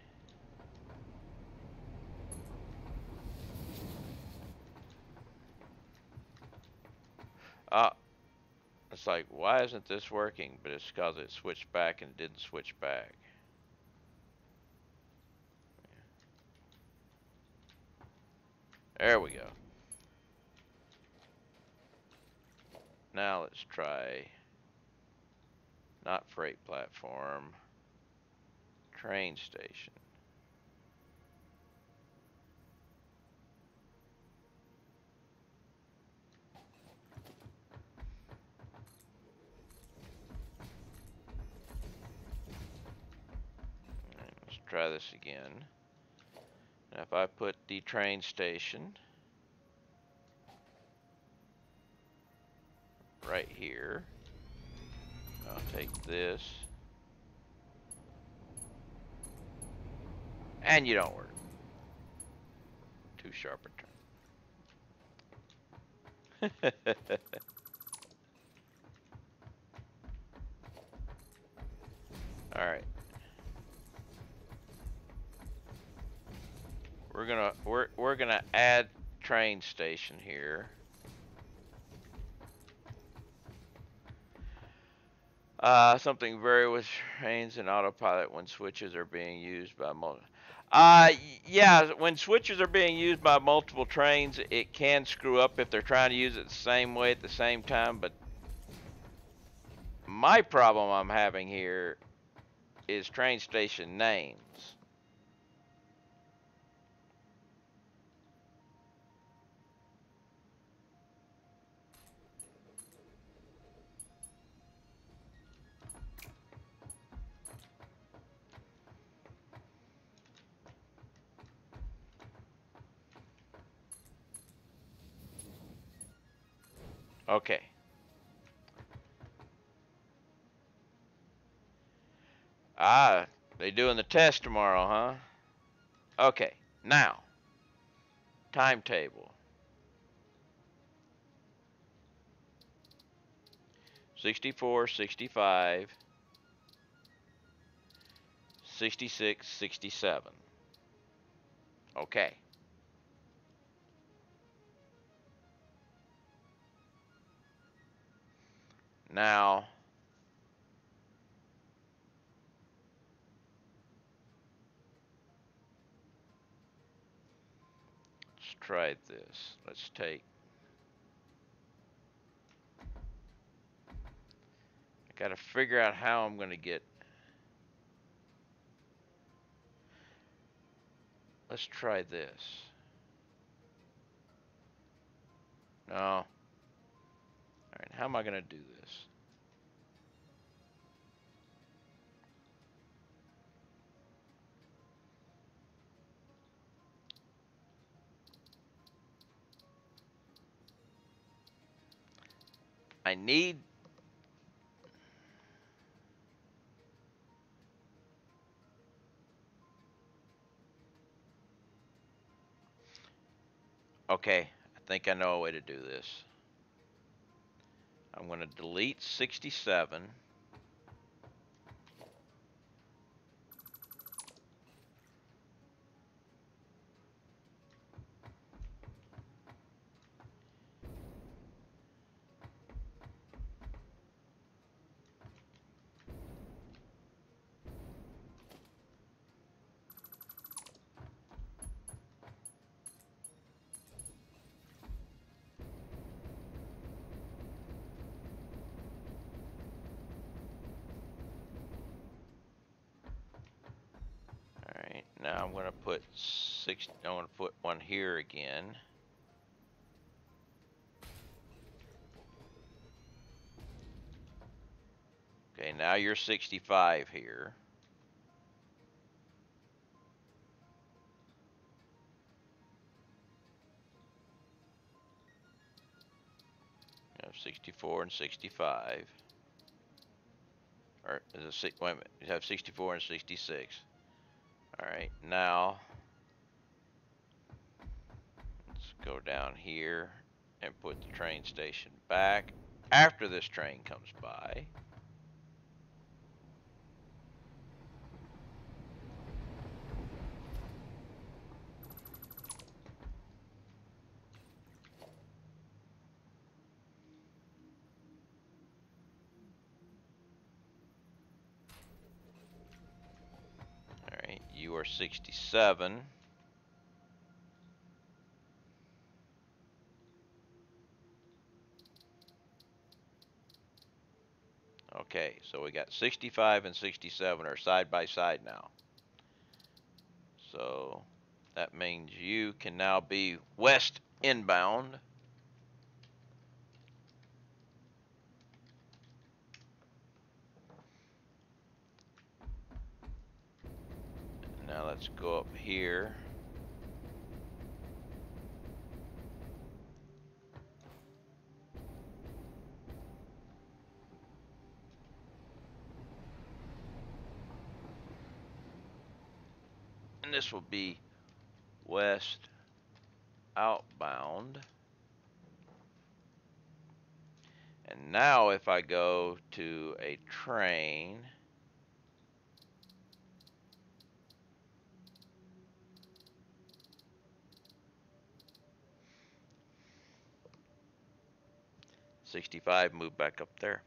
It's like, why isn't this working? But it's because it switched back and didn't switch back. There we go. Now let's try, not freight platform, train station. Let's try this again. Now if I put the train station right here, I'll take this, and you don't work. Too sharp a turn. All right. We're gonna add train station here. Something vary with trains and autopilot when switches are being used by multiple. Yeah, when switches are being used by multiple trains, it can screw up if they're trying to use it the same way at the same time. But my problem I'm having here is train station names. Okay. They doing the test tomorrow, huh? Okay. Now, timetable. 64, 65, 66, 67. Okay. Now, let's try this. Let's take, I gotta figure out how I'm gonna get, let's try this. No. Alright, how am I gonna do this? I need, okay, I think I know a way to do this. I'm gonna delete 67. gonna put 6. I'm gonna put one here again. Okay, now you're 65 here. You have 64 and 65. Or is it six? Wait a minute. You have 64 and 66. All right, now let's go down here and put the train station back after this train comes by. All right, you are 67. Okay, so we got 65 and 67 are side by side now. So that means you can now be west inbound. Now let's go up here. And this will be west outbound. And now if I go to a train, '65 move back up there.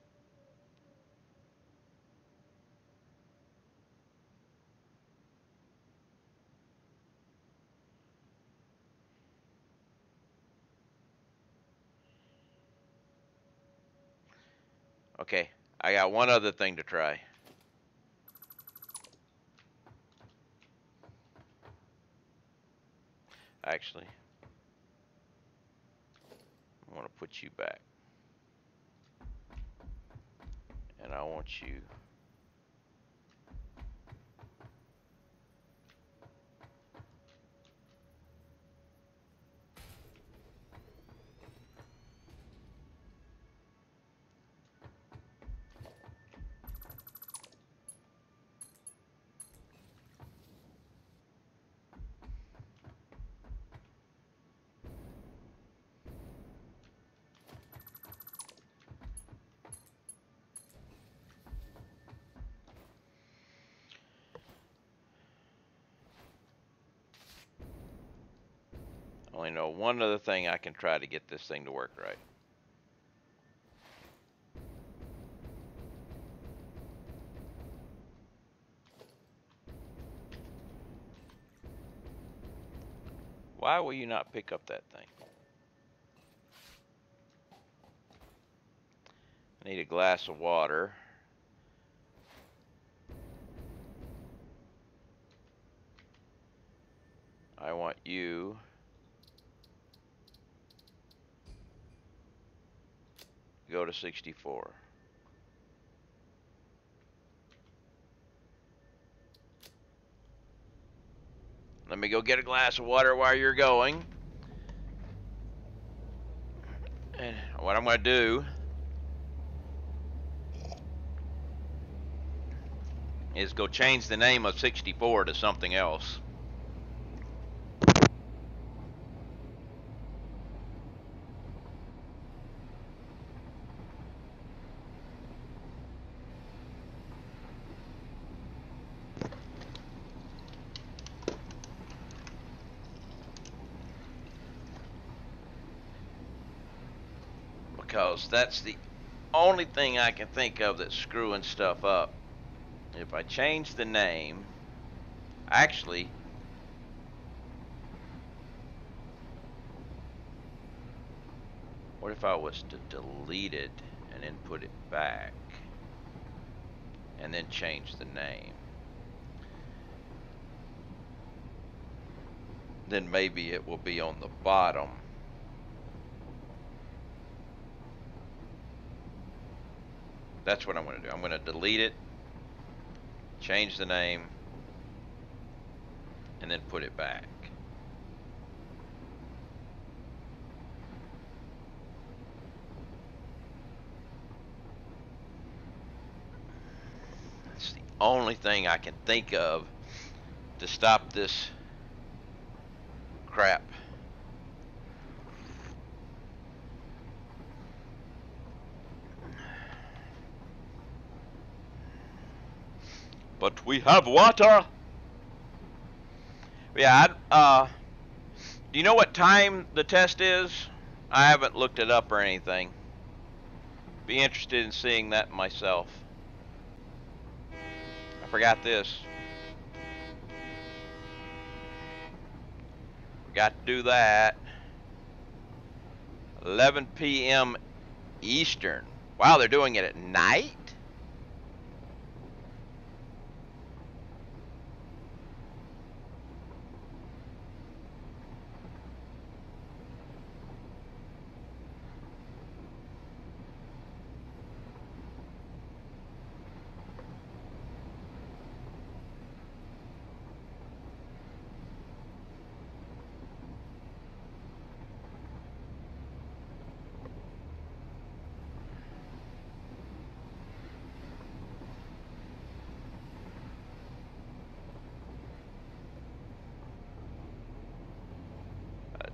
Okay, I got one other thing to try. Actually, I want to put you back. And I want you only know one other thing I can try to get this thing to work right. Why will you not pick up that thing? I need a glass of water. I want you to go to 64. Let me go get a glass of water while you're going. And what I'm going to do is go change the name of 64 to something else. Because that's the only thing I can think of that's screwing stuff up. If I change the name, actually, what if I was to delete it and then put it back and then change the name? then maybe it will be on the bottom. That's what I'm going to do. I'm going to delete it, change the name, and then put it back. That's the only thing I can think of to stop this crap. But we have water. Yeah, do you know what time the test is? I haven't looked it up or anything. Be interested in seeing that myself. I forgot this. Forgot to do that. 11 p.m. Eastern. Wow, they're doing it at night?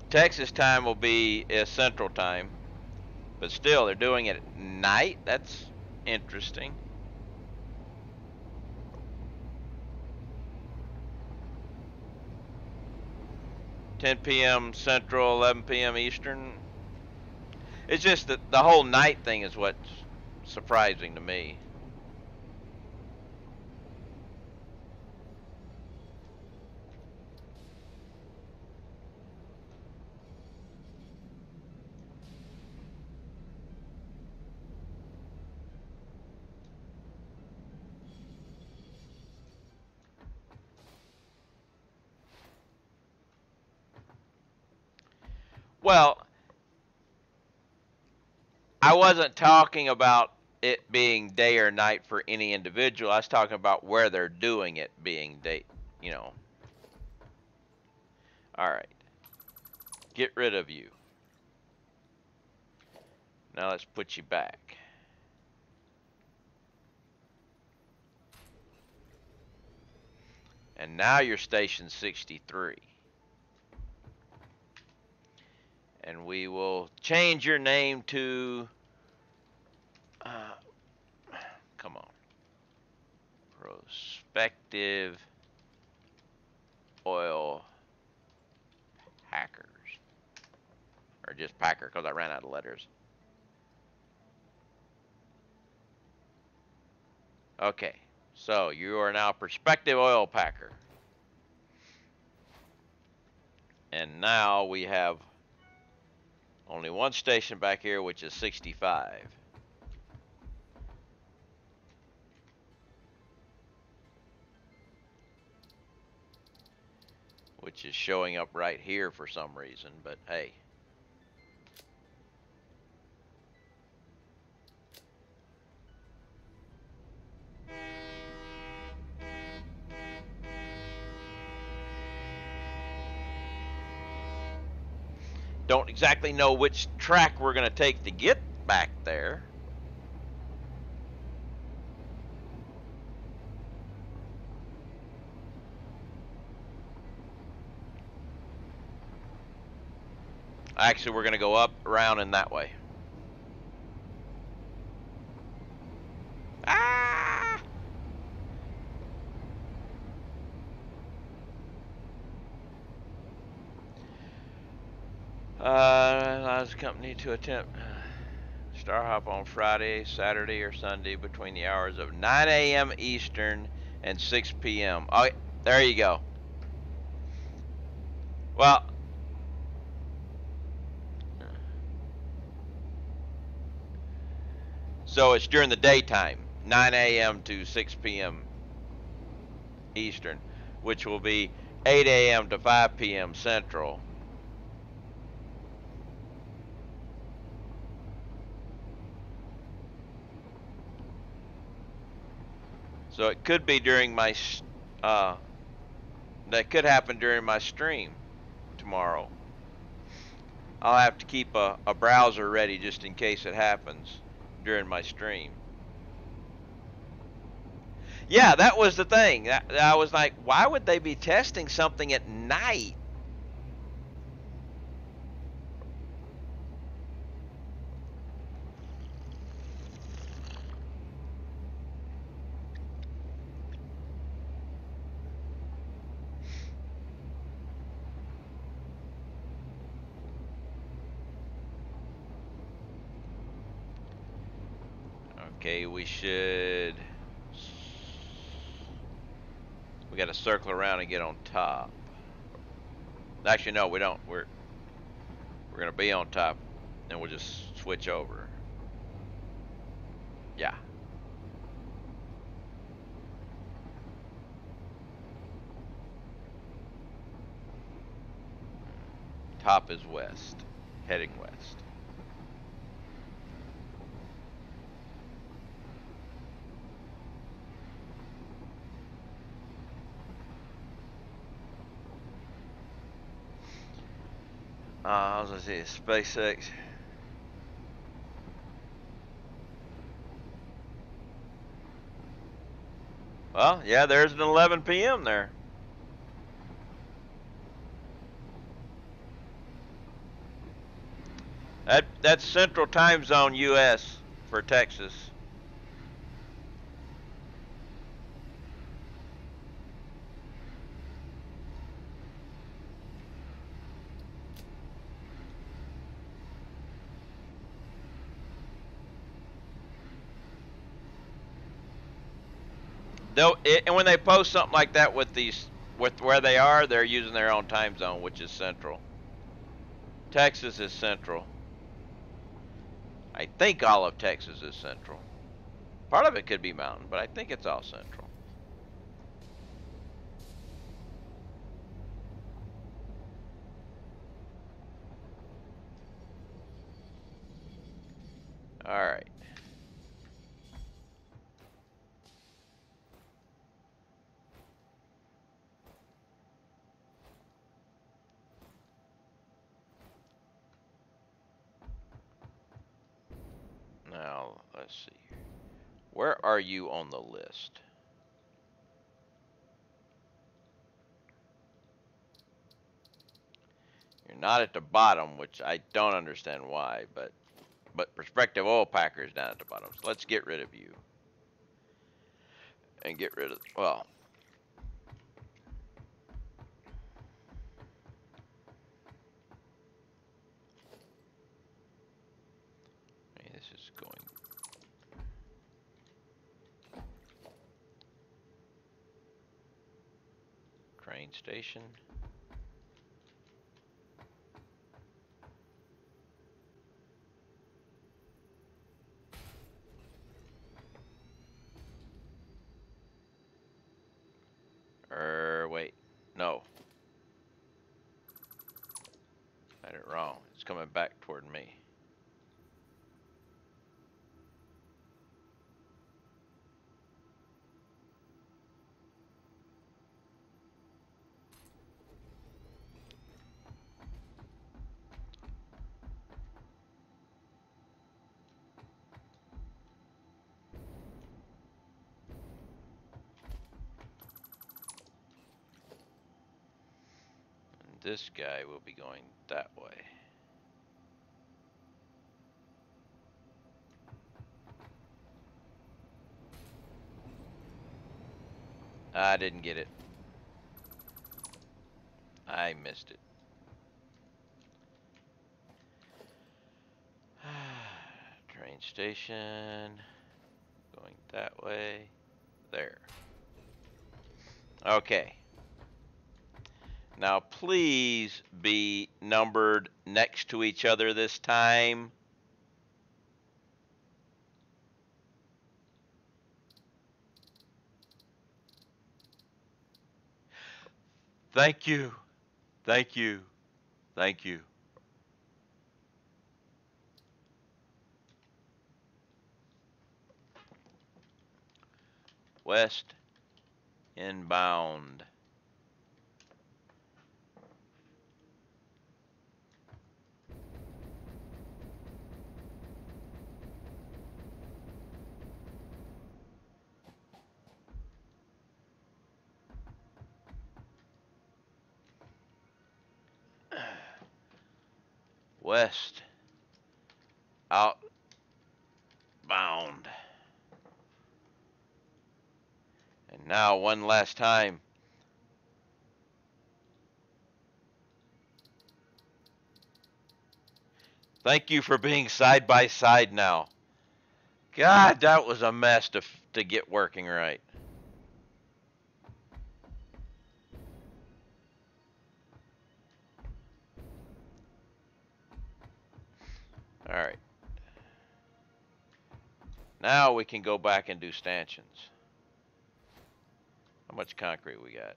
Texas time will be Central Time, but still, they're doing it at night. That's interesting. (10 p.m. Central, 11 p.m. Eastern. It's just that the whole night thing is what's surprising to me. Well, I wasn't talking about it being day or night for any individual. I was talking about where they're doing it being day, you know. All right. Get rid of you. Now let's put you back. And now you're station 63. And we will change your name to, come on, Prospective Oil Packers. Or just Packer, because I ran out of letters. Okay, so you are now Prospective Oil Packer. And now we have only one station back here, which is 65. Which is showing up right here for some reason, but hey. Don't exactly know which track we're going to take to get back there. Actually, we're going to go up, around, and that way. Ah! Allows the company to attempt star hop on Friday, Saturday, or Sunday between the hours of 9 a.m. Eastern and 6 p.m. Oh, there you go. Well, so it's during the daytime, 9 a.m. to 6 p.m. Eastern, which will be 8 a.m. to 5 p.m. Central. So it could be during my, that could happen during my stream tomorrow. I'll have to keep a browser ready just in case it happens during my stream. Yeah, that was the thing. I was like, why would they be testing something at night? Okay, we got to circle around and get on top. Actually, no, we don't. We're gonna be on top, and we'll just switch over. Yeah. Top is west, heading west. I was gonna say SpaceX. Well, yeah, there's an 11 p.m. there. That's Central Time Zone U.S. for Texas. And when they post something like that with where they are, they're using their own time zone, which is Central. Texas is Central. I think all of Texas is Central. Part of it could be Mountain, but I think it's all Central. All right. Now, let's see. Where are you on the list? You're not at the bottom, which I don't understand why, but Prospective Oil Packer is down at the bottom. So let's get rid of you. And get rid of, well, this is going. Train station. Wait. No. I did it wrong. It's coming back toward me. And this guy will be going that way. I didn't get it. I missed it. Train station. Going that way. There. Okay. Now please be numbered next to each other this time. Thank you. Thank you. Thank you. West inbound. West outbound. And now one last time. Thank you for being side by side now. God, that was a mess to get working right. All right. Now we can go back and do stanchions. How much concrete we got?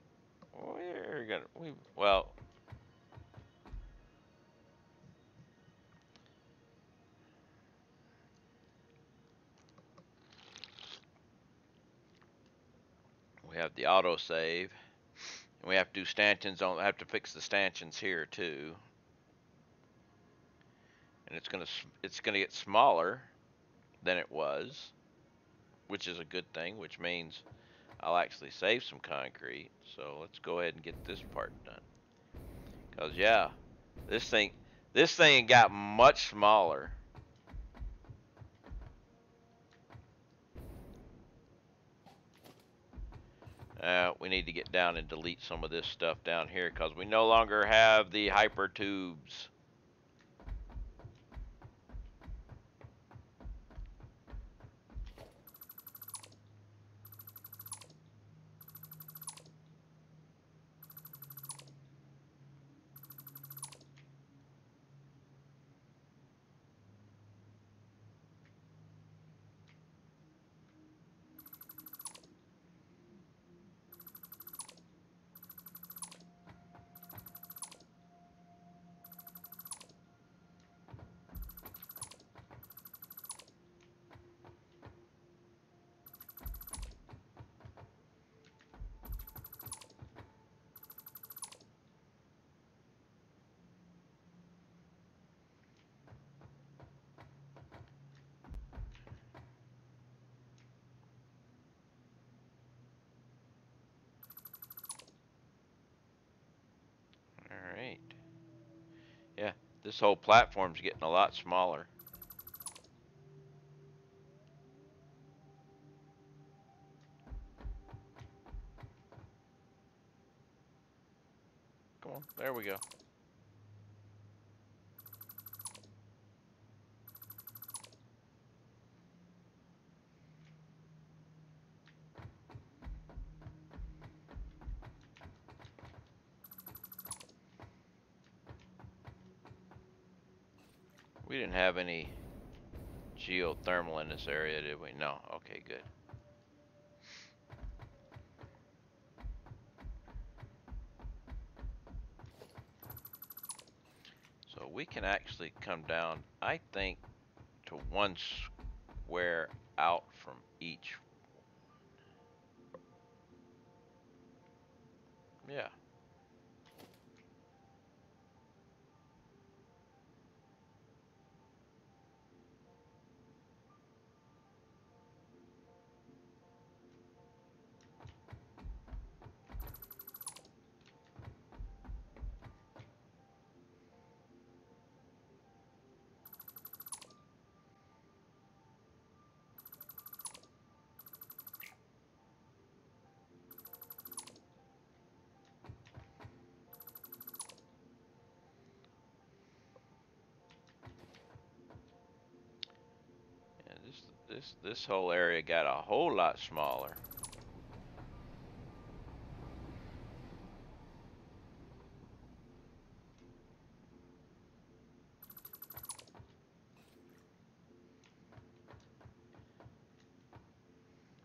Well, we have the autosave. We have to do stanchions on. I have to fix the stanchions here too. And it's gonna get smaller than it was, which is a good thing, which means I'll actually save some concrete. So let's go ahead and get this part done. Cause yeah, this thing got much smaller. We need to get down and delete some of this stuff down here because we no longer have the hyper tubes. All right. Yeah, this whole platform's getting a lot smaller. Come on, there we go. We didn't have any geothermal in this area, did we? No. Okay, good. So we can actually come down, I think, to one square out from each. Yeah. Yeah, this whole area got a whole lot smaller.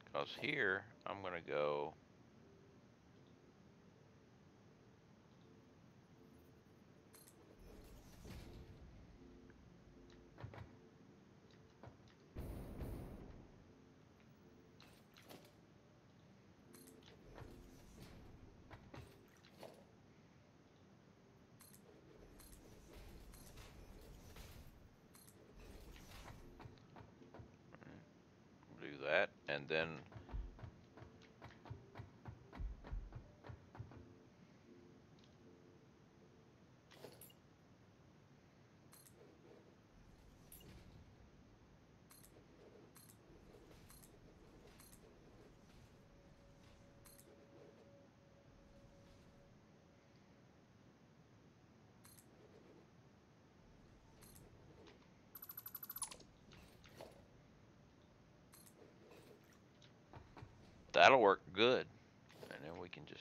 Because here, I'm going to go then that'll work good. And then we can just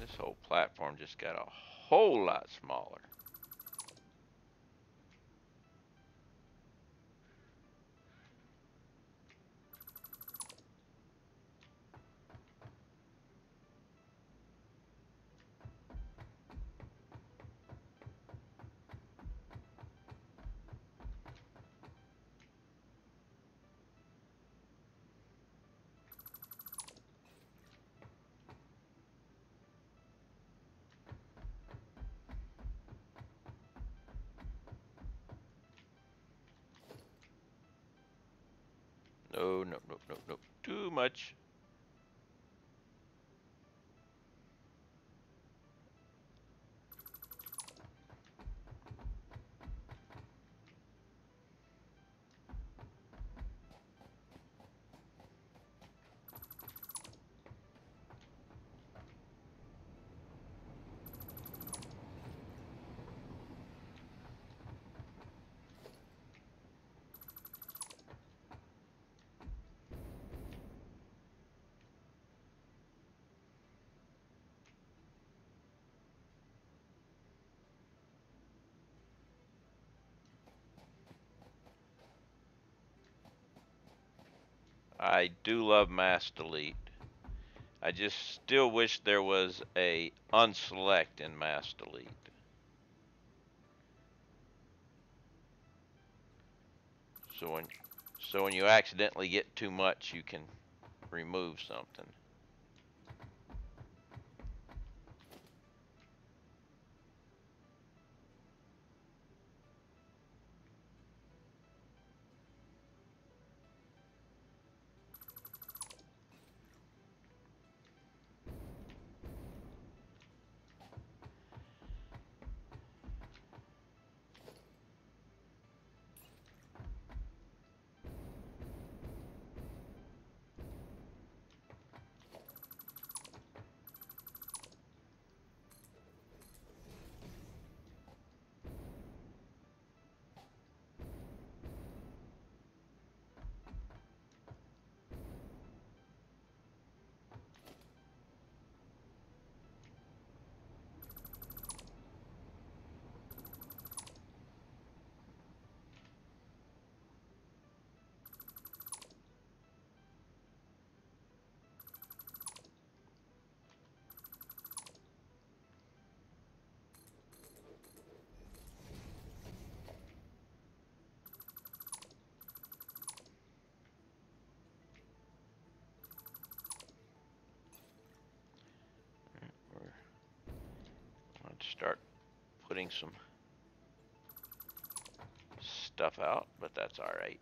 this whole platform just got a whole lot smaller. No, no, no, no, no. Too much. I do love mass delete. I just still wish there was a unselect in mass delete. So when you accidentally get too much, you can remove something. start putting some stuff out, but that's all right.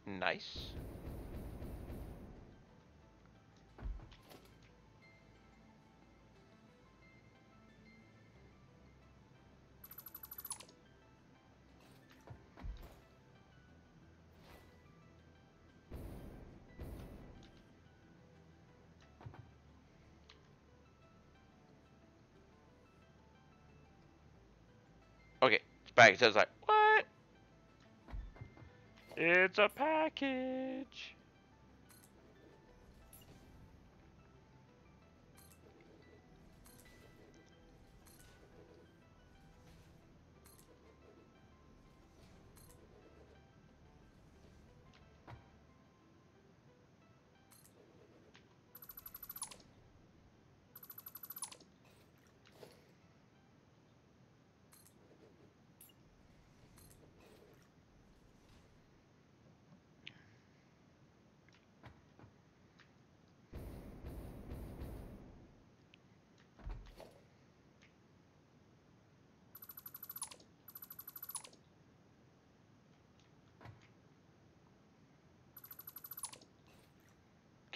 Nice. Okay, it's back. It says like, what? It's a package.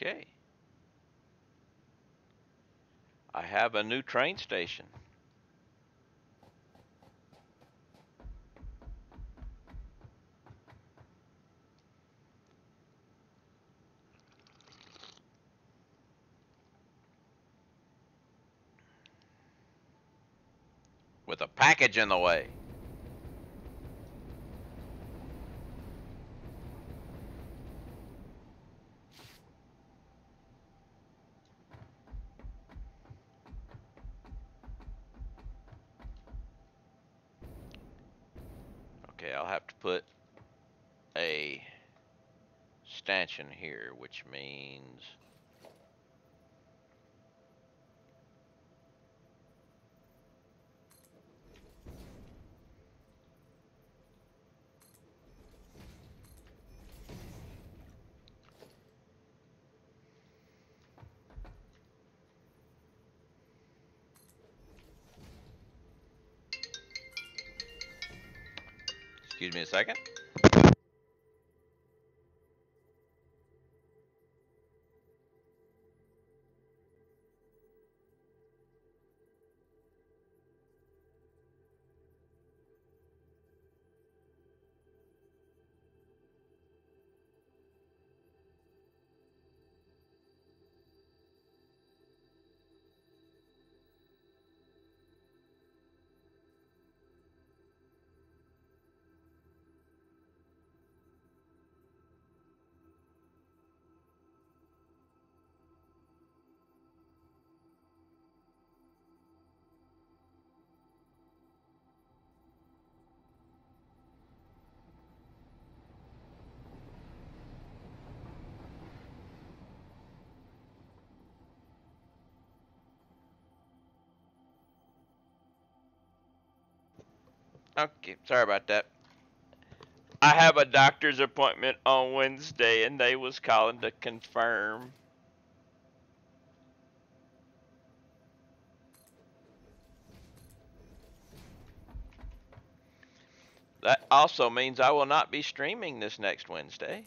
Okay. I have a new train station. With a package in the way. Okay, I'll have to put a stanchion here, which means excuse me a second. Okay, sorry about that. I have a doctor's appointment on Wednesday, and they was calling to confirm. That also means I will not be streaming this next Wednesday.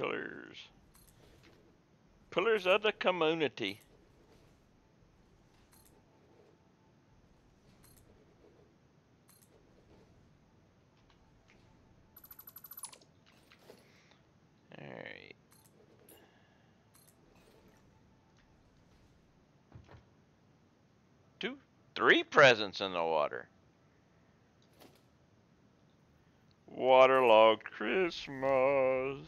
Pillars. Pillars of the community. Alright. Three presents in the water. Waterlogged Christmas.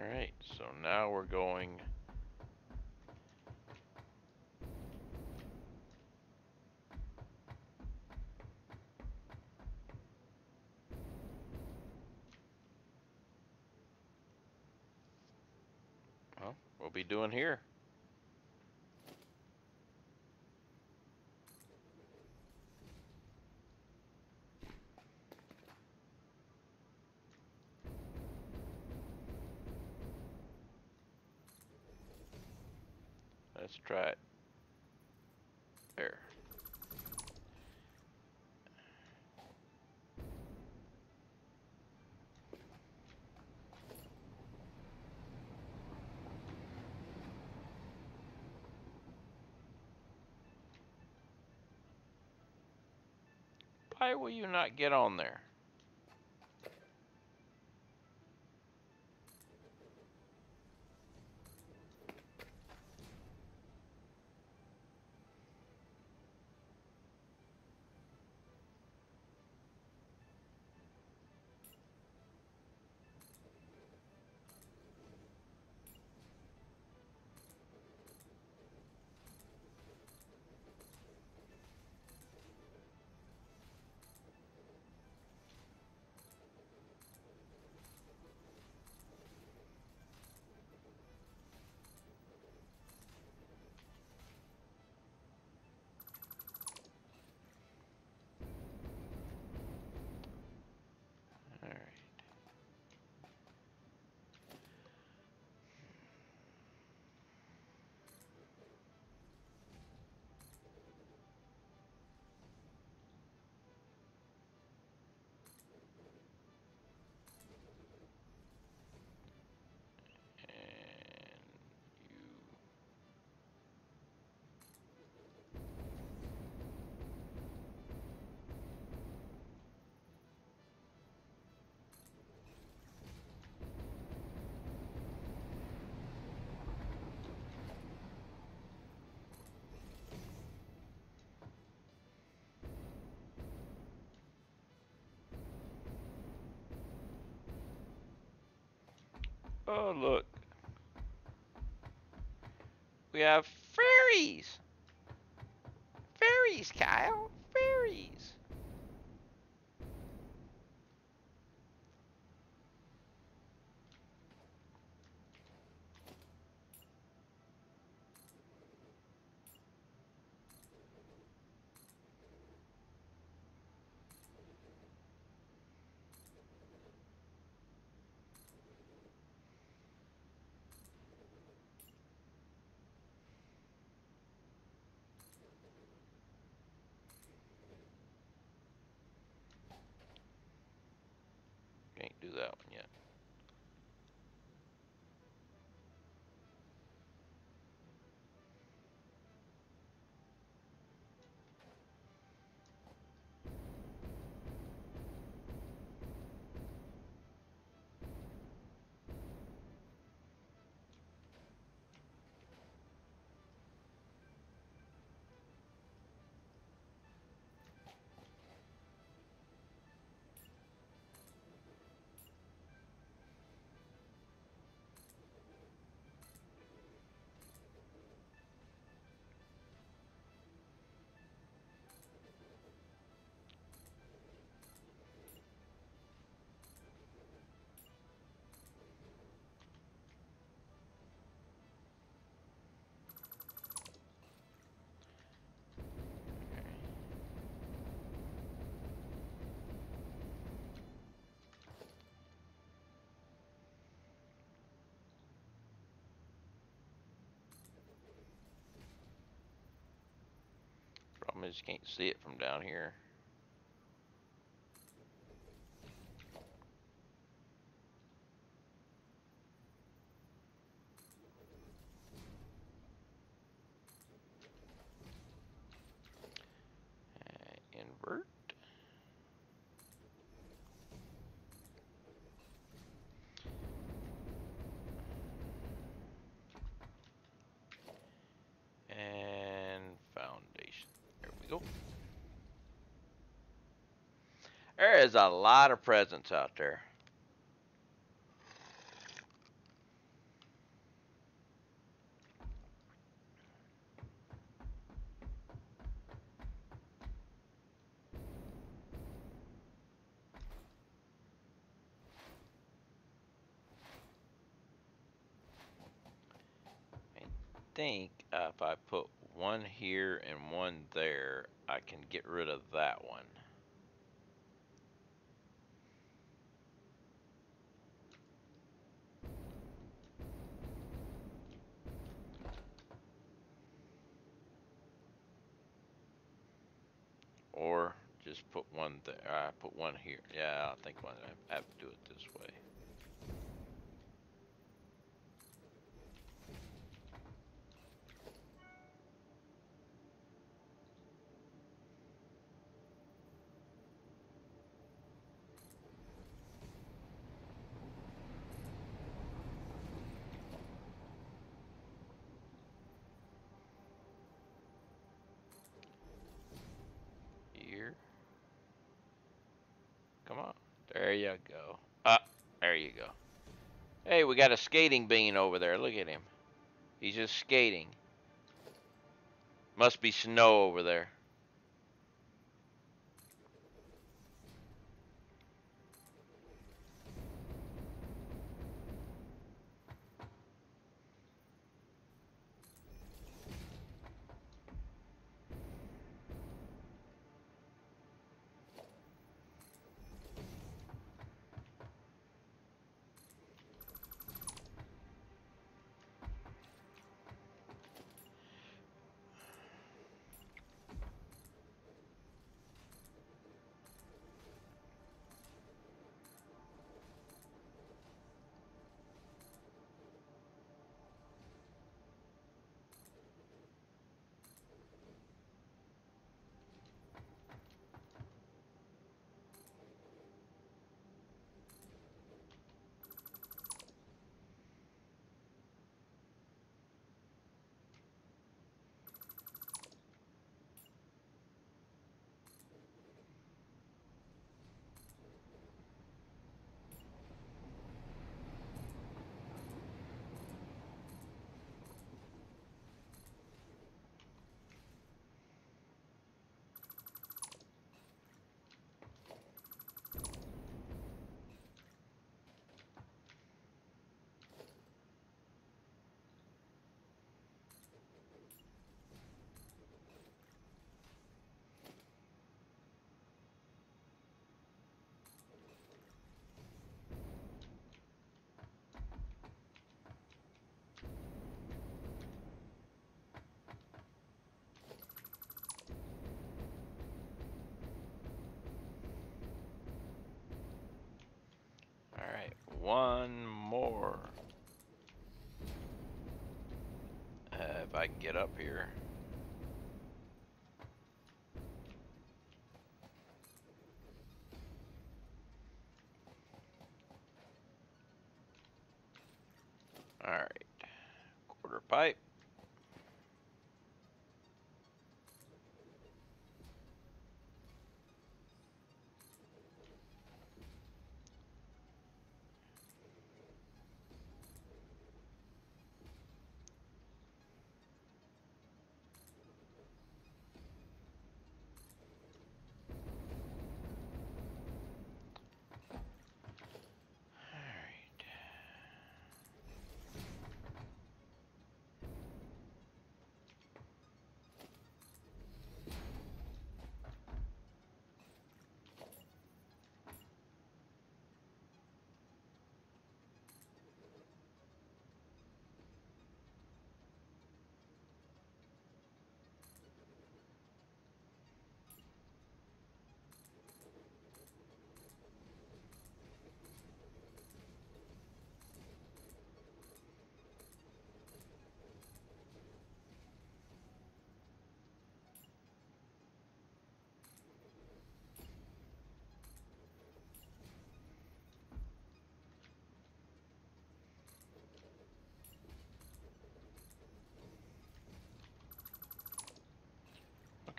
Alright, so now we're going. Well, we'll be doing here. Let's try it. There. Why will you not get on there? Alright. And you. Oh, look. We have fairies. Fairies, Kyle. Fairies. just can't see it from down here. Invert. And foundation. There we go. There is a lot of presents out there. I think if I put one here and one there, I can get rid of that one. Or just put one there. Put one here. Yeah, I think I have to do it this way. Here. Come on. There you go. There you go. Hey, we got a skating bean over there. Look at him. He's just skating. Must be snow over there. Alright, one more. If I can get up here. Alright, quarter pipe. Alright.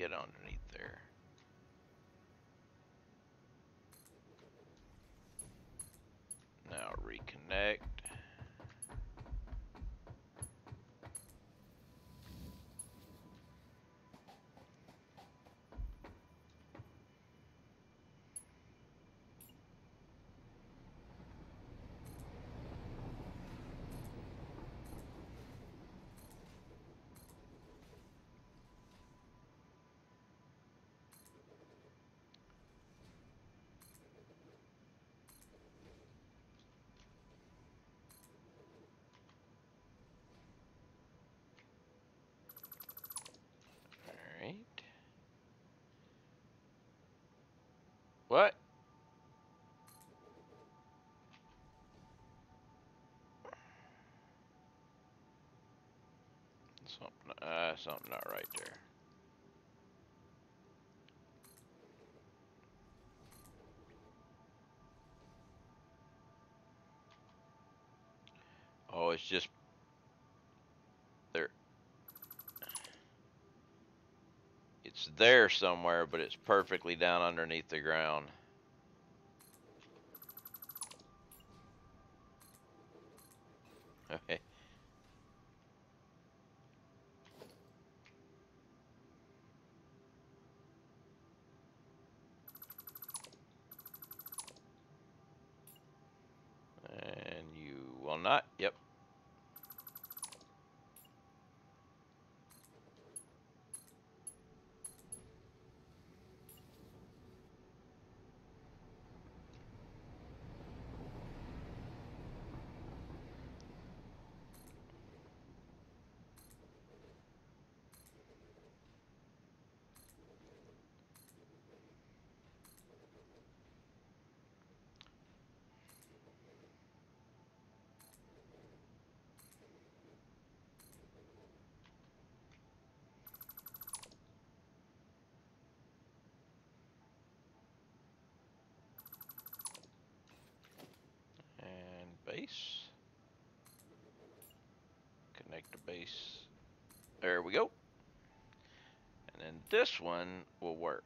get underneath there. Now reconnect. Alright. What? Something not right there. Oh, it's just there. It's there somewhere, but it's perfectly down underneath the ground. Okay. And you will not. Yep. And base. Connect to base. There we go. And then this one will work.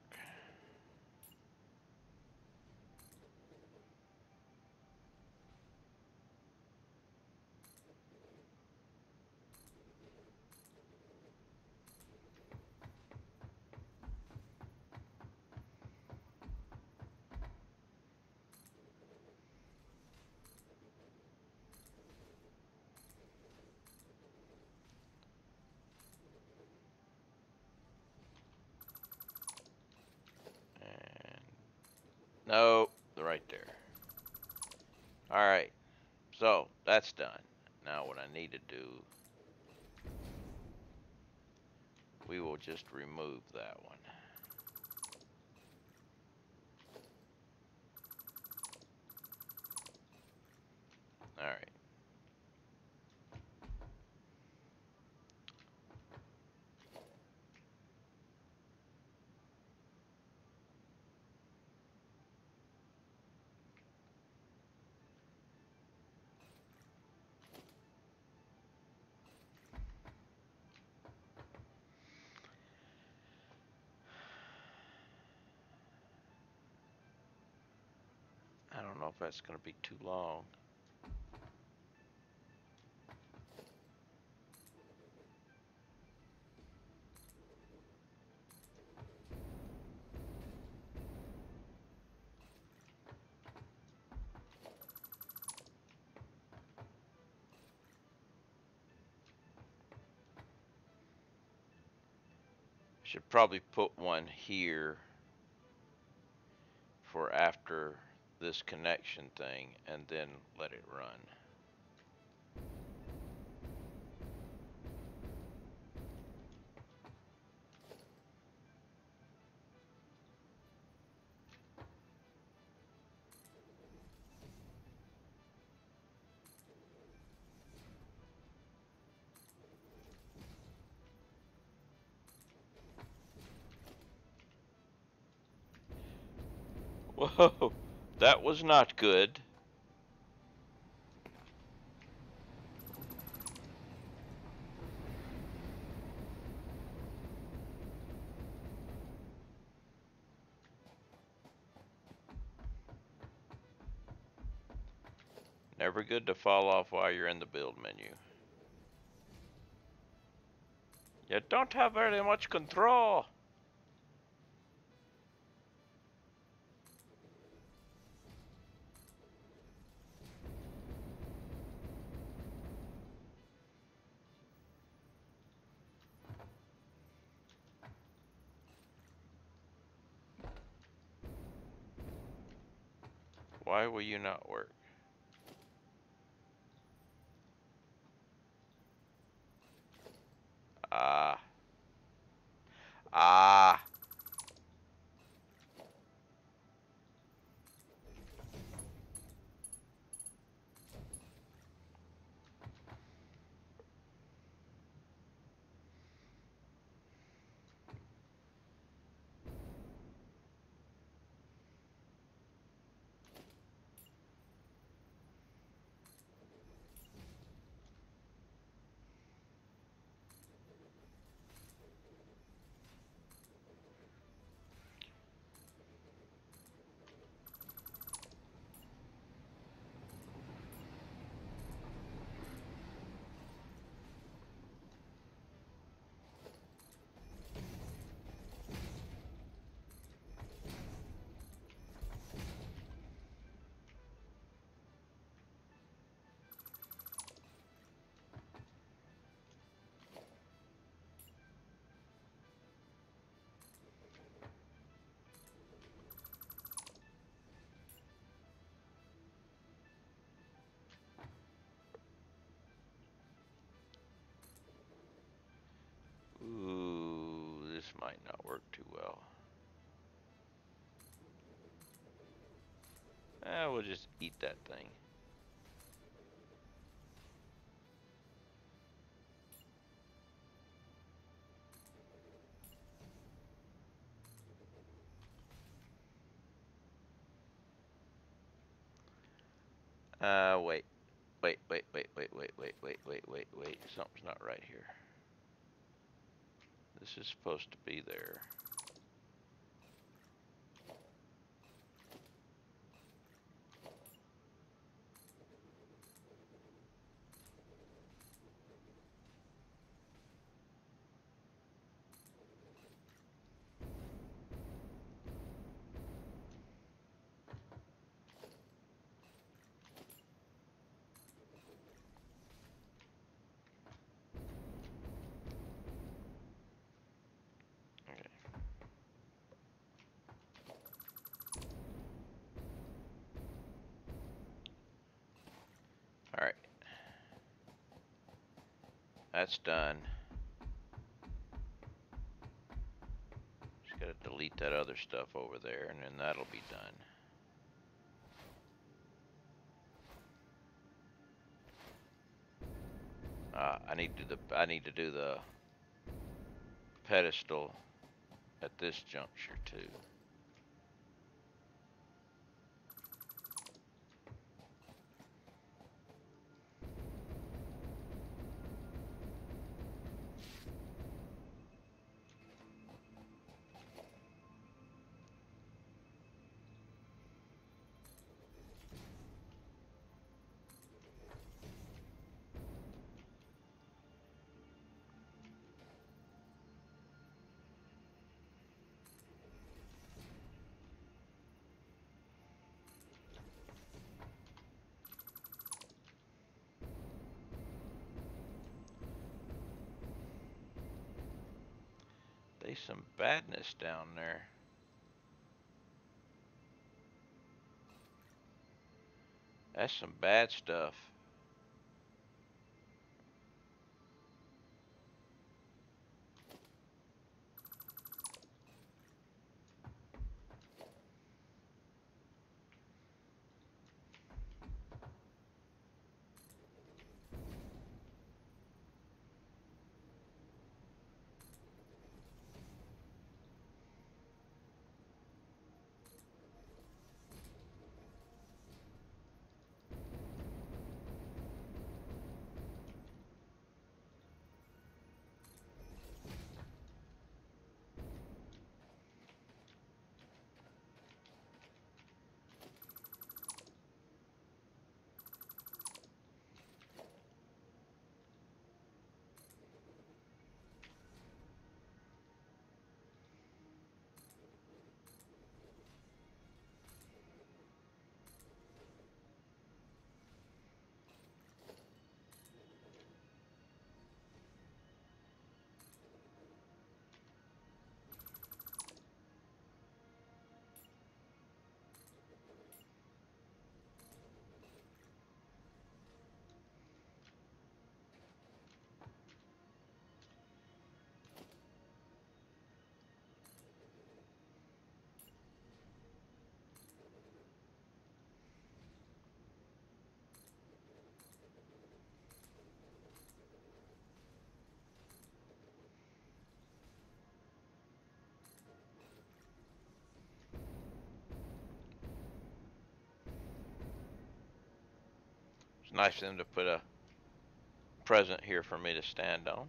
And no, right there. Alright, so that's done. Now what I need to do, we will just remove that one. Alright. I don't know if that's going to be too long. Should probably put one here for after this connection thing and then let it run. Whoa, that was not good. Never good to fall off while you're in the build menu. You don't have very much control. Why will you not work? Ah. Ah. Ooh, this might not work too well. We'll just eat that thing. Wait. Wait. Something's not right here. This is supposed to be there. Okay. All right. That's done. Just gotta delete that other stuff over there, and then that'll be done. I need to do the pedestal at this juncture too. There's some badness down there. That's some bad stuff. nice of them to put a present here for me to stand on.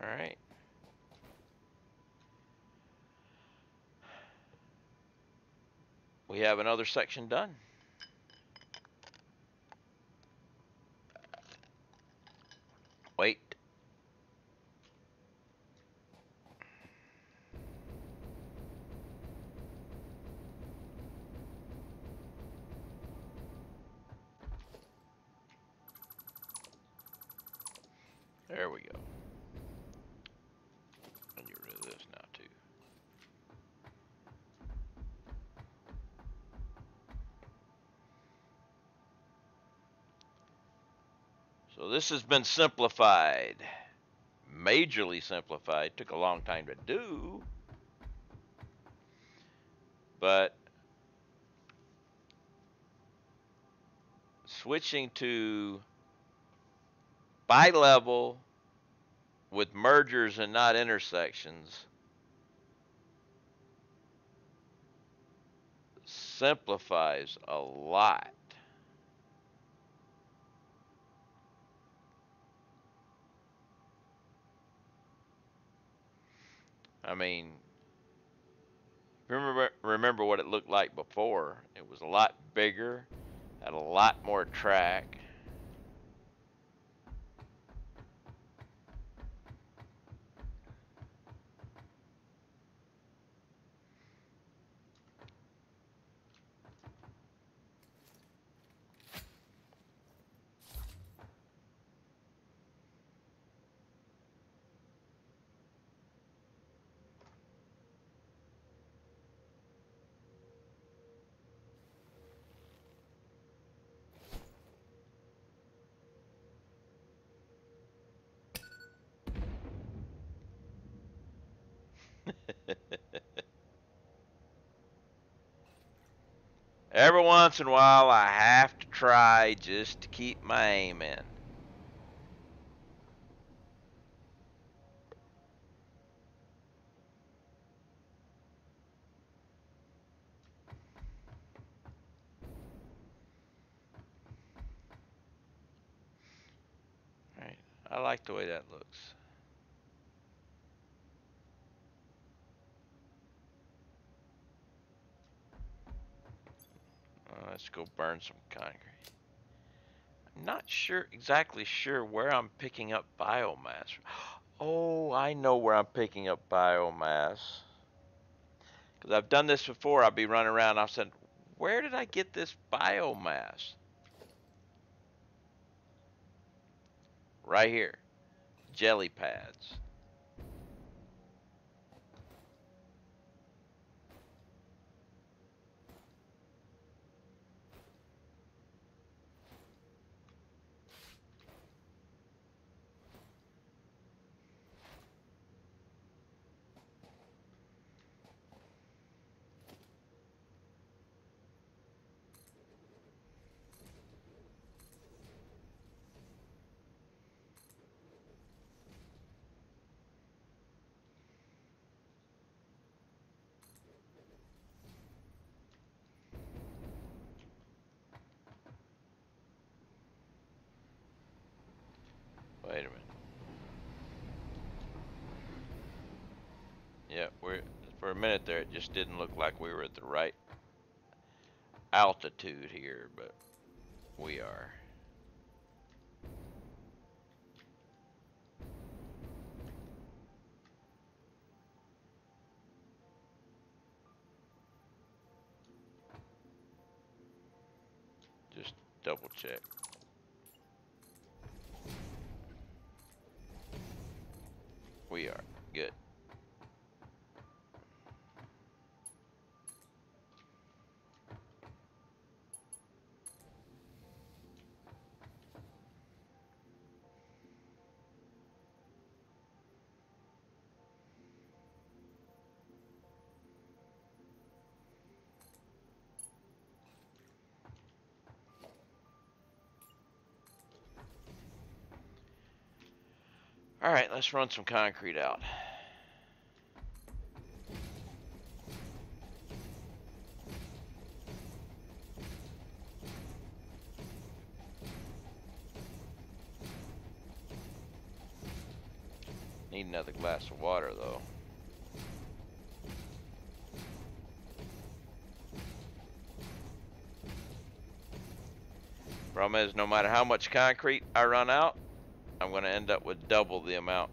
All right. We have another section done. Wait. There we go. I'll get rid of this now too. So this has been simplified. Majorly simplified. Took a long time to do. But switching to bi-level with mergers and not intersections simplifies a lot. I mean, remember what it looked like before. It was a lot bigger, had a lot more track. Every once in a while, I have to try just to keep my aim in. Right. I like the way that looks. Let's go burn some concrete. I'm not exactly sure where I'm picking up biomass. Oh, I know where I'm picking up biomass. Because I've done this before. I'll be running around. I've said, where did I get this biomass? Right here. Jelly pads. Wait a minute. Yeah, for a minute there, it just didn't look like we were at the right altitude here, but we are. Just double check. We are. Good. Alright, let's run some concrete out. Need another glass of water, though. Problem is, no matter how much concrete I run out, I'm going to end up with double the amount.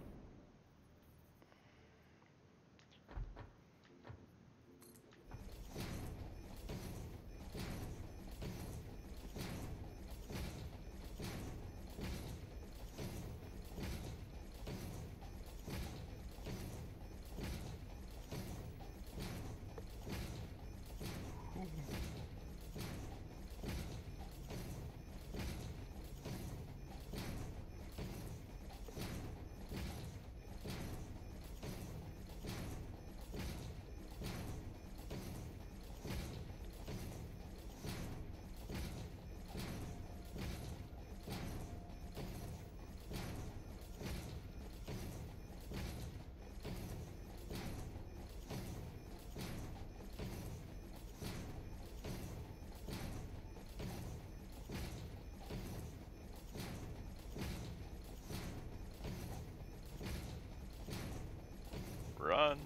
Run,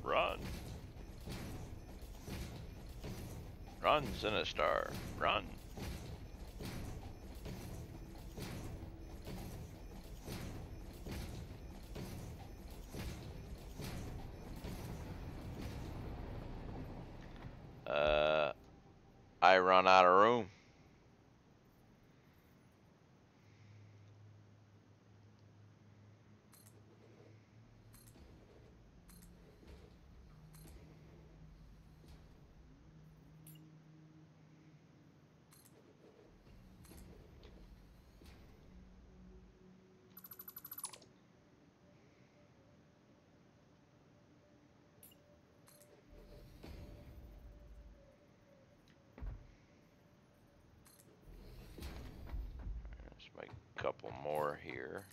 run. Run, Sinistar, run. I run out of room. Let's make a couple more here.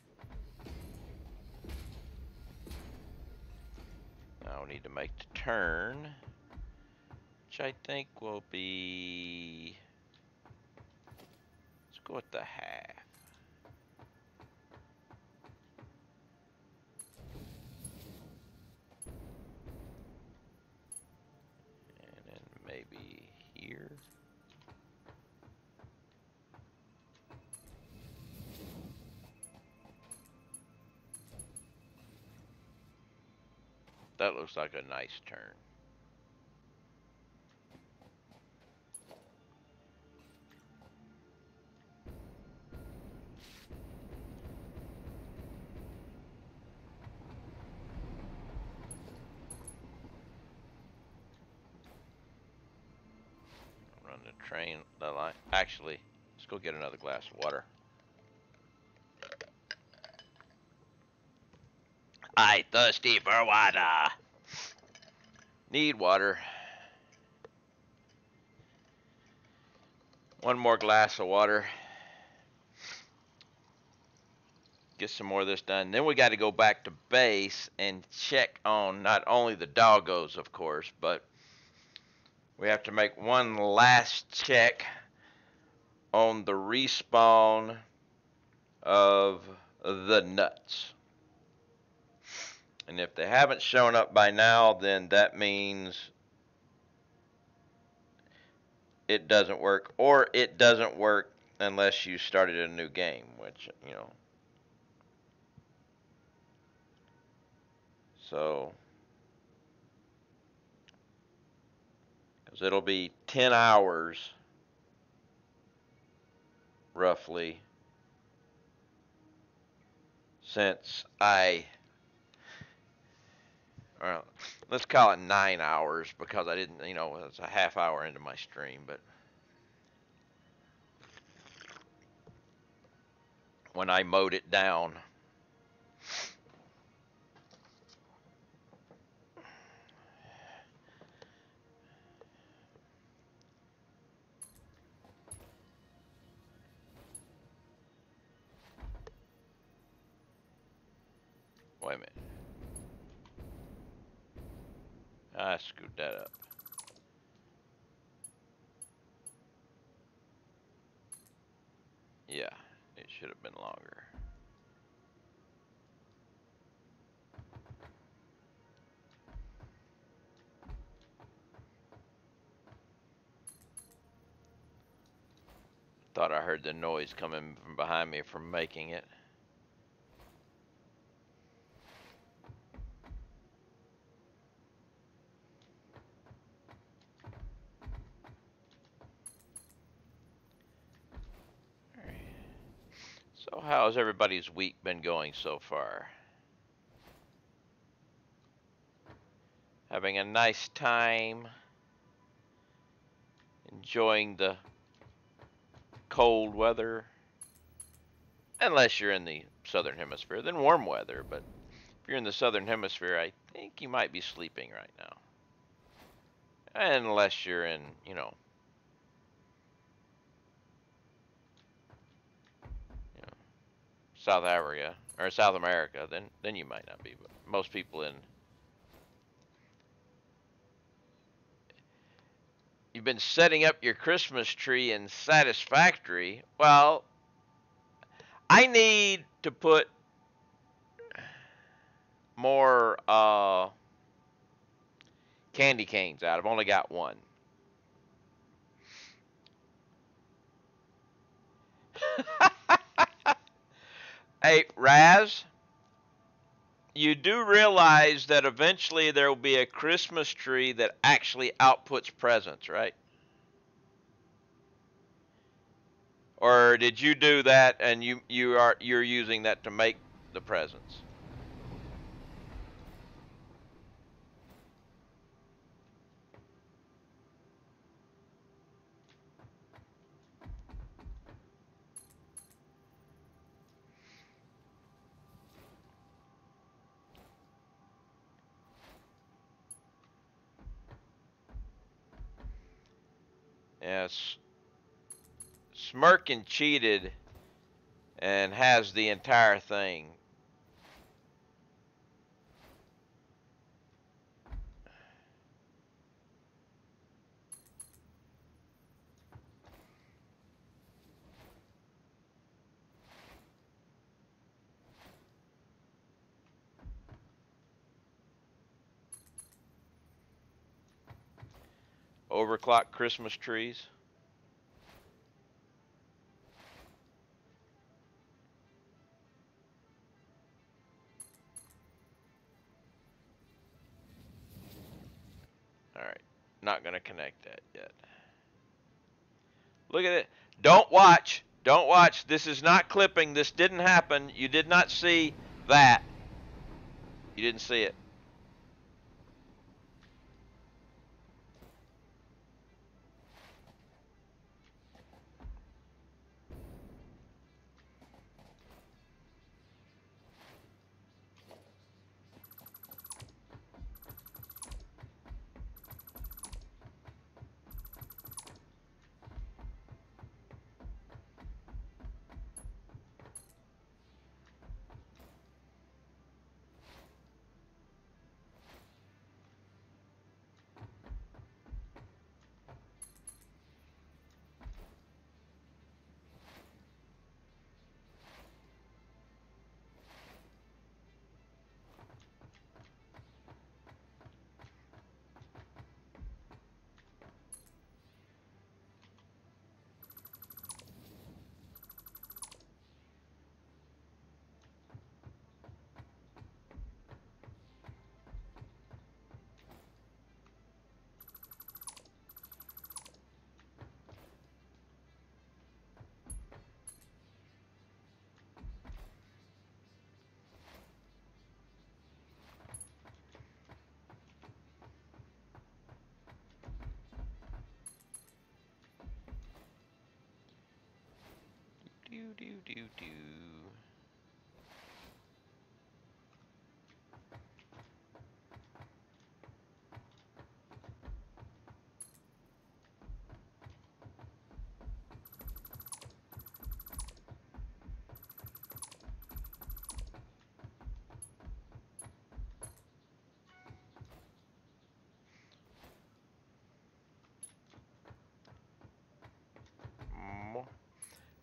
Now we need to make the turn, which I think will be, let's go with the half. And then maybe here. That looks like a nice turn. Run the train, the line. Actually, let's go get another glass of water. I thirsty for water. Need water. One more glass of water. Get some more of this done. Then we got to go back to base and check on not only the doggos, of course, but we have to make one last check on the respawn of the nuts. And if they haven't shown up by now, then that means it doesn't work, or it doesn't work unless you started a new game, which, you know. So, because it'll be 10 hours, roughly, since well, let's call it 9 hours, because I didn't, you know, it's a half hour into my stream, but when I mowed it down. I screwed that up. Yeah, it should have been longer. Thought I heard the noise coming from behind me from making it. So how's everybody's week been going so far? Having a nice time? Enjoying the cold weather? Unless you're in the southern hemisphere, then warm weather. But if you're in the southern hemisphere, I think you might be sleeping right now. Unless you're in, South Africa or South America, then you might not be. But most people you've been setting up your Christmas tree in Satisfactory. Well, I need to put more candy canes out. I've only got one. Hey, Raz, you do realize that eventually there will be a Christmas tree that actually outputs presents, right? Or did you do that and you're using that to make the presents? Yes. Smirkin cheated and has the entire thing. Overclock Christmas trees. Alright, not going to connect that yet. Look at it. Don't watch. Don't watch. This is not clipping. This didn't happen. You did not see that. You didn't see it. Do.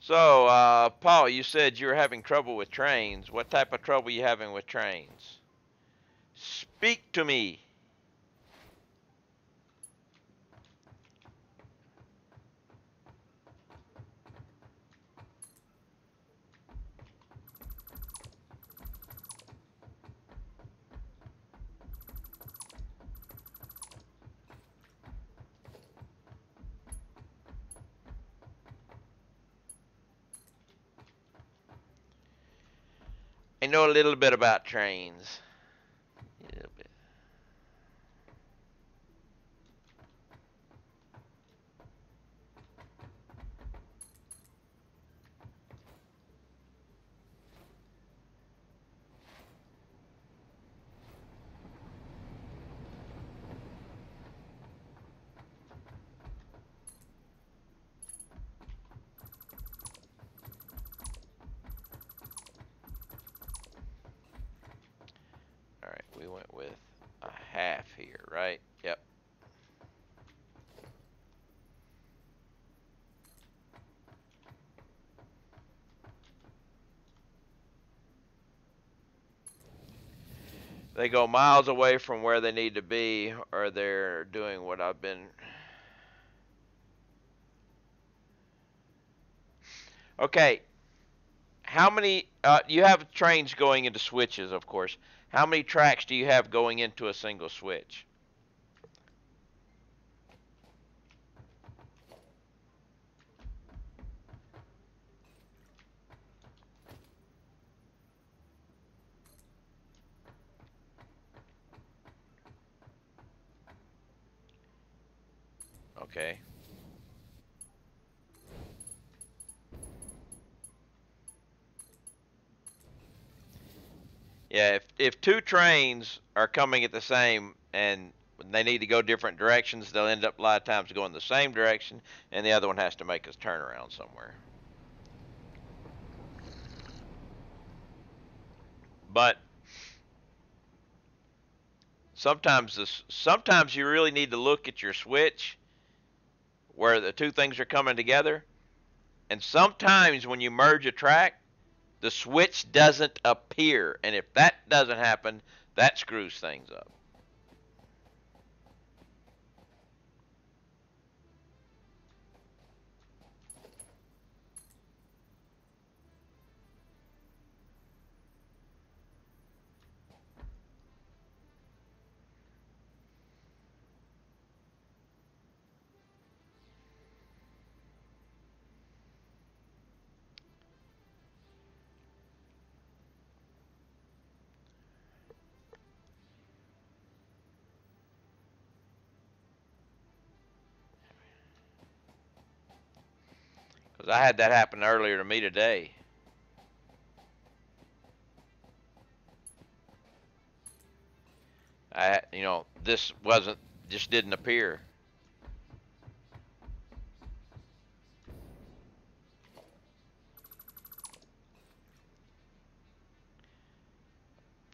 So, Paul, you said you were having trouble with trains. What type of trouble you having with trains? Speak to me. I know a little bit about trains. A little bit. All right, we went with a half here, right? Yep. They go miles away from where they need to be, or they're doing what I've been. Okay, how many, you have trains going into switches, of course. How many tracks do you have going into a single switch? Okay. Yeah, if two trains are coming at the same and they need to go different directions, they'll end up a lot of times going the same direction, and the other one has to make a turnaround somewhere. But sometimes you really need to look at your switch where the two things are coming together, and sometimes when you merge a track, the switch doesn't appear, and if that doesn't happen, that screws things up. Because I had that happen earlier to me today. This wasn't, just didn't appear.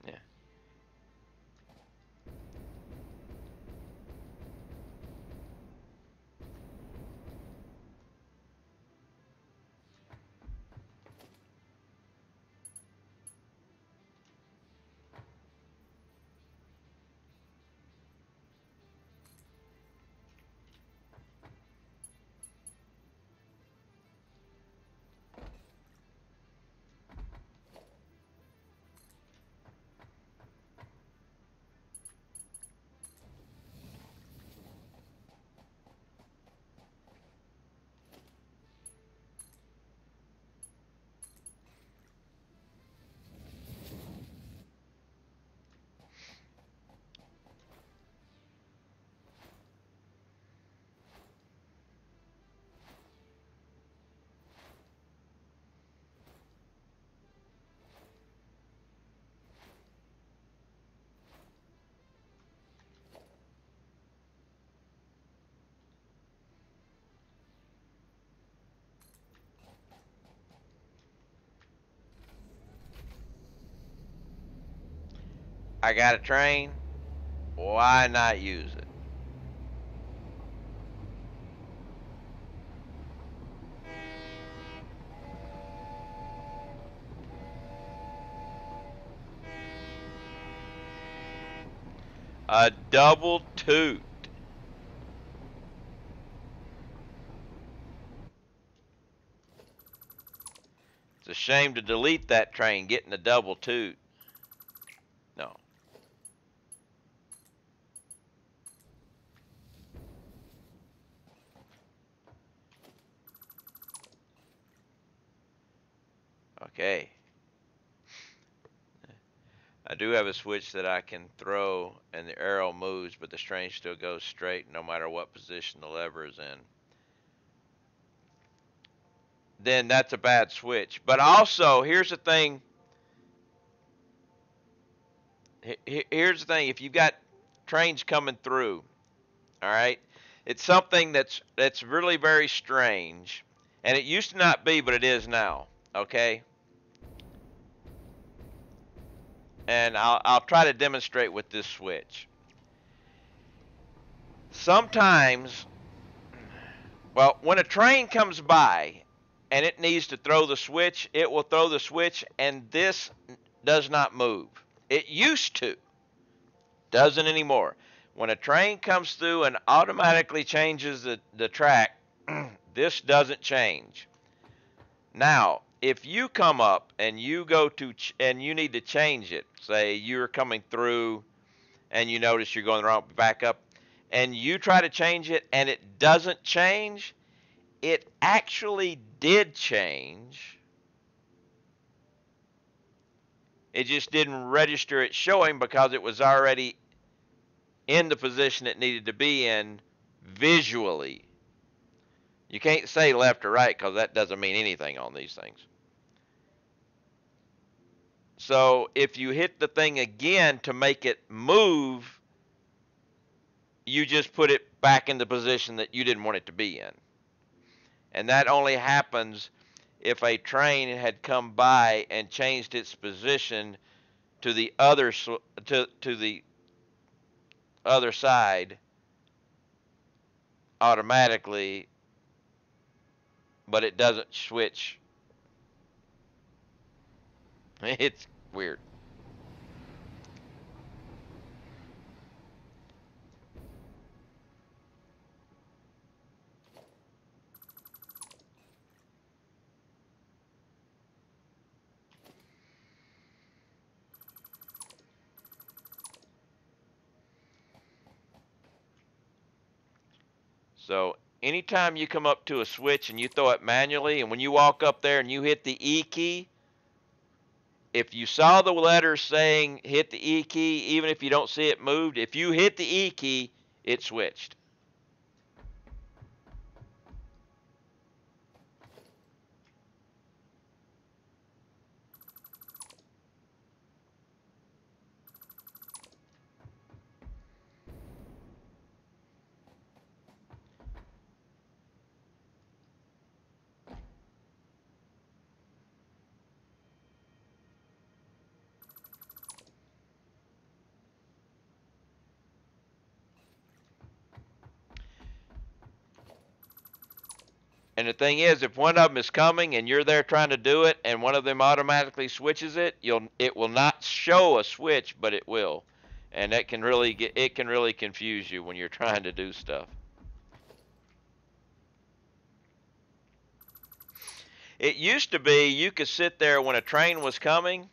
Yeah. I got a train. Why not use it? A double toot. It's a shame to delete that train getting a double toot. No. Okay. I do have a switch that I can throw and the arrow moves, but the train still goes straight no matter what position the lever is in. Then that's a bad switch. But also, here's the thing. Here's the thing. If you've got trains coming through, all right, it's something that's really very strange, and it used to not be, but it is now. Okay. And I'll try to demonstrate with this switch. Sometimes, well, when a train comes by and it needs to throw the switch, it will throw the switch, and this does not move. It used to, doesn't anymore. When a train comes through and automatically changes the track, this doesn't change. Now, if you come up and you go to and you need to change it, say you're coming through and you notice you're going wrong, back up, and you try to change it and it doesn't change, it actually did change. It just didn't register it showing because it was already in the position it needed to be in visually. You can't say left or right because that doesn't mean anything on these things. So if you hit the thing again to make it move, you just put it back in the position that you didn't want it to be in. And that only happens if a train had come by and changed its position to the other to the other side automatically, but it doesn't switch. It's weird. So anytime you come up to a switch and you throw it manually, and when you walk up there and you hit the E key, if you saw the letter saying hit the E key, even if you don't see it moved, if you hit the E key, it switched. And the thing is, if one of them is coming and you're there trying to do it, and one of them automatically switches it, it will not show a switch, but it will, and it can really confuse you when you're trying to do stuff. It used to be you could sit there when a train was coming,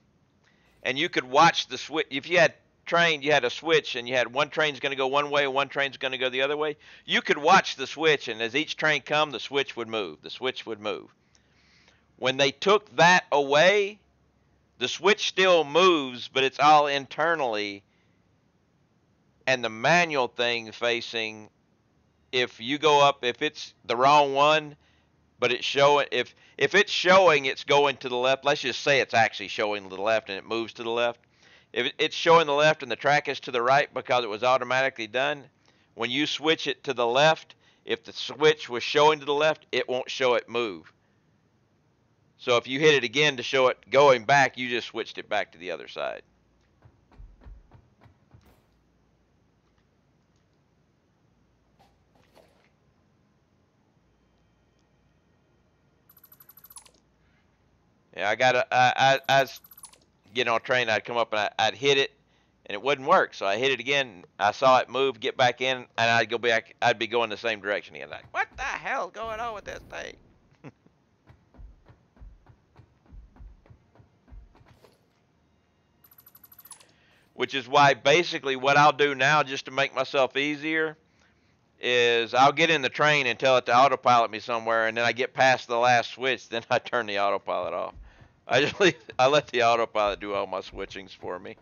and you could watch the switch. If you had train, you had a switch, and you had one train's going to go one way, one train's going to go the other way. You could watch the switch, and as each train come, the switch would move. The switch would move. When they took that away, the switch still moves, but it's all internally, and the manual thing facing. If you go up, if it's the wrong one, but it's showing, if it's showing it's going to the left, let's just say it's actually showing to the left and it moves to the left. If it's showing the left and the track is to the right because it was automatically done, when you switch it to the left, if the switch was showing to the left, it won't show it move. So if you hit it again to show it going back, you just switched it back to the other side. Yeah, I was getting on a train, I'd come up and I'd hit it, and it wouldn't work. So I hit it again. I saw it move, get back in, and I'd go back. I'd be going the same direction again. Like, what the hell's going on with this thing? Which is why basically what I'll do now, just to make myself easier, is I'll get in the train and tell it to autopilot me somewhere, and then I get past the last switch, then I turn the autopilot off. I let the autopilot do all my switchings for me.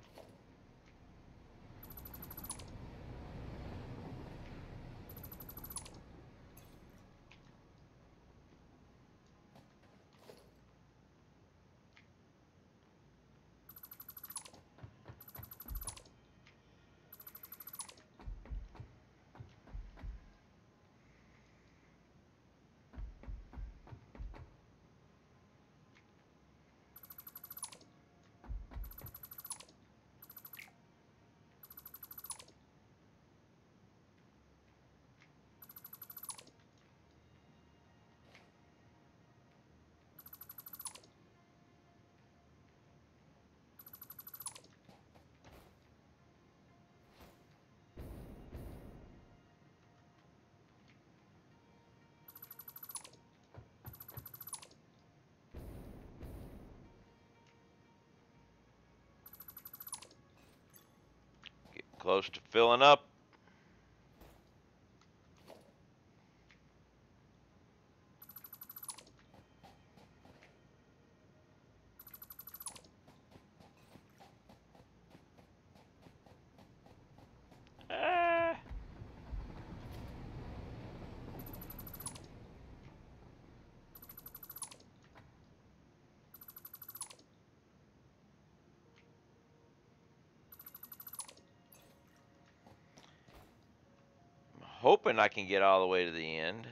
Get close to filling up. Ah. I'm hoping I can get all the way to the end.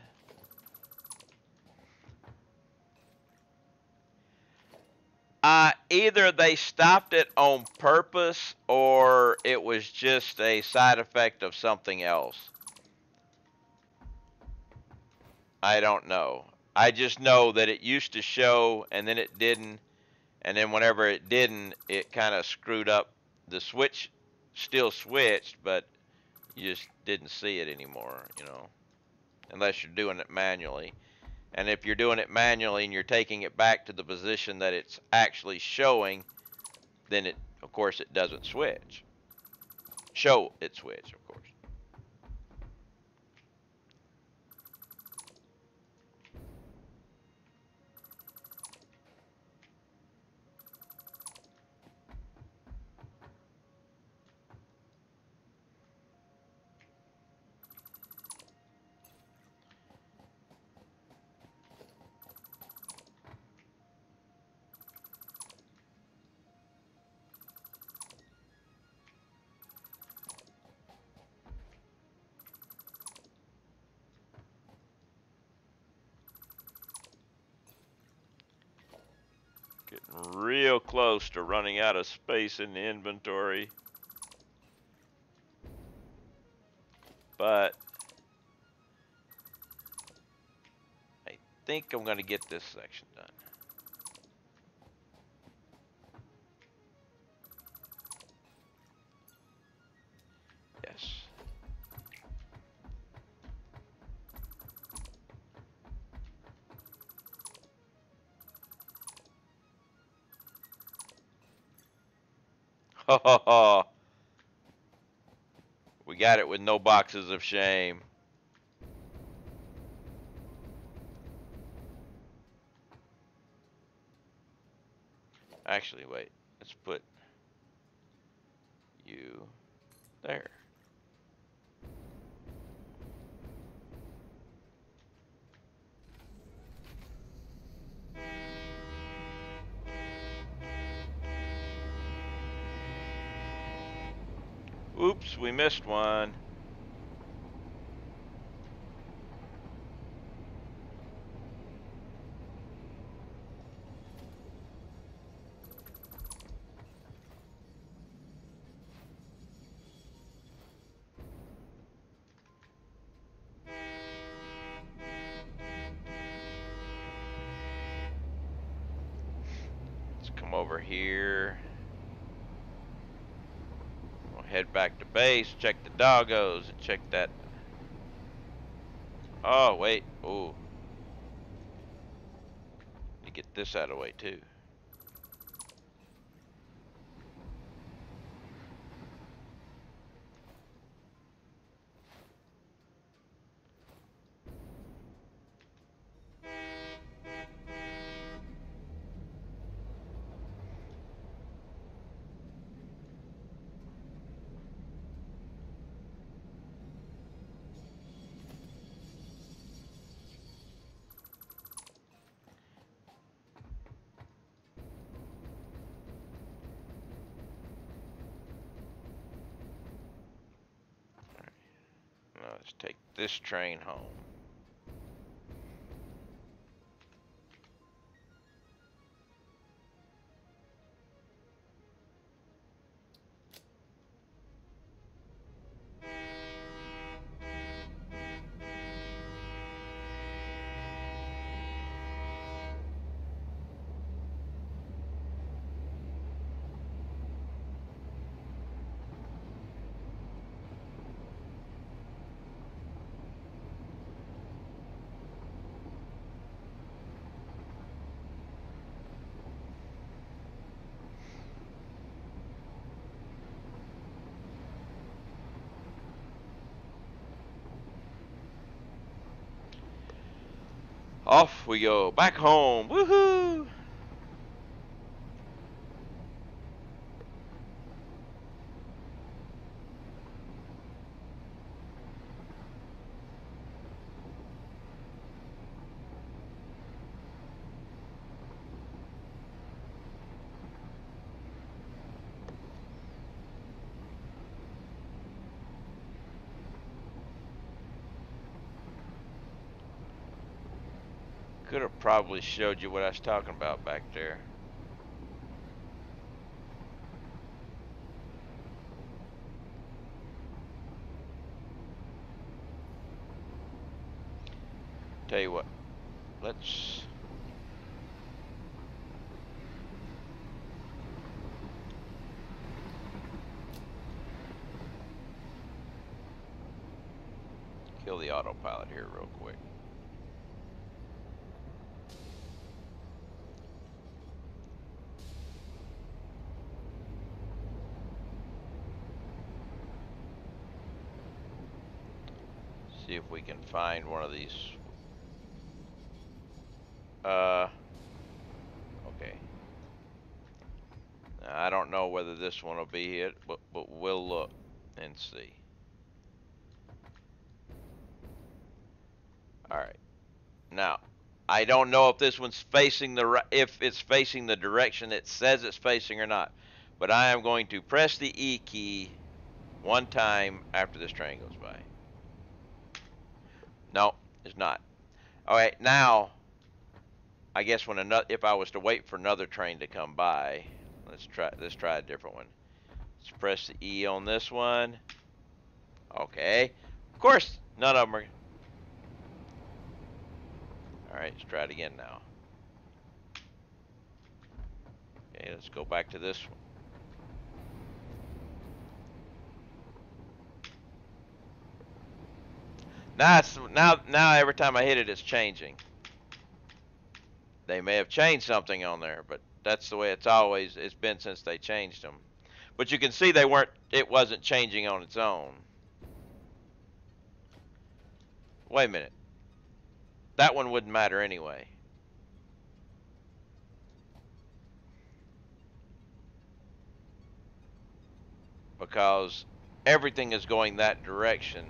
Either they stopped it on purpose or it was just a side effect of something else. I don't know. I just know that it used to show and then it didn't, and then whenever it didn't, it kind of screwed up. The switch still switched, but you just didn't see it anymore, you know, unless you're doing it manually. And if you're doing it manually and you're taking it back to the position that it's actually showing, then it, of course, it doesn't switch. Show it switch, of course. Getting real close to running out of space in the inventory. But I think I'm going to get this section done. Yes. Ho ho ho. We got it with no boxes of shame. Actually, wait. Let's put you there. Oops, we missed one. Let's come over here. head back to base, check the doggos, and check that. Oh, wait. Ooh. Let me get this out of the way, too. Now let's take this train home. Off we go, back home, woohoo! Could have probably showed you what I was talking about back there. Tell you what, let's kill the autopilot here real quick. See if we can find one of these. Okay. Now, I don't know whether this one will be it, but we'll look and see. All right. Now, I don't know if this one's facing if it's facing the direction it says it's facing or not, but I am going to press the E key one time after this train goes by. No, it's not. All right, now I guess if I was to wait for another train to come by, let's try a different one. Let's press the E on this one. Okay. Of course, none of them are. All right, let's try it again now. Okay, let's go back to this one. Now every time I hit it, it's changing. They may have changed something on there, but that's the way it's been since they changed them. But you can see it wasn't changing on its own. Wait a minute. That one wouldn't matter anyway. Because everything is going that direction.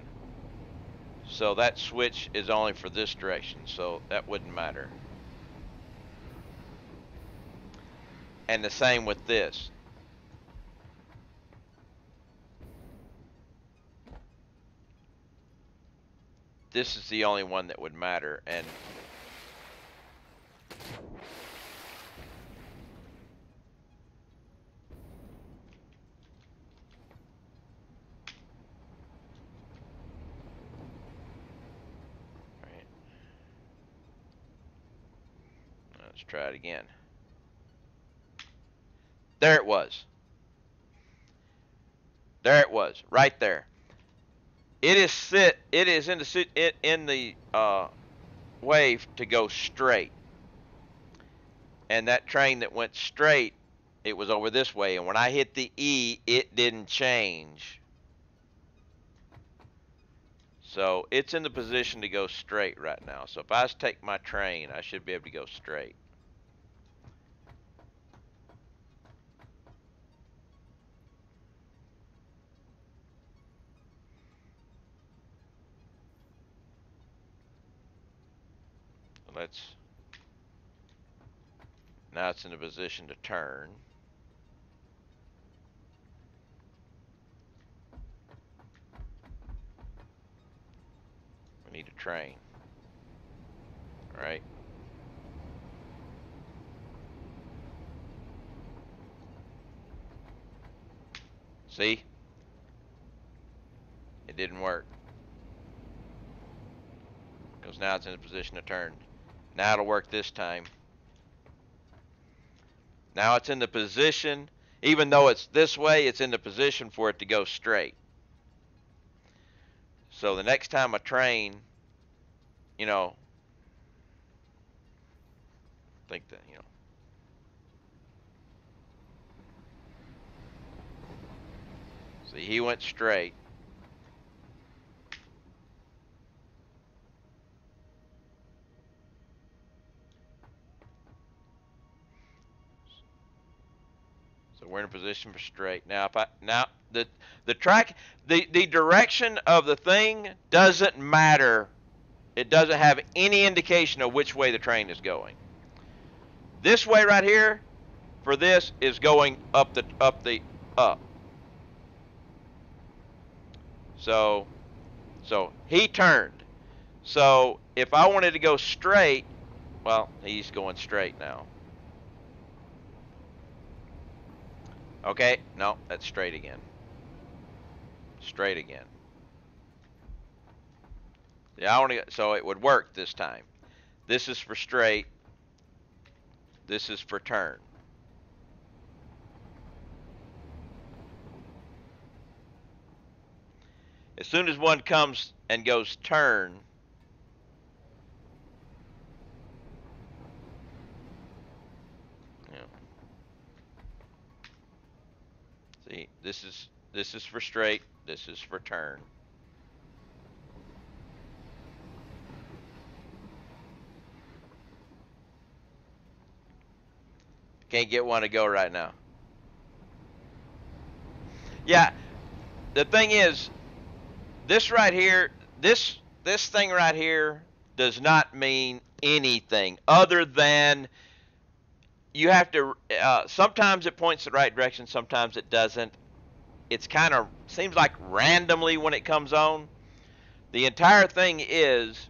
So that switch is only for this direction, so that wouldn't matter. And the same with this. This is the only one that would matter, and right. Let's try it again. There it was. There it was, right there. It is in the way to go straight. And that train that went straight, it was over this way. And when I hit the E, it didn't change. So it's in the position to go straight right now. So if I just take my train, I should be able to go straight. Now it's in a position to turn. We need a train. All right. See? It didn't work. Because now it's in a position to turn. Now it'll work this time. Now it's in the position, even though it's this way, it's in the position for it to go straight. So the next time a train, you know, think that, you know. See, he went straight. So we're in a position for straight. Now if the track, the direction of the thing doesn't matter. It doesn't have any indication of which way the train is going. This way right here for this is going up. So he turned. So if I wanted to go straight, well, he's going straight now. Okay, no, that's straight again. Straight again. Yeah, so it would work this time. This is for straight. This is for turn. As soon as one comes and goes turn, see, this is for straight, this is for turn. Can't get one to go right now. Yeah, the thing is, this right here, this thing right here does not mean anything other than you have to, sometimes it points the right direction, sometimes it doesn't. It's kind of, seems like randomly when it comes on. The entire thing is,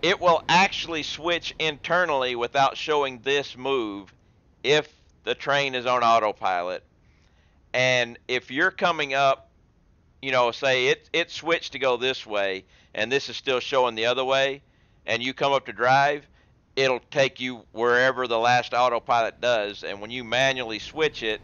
it will actually switch internally without showing this move if the train is on autopilot. And if you're coming up, you know, say it switched to go this way and this is still showing the other way, and you come up to drive, it'll take you wherever the last autopilot does. And when you manually switch it,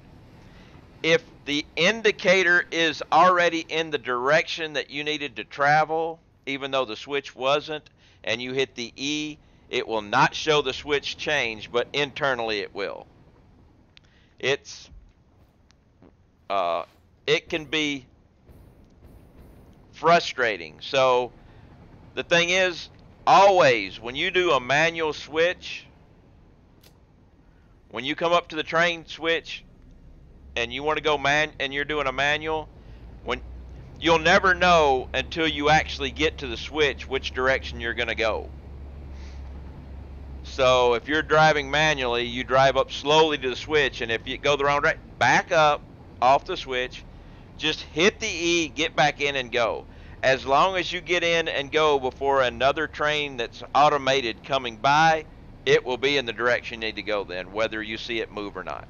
if the indicator is already in the direction that you needed to travel, even though the switch wasn't, and you hit the E, it will not show the switch change, but internally it will. It can be frustrating. So the thing is, always when you do a manual switch, when you come up to the train switch and you want to go and you're doing a manual, when you'll never know until you actually get to the switch which direction you're going to go. So if you're driving manually, you drive up slowly to the switch, and if you go the wrong direction, back up off the switch, just hit the E, get back in and go. As long as you get in and go before another train that's automated coming by, it will be in the direction you need to go then, whether you see it move or not.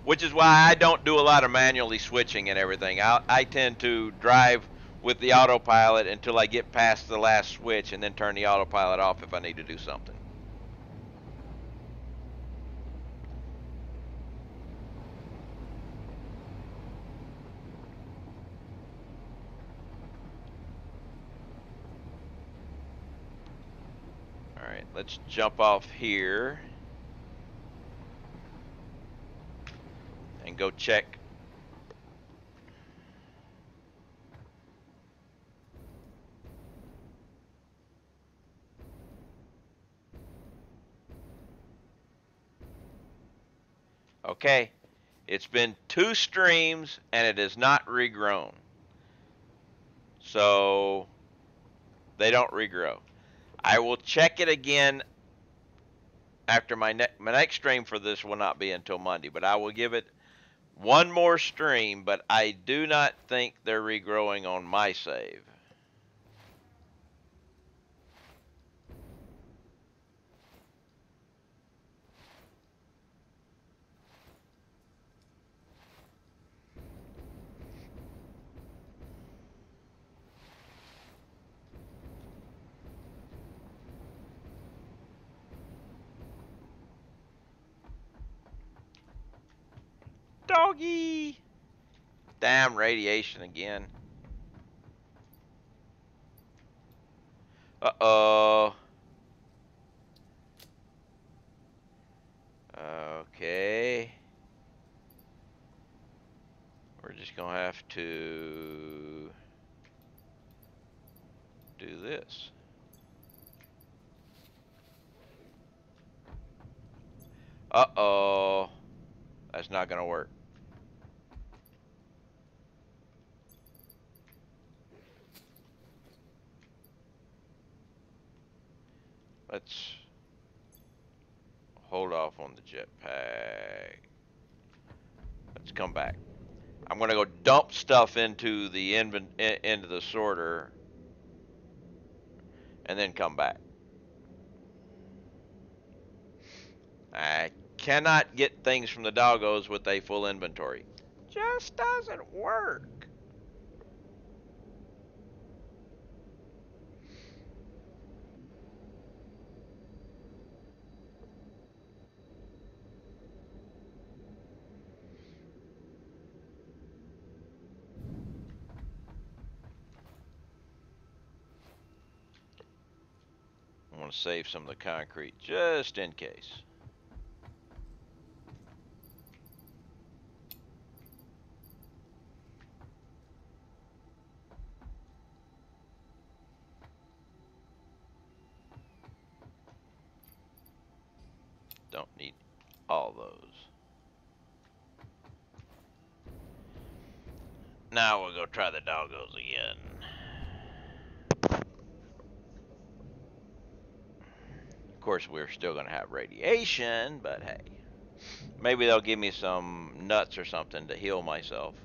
Which is why I don't do a lot of manually switching and everything. I tend to drive with the autopilot until I get past the last switch and then turn the autopilot off if I need to do something. let's jump off here and go check. Okay, it's been 2 streams and it has not regrown. So they don't regrow. I will check it again after my next stream for this will not be until Monday, but I will give it one more stream, but I do not think they're regrowing on my save. Doggy! Damn radiation again. Uh-oh. Okay. We're just gonna have to do this. Uh-oh. That's not gonna work. Let's hold off on the jetpack. Let's come back. I'm gonna go dump stuff into the into the sorter, and then come back. I cannot get things from the doggos with a full inventory. Just doesn't work. I want to save some of the concrete just in case. Don't need all those. Now we'll go try the doggos again. Of course, we're still going to have radiation, but hey. Maybe they'll give me some nuts or something to heal myself.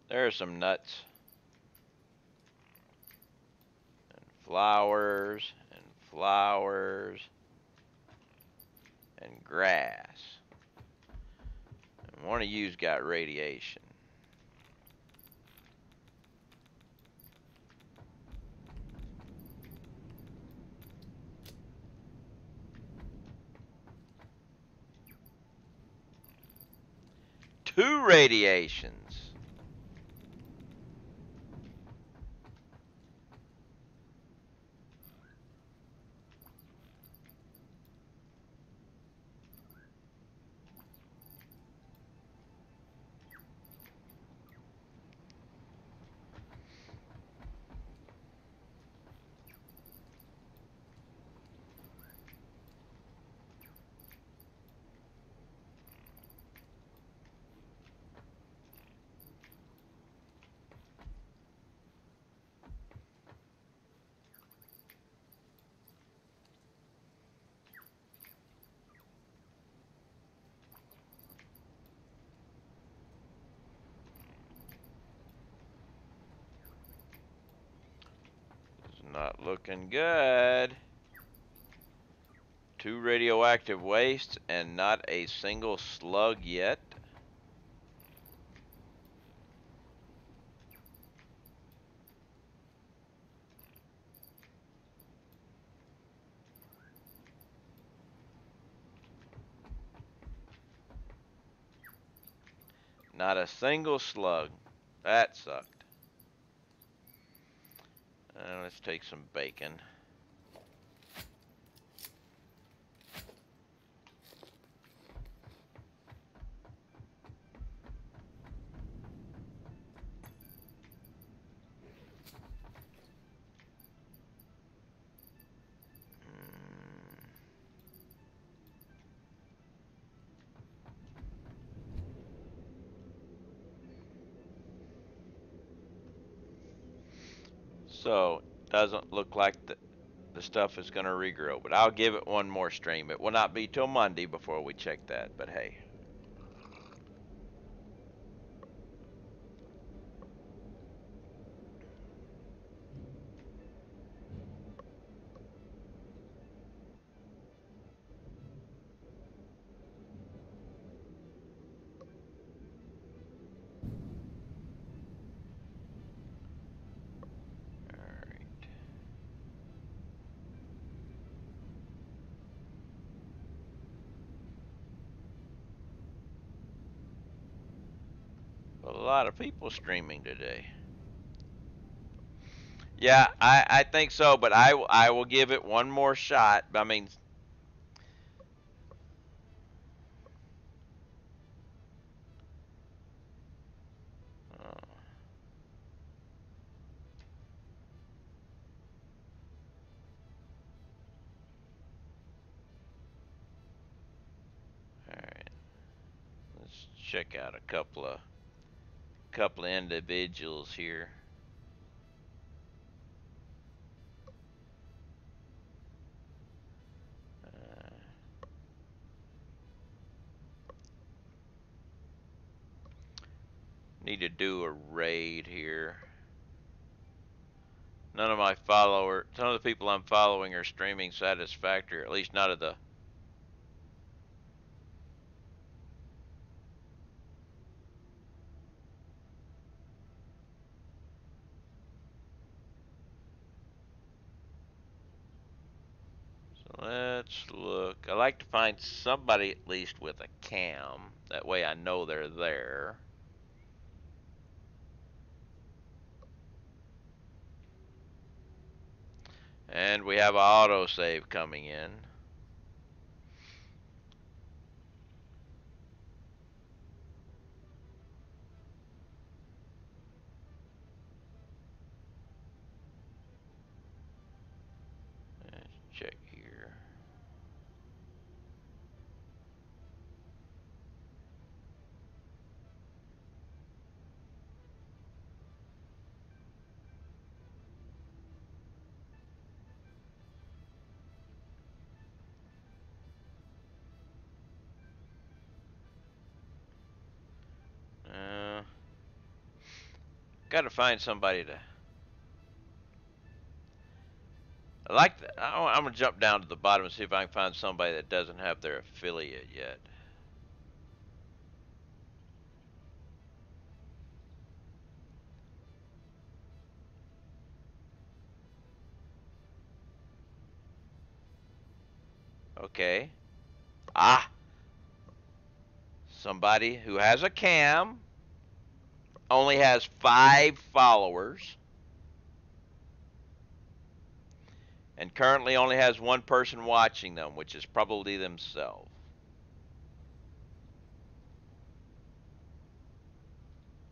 There are some nuts. And flowers. And flowers. And grass. And one of you's got radiation. Two radiations. Not looking good. 2 radioactive wastes and not a single slug yet. Not a single slug. That sucked. Let's take some bacon. So, doesn't look like the stuff is going to regrow, but I'll give it one more stream. It will not be till Monday before we check that, but hey. Alright. A lot of people streaming today. Yeah, I think so, but I will give it one more shot. I mean, oh, all right. Let's check out a couple of individuals here. Uh, Need to do a raid here. None of my followers, some of the people I'm following are streaming satisfactory, or at least not of the. So let's look. I like to find somebody at least with a cam. That way I know they're there. And we have an autosave coming in. Let's check here. Got to find somebody to. I like that. I'm gonna jump down to the bottom and see if I can find somebody that doesn't have their affiliate yet. Okay. Ah, somebody who has a cam, only has 5 followers, and currently only has one person watching them, which is probably themselves.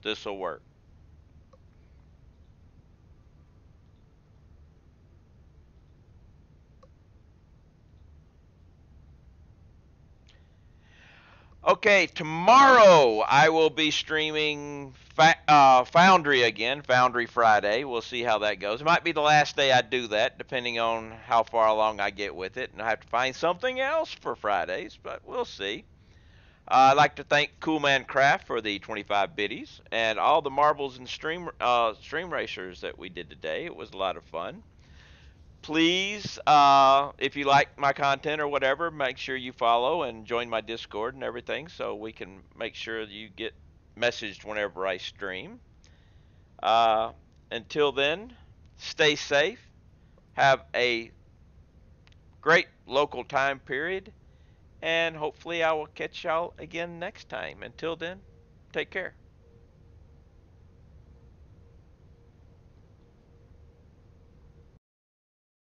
This will work. Okay, tomorrow I will be streaming Foundry again, Foundry Friday. We'll see how that goes. It might be the last day I do that, depending on how far along I get with it, and I have to find something else for Fridays, but we'll see. I'd like to thank Coolman Craft for the 25 biddies and all the marbles and stream racers that we did today. It was a lot of fun. Please, if you like my content or whatever, make sure you follow and join my Discord and everything so we can make sure you get messaged whenever I stream. Uh, until then, stay safe. Have a great local time period. And hopefully I will catch y'all again next time. Until then, take care.